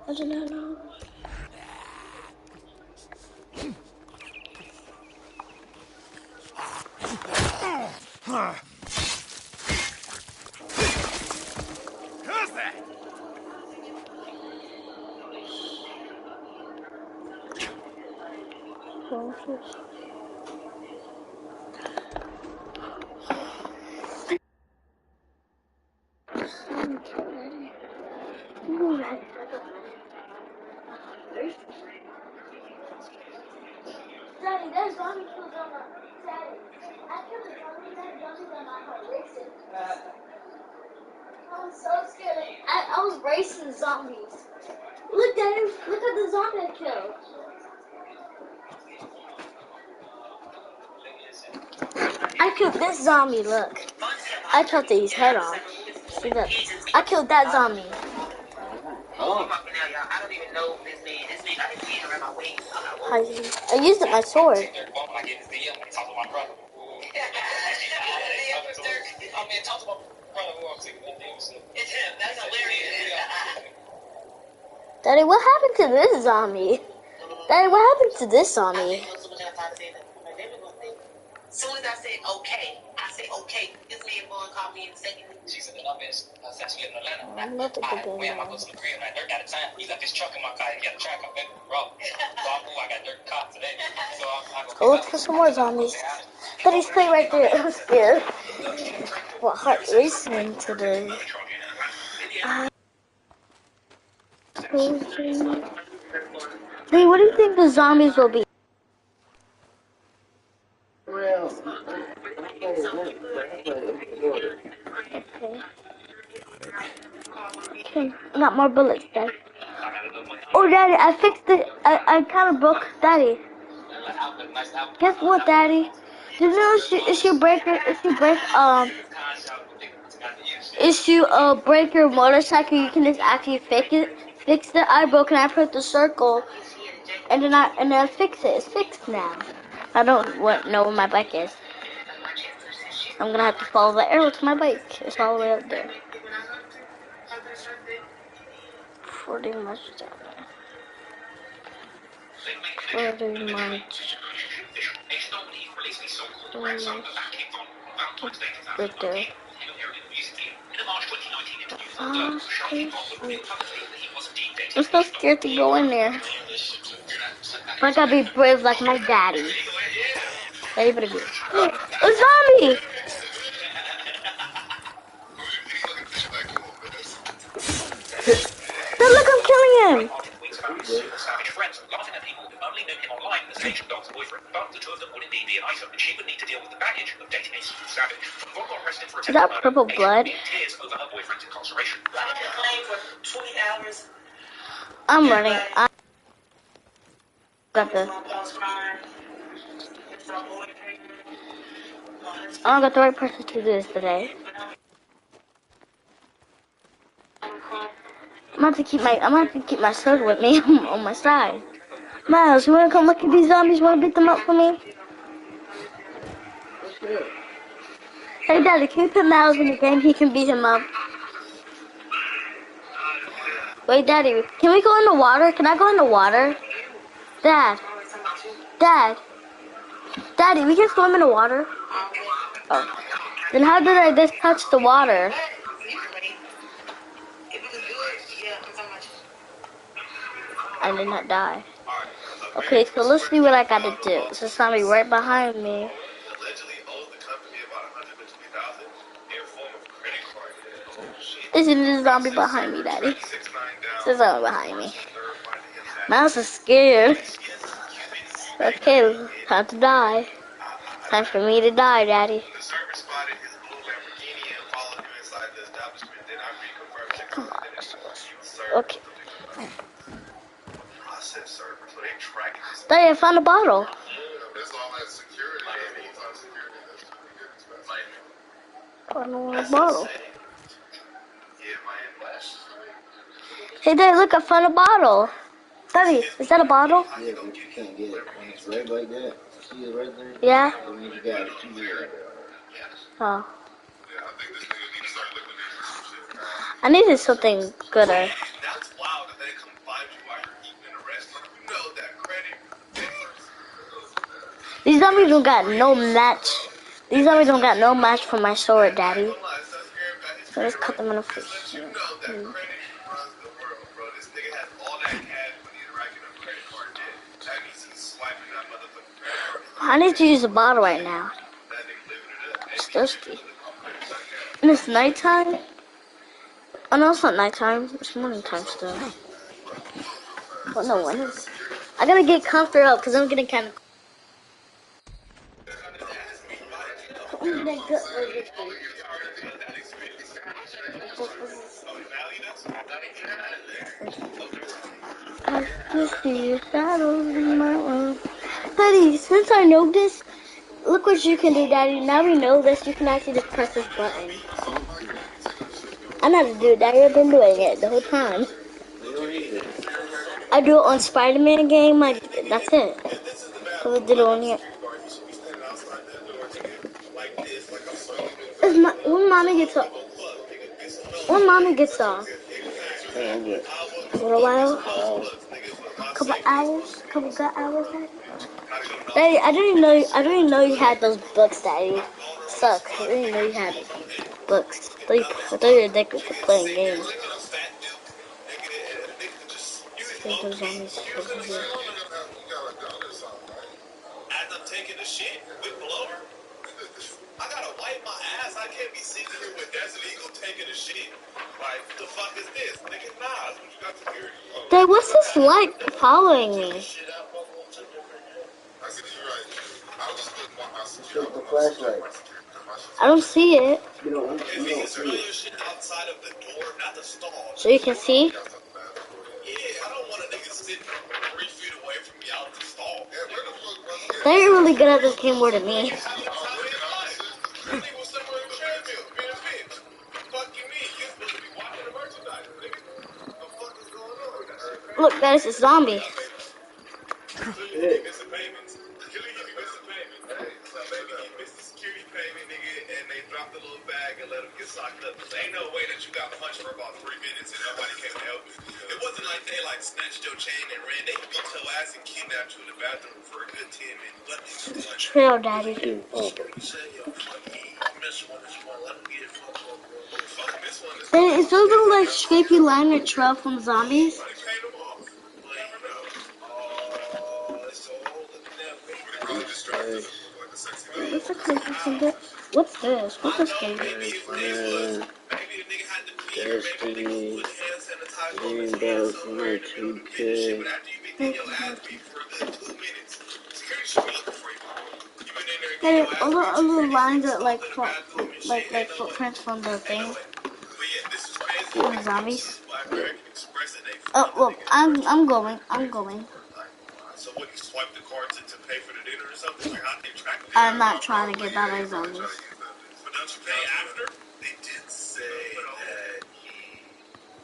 I don't know. Who's that? Daddy, there's zombie kills on my Daddy. I killed a zombie, that zombie's on my heart racing. I was so scared. I was racing zombies. Look, Daddy, look at the zombie I killed. I killed this zombie, look. I chopped his head off. See that? I killed that zombie. Oh. I don't even know this man. This man got his hand around my waist. I used it, my sword. I get his DM when he talks to my brother. I mean, talk to my brother who I'm sick of the DM. It's him. That's hilarious. Daddy, what happened to this zombie? Daddy, what happened to this zombie? As soon as I said okay, this man boy called me in the second. She said that I've been since we live in Atlanta. I'm not a good When I go to the crib and I dirt out of time, he got this truck in my car. He got a track up there, bro. So I got dirt car today. So I Go look for some more zombies. But he's playing right there. I'm scared. What heart racing today? Hey, what do you think the zombies will be? Okay. Got more bullets, Dad. Oh, Daddy, I fixed it. I kind of broke, Daddy. Guess what, Daddy? Did you know if you break your motorcycle, you can just actually fix it. I broke and I put the circle, and then I fix it. It's fixed now. I don't know where my bike is. I'm gonna have to follow the arrow to my bike. It's all the way up there. pretty much down there. Pretty much. Right there. I'm so scared to go in there. I gotta be brave like my daddy. Daddy better be. A zombie! Look, I'm killing him! Savage friends laughing at people who only knew him online as Asian Dog's boyfriend, but the two of them would indeed be an item, and she would need to deal with the baggage of dating a savage. Von got arrested for Is that purple blood? tears over her boyfriend's incarceration. I'm running. I got the. I don't got the right person to do this today. I'm gonna have to keep my sword with me on my side. Miles, you wanna come look at these zombies? Wanna beat them up for me? Hey, Daddy, can you put Miles in the game? He can beat him up. Wait, Daddy, can we go in the water? Can I go in the water? Dad, Daddy, we can swim in the water. Oh. Then how did I just touch the water? I did not die. Okay, so let's see what I gotta do. There's somebody right behind me. This is a zombie behind me, Daddy. There's a zombie behind me. Mouse is scared. Okay, time to die. Time for me to die, Daddy. Come on. Okay. Daddy, I found a bottle. I don't want a bottle. Hey, Daddy, look, I found a bottle. Daddy, is that a bottle? Yeah, but you can't get it. When it's red like that, see it right there? Yeah? That means you got it. Oh. I needed something gooder. These zombies don't got no match. These zombies don't got no match for my sword, Daddy. So let's cut them in the face. I need to use a bottle right now. It's thirsty. And it's nighttime? Oh no, it's not nighttime. It's morning time still. Well, no, when is it? I gotta get comfortable up because I'm getting kind of. I can see your shadows in my room. Daddy, since I know this, look what you can do, Daddy. Now we know this, you can actually just press this button. I know how to do it, Daddy. I've been doing it the whole time. I do it on Spider-Man game. That's it. So I did it on here. When mommy gets off. When mommy gets off. For a while. Couple hours. Couple good hours, Daddy. I didn't even know you had those books, Daddy. Suck. I didn't even know you had books. I thought you were addicted to playing games. Those zombies over here. As I'm taking a shit with blower, I gotta wipe my ass. I can't be sitting here with Desert Eagle taking a shit. Like, what the fuck is this? Nigga, nah, that's what you got to hear. Dad, what's this light following me? Shoot the flashlight. I don't see it. You don't see it. So you can see? Yeah, I don't want a nigga sitting 3 feet away from me out the stall. They're really good at this game more than me. Look, there's a zombie. the little bag and let him get socked up. Ain't no way that you got punched for about 3 minutes and nobody came to help you. It wasn't like they like snatched your chain and ran. They beat your ass and kidnapped you in the bathroom for a good 10 minutes. But Chill, Daddy. you say, yo, fuck me. I miss one this one. Let him get fucked up, bro. Fuck this one. Hey, is those little like scrapey liner trail from zombies? What's the creepy from this? What's this? What's this game? Destiny, Rainbow from my 2K. Hey, all the lines that like footprints from the thing. From the zombies. Oh well, I'm going. So what, you swipe the card to pay for the dinner or something? Like, how they track it? I'm not trying to get by my zombies. But don't you pay after? They did say that he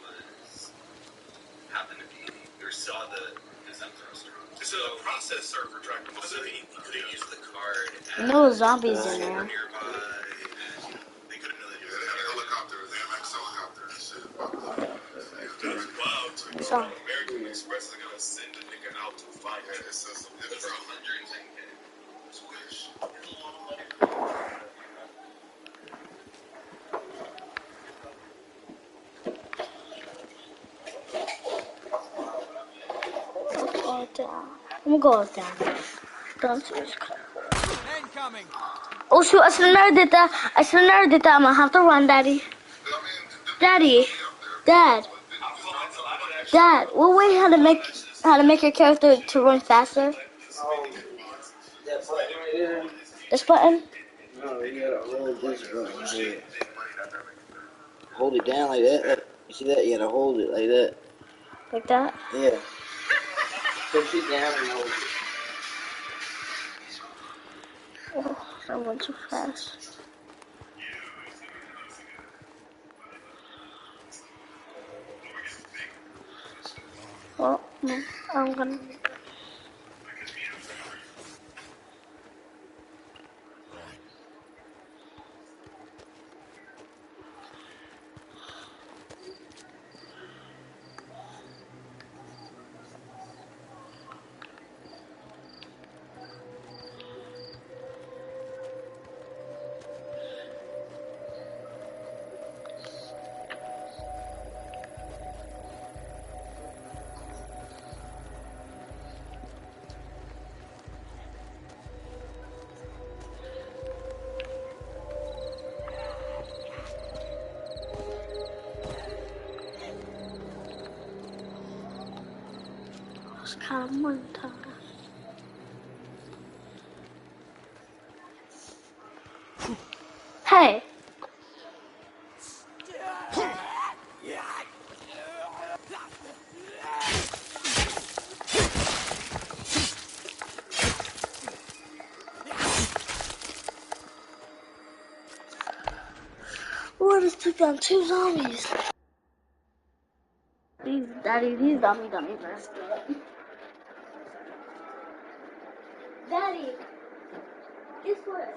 was happened to be or saw the Zen thruster. This is a process server tracking. So he couldn't use the card. No zombies in there. Nearby. They couldn't really do it. They had a helicopter, the MX helicopter and shit. That's wild. So. American Express is gonna send a nigga out to fight. Yeah, it says something. It's 110K. Squish. I'm gonna go down. Downstairs. Oh shoot, I should have never did that. I'm gonna have to run, Daddy. Dad. What way how to make your character to run faster? That button right there? This button? No, you gotta hold this button right here. Hold it down like that. Like, you see that? You gotta hold it like that. Like that? Yeah. Push it down and hold it. Oh, I went too fast. Well, no, I'm gonna. Hey. Oh, I just took down 2 zombies. These dummies are scared. Daddy, guess what?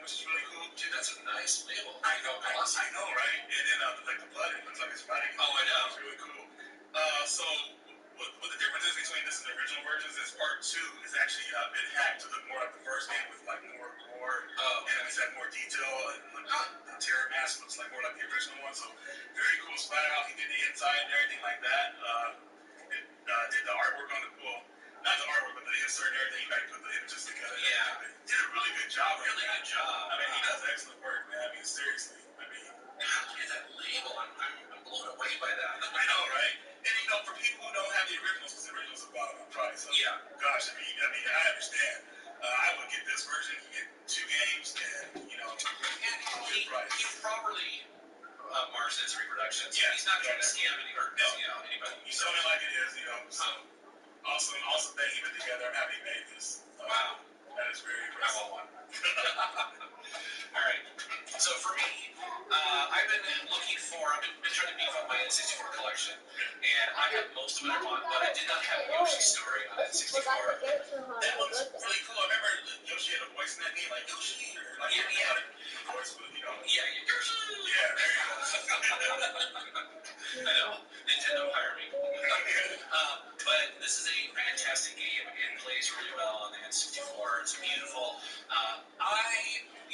which is really cool. Dude, that's a nice label. I know, right? And then like the button looks like it's running. Oh, I know. It's really cool. So what the difference is between this and the original versions is part 2 is actually been hacked to look more like the first game with like more gore. And it's had more detail and the Terror Mask looks like more like the original one. So very cool splatter how he did the inside and everything like that. Did the artwork on the not the artwork, but the insert and everything. You gotta put the images together. Yeah. Did a really good job. Really good job. I mean, he does excellent work, man. I mean, seriously. I mean, God, look at that label. I'm blown away by that. I know, right? And you know, for people who don't have the originals, because the originals are bottom of price. So, yeah. Gosh, I mean, I understand. I would get this version. You get 2 games, and you know, he properly marks his reproductions. Yeah. He's not trying to scam anybody. He's showing it like it is, you know. So awesome thing he put together. I'm happy he made this. Wow. That is very impressive. I want one. All right. So for me, I've been trying to beef up my N64 collection, and I have most of it I want, but I did not have Yoshi's Story on N64. That one's really cool. I remember Yoshi had a voice in that game, like Yoshi, or like voice, but you know. Yeah, Yoshi. Yeah, there you go. I know. Nintendo hire me. But this is a fantastic game. It plays really well on the N64. It's beautiful.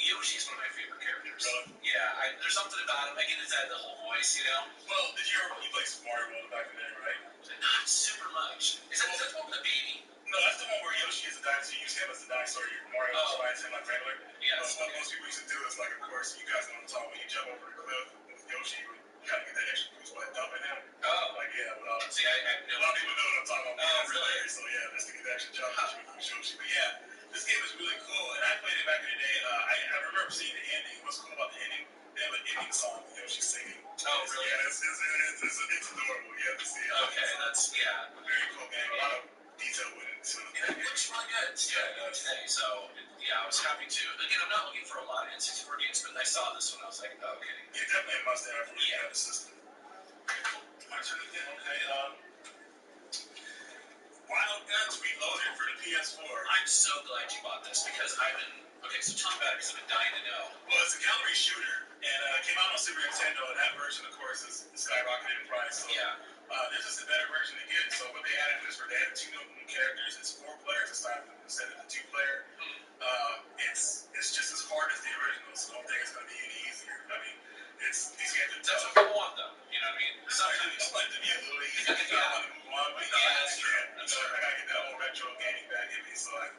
Yoshi is one of my favorite characters. Yeah, there's something about him. Again, it's that the whole voice, you know. Well, did you play Super Mario World back in the day, right? Not super much. Is that the one with the baby? No, that's the one where Yoshi is a dinosaur. You use him as the dinosaur. Mario flies him like regular. Yeah. That's what most people used to do. Is like, of course, you guys know what I'm talking about. When you jump over the cliff with Yoshi, you kind of get that extra boost by dumping him. Oh. Like, yeah. See, a lot of people know what I'm talking about. Oh, really? So, yeah, just to get the extra jump, you use Yoshi. But, yeah. This game is really cool, and I played it back in the day. I remember seeing the ending. What's cool about the ending? They have an ending song, you know, she's singing. Oh, really? Yeah, it's adorable. You have to see it. Okay, that's, very cool game. A lot of detail with it, too. And it looks really good, today. So, I was happy to. Again, I'm not looking for a lot of N64 games, but I saw this one, I was like, oh, okay. Yeah, definitely a must-have for you have the system. Okay, Wild Guns Reloaded for the PS4. I'm so glad you bought this because I've been... Okay, so tell me about it because I've been dying to know. Well, it's a gallery shooter, and it came out on Super Nintendo, and that version, of course, is skyrocketed in price. So, this is a better version to get. So what they added was they added 2 new characters. It's 4 players instead of the 2-player. It's just as hard as the original, so I don't think it's going to be any easier. I mean, these games are tough. That's what people want, though. You know what I mean? Sometimes you just want it to be a little easier. I want to move on, but that's true. I got to get that old retro gaming back in me, so I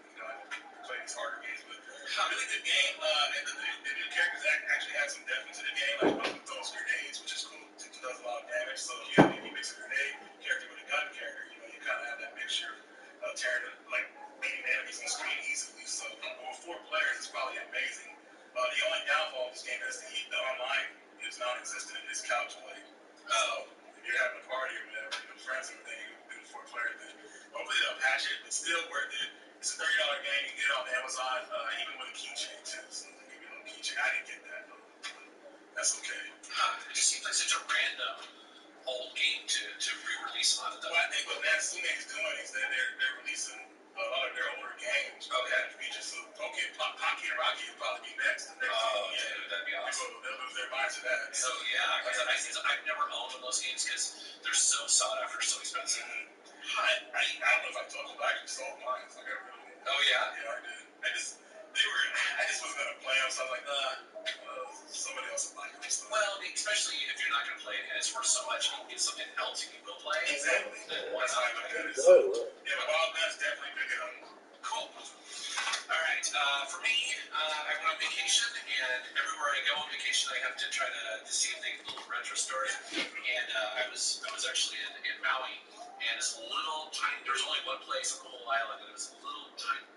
play these harder games. But really good game. And the new characters actually have some depth into the game, like one who throws grenades, which is cool. Does a lot of damage. So if you mix a grenade character with a gun character, you kind of have that mixture of tearing, like beating enemies on the screen easily. So with 4 players, it's probably amazing. The only downfall of this game is the online is non-existent in this couch play. So if you're having a party or whatever, with friends or anything, you do 4 players, then hopefully they'll patch it. It's still worth it. It's a $30 game. You can get it on Amazon, even with a keychain too. So they give you a little keychain. I didn't get that though. That's okay. It just seems like such a random old game to re-release a lot of them. Well, I think what Natsume is doing is that they're releasing a lot of their older games. Okay. Features. So Pocky and Rocky will probably be next. Dude, that'd be awesome. They'll lose their minds to that. So yeah, I've never owned one of those games because they're so sought after, so expensive. I don't know if I told you, but I actually sold mine. So I got rid of them. Oh yeah. Yeah, I did. I just wasn't gonna play them, so I was like, somebody else will buy them. So. Well, especially if you're not gonna play it and it's worth so much, you can get something else you can go play. Exactly. That's how I look at it. So, yeah, but Wild Guns definitely pick it up. Cool. All right. For me, I went on vacation, and everywhere I go on vacation, I have to try to see if they can do a retro story. And I was actually in Maui, and it's a little tiny. There's only one place on the whole island, and it was a little tiny.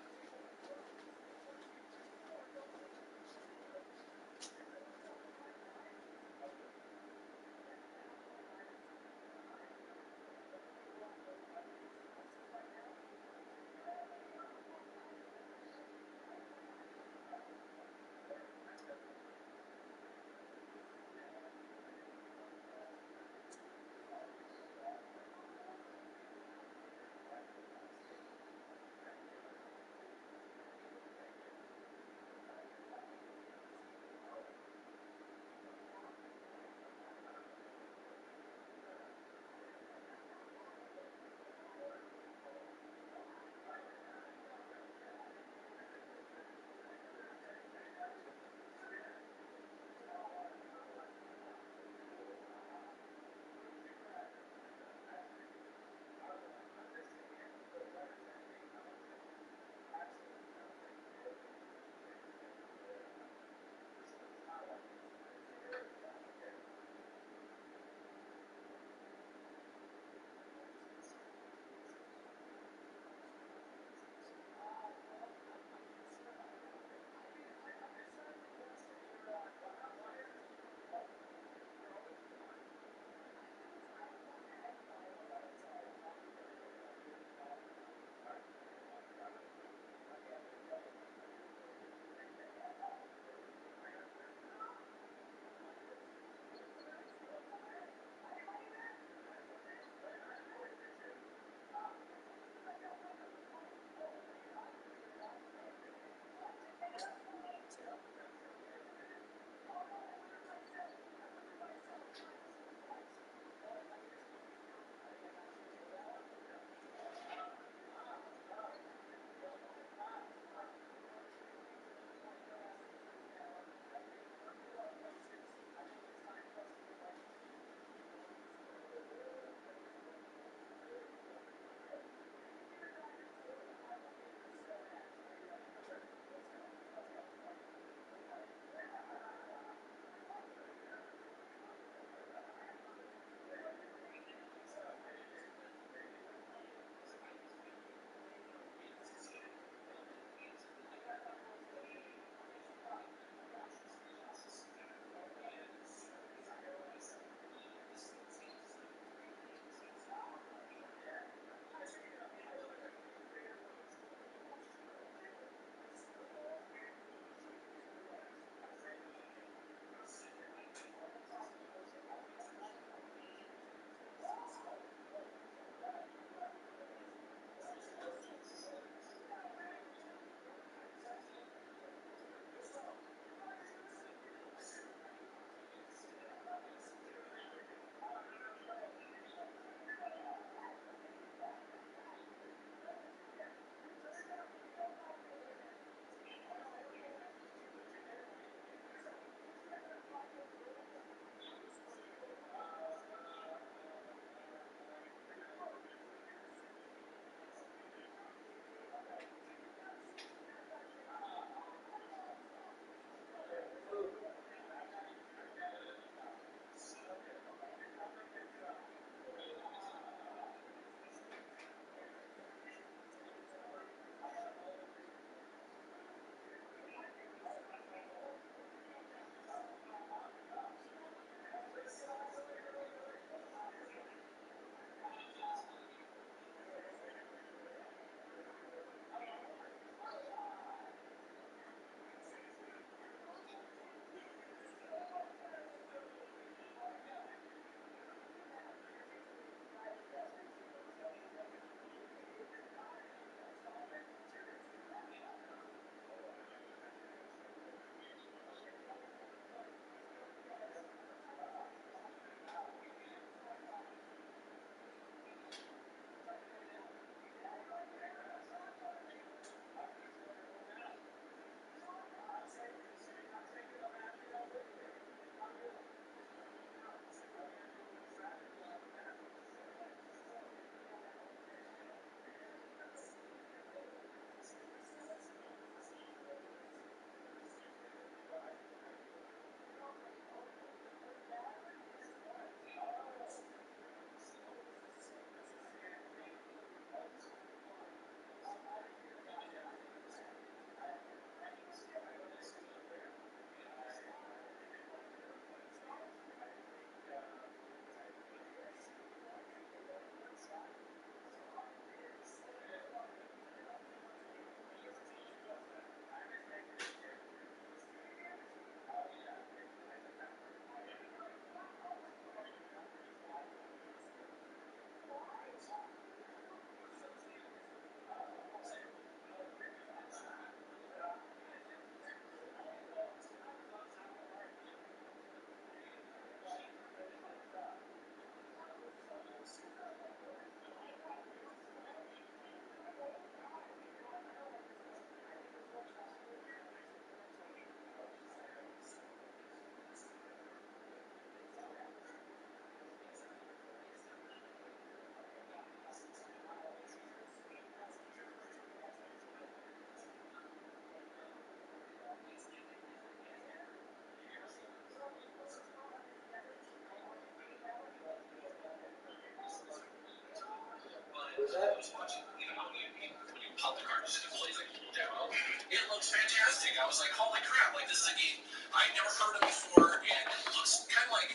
gigantic. I was like, holy crap! Like this is a game I'd never heard of before, and it looks kind of like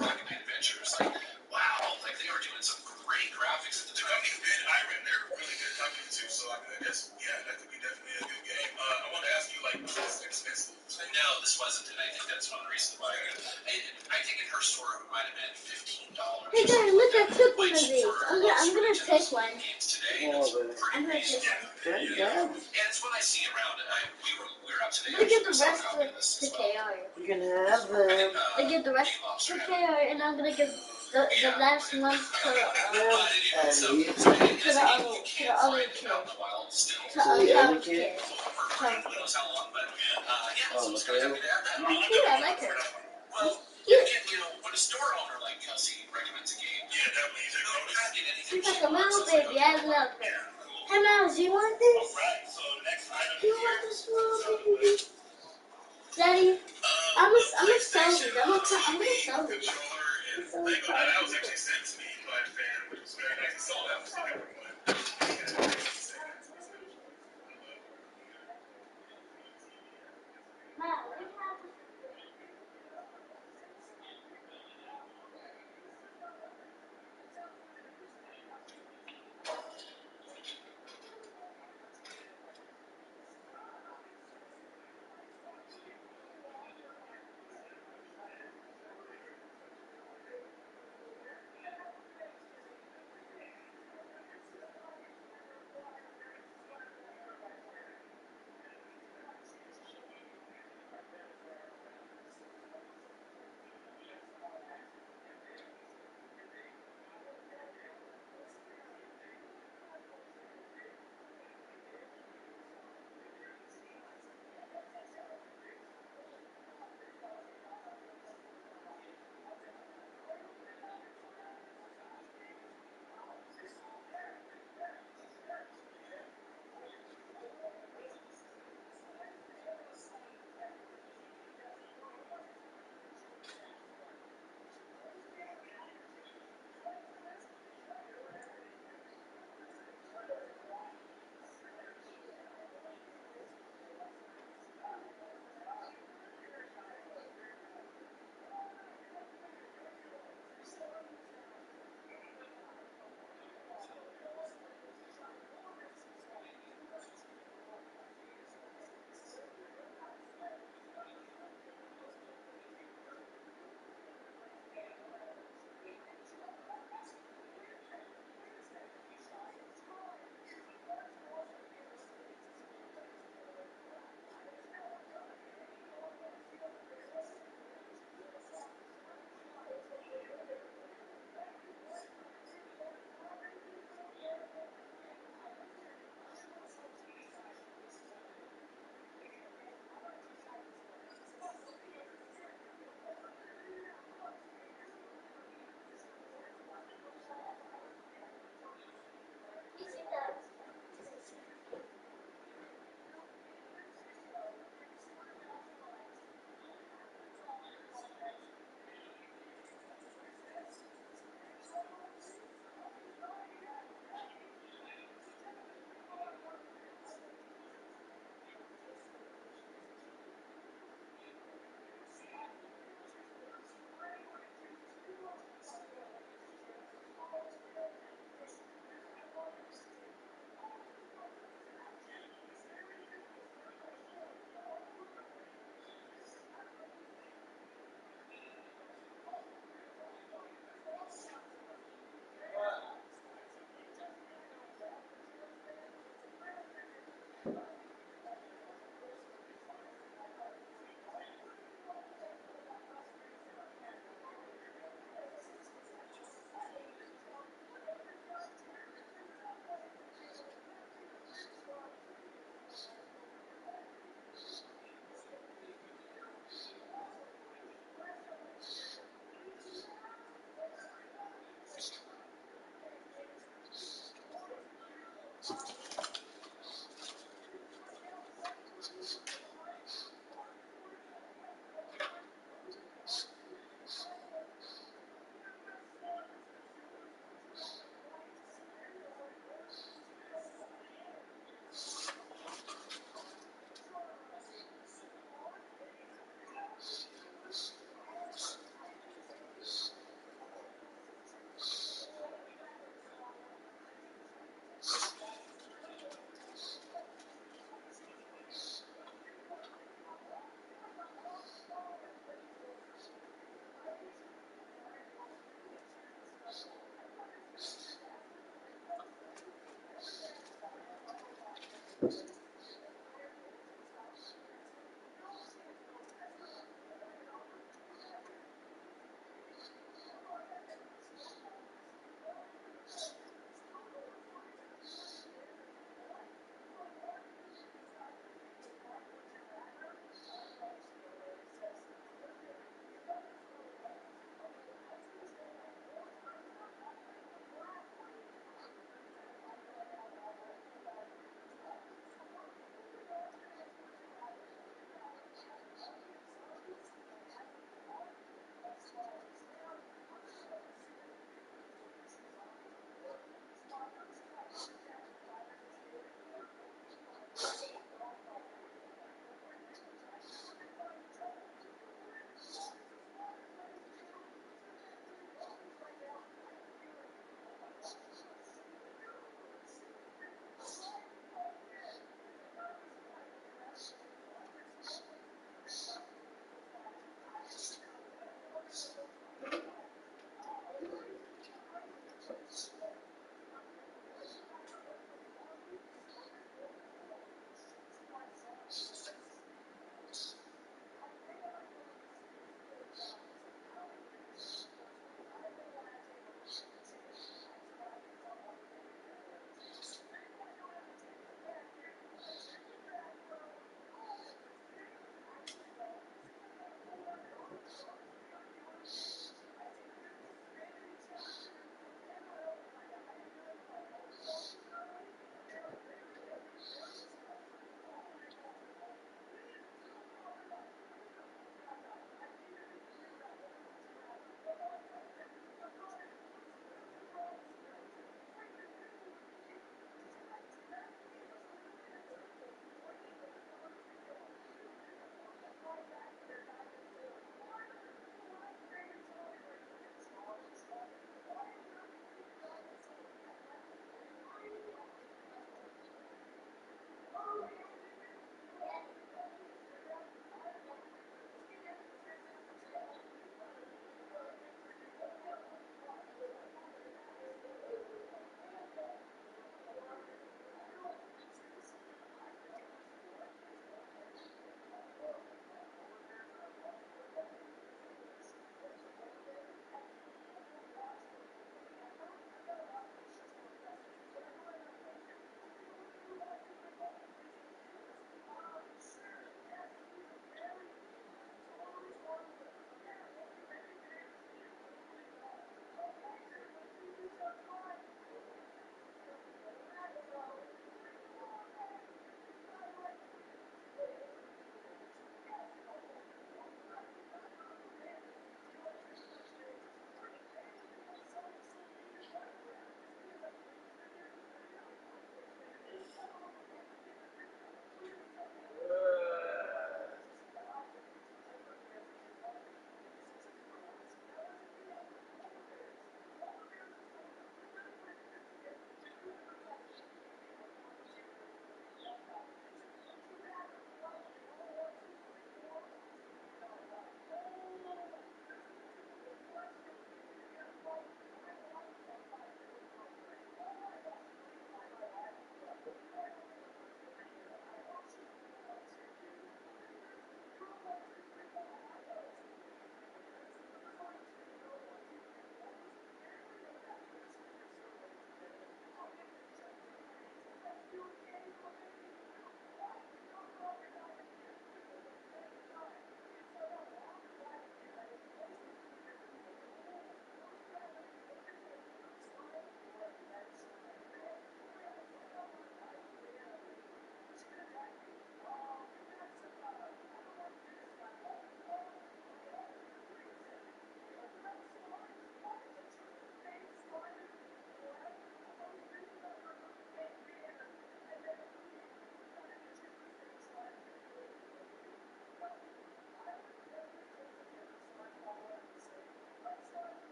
Rocket Adventure. It's like, wow, like they were doing some great graphics at the time. And Iron, they're really good company too. So I guess that could be definitely a good game. I want to ask you, like, was this expensive? No, this wasn't, and I think that's one of the reasons why. I think in her store it might have been $15. Hey guys, look, I took one of these. I'm gonna take one. I'm gonna take one. And it's what I see around. We were out today. I'm gonna get the rest to KR. You can have them. I get the rest to KR, and I'm gonna give the last one to the other kid. To the other kid. Cute, I like her. Well, cute. When a store owner like Kelsey recommends a game, that means they're going to get anything. She's like a little baby. I love her. Hey, Miles, do you want this? Alright, so next item. Do you want this little baby? Daddy, I'm gonna sell these. I'm gonna sell these. That was actually sent to me by a fan, which was very nice. He sold out to everyone.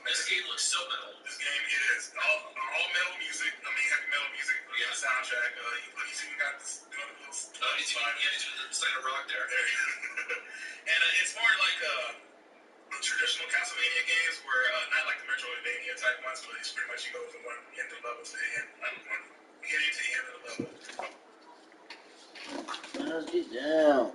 This game looks so metal. This game is all metal music. I mean, heavy metal music. Yeah, the soundtrack. He's even got this. He's doing the side of rock there. And it's more like traditional Castlevania games, where not like the Metroidvania type ones, but it's pretty much you go from one end of the level to the end, one beginning to the end of the level. Let's get down.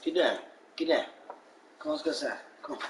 Get down. Get down. Come on, let's go outside. Come on.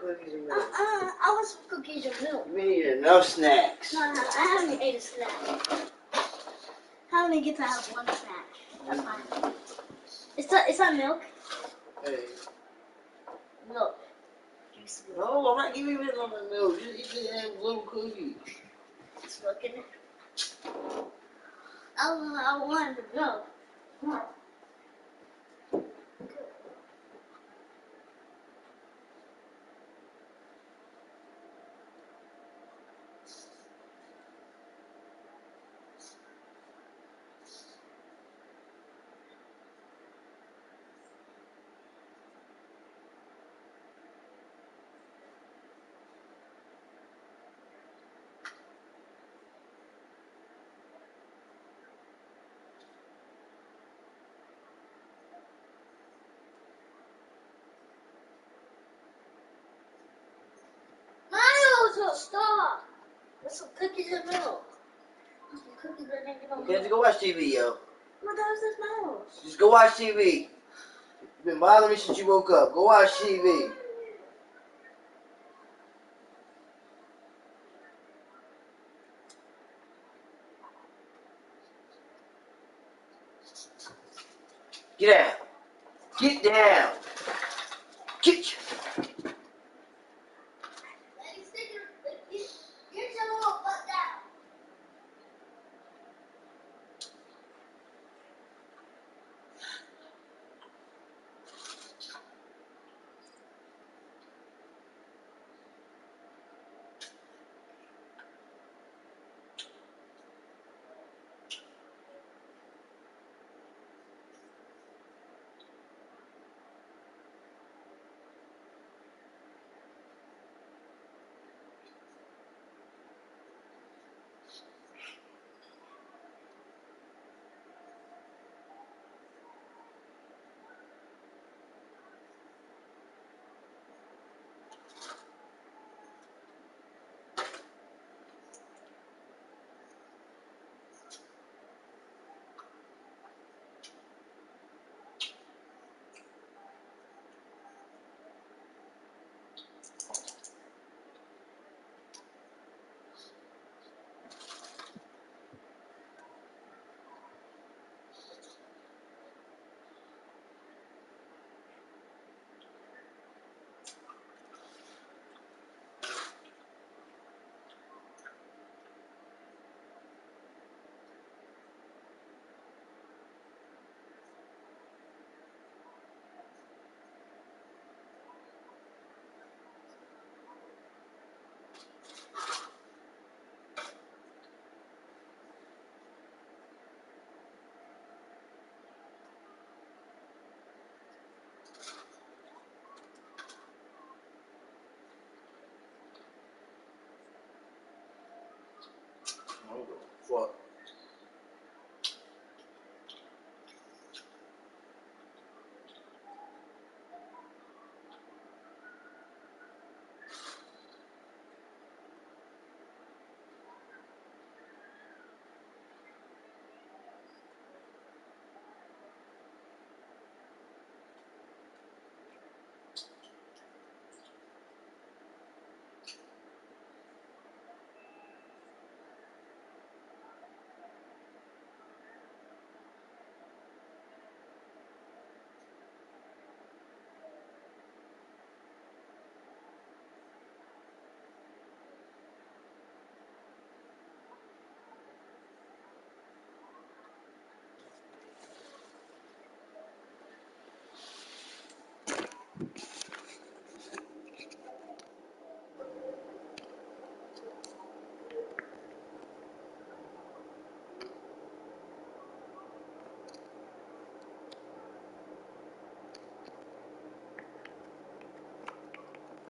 Cookies and milk. I want some cookies and milk. You made enough snacks. No, I haven't ate a snack. I only get to have one snack. That's fine. Is that milk? Hey. Milk. No, I'm not giving you no milk. Just eat the little cookies. It's milk in it. I wanted the milk. Come on. Stop! There's some cookies and milk. Some cookies and milk. Okay, just go watch TV, yo. What the hell is this mouse? Just go watch TV. You've been bothering me since you woke up. Go watch TV. Get down. Get down. Get.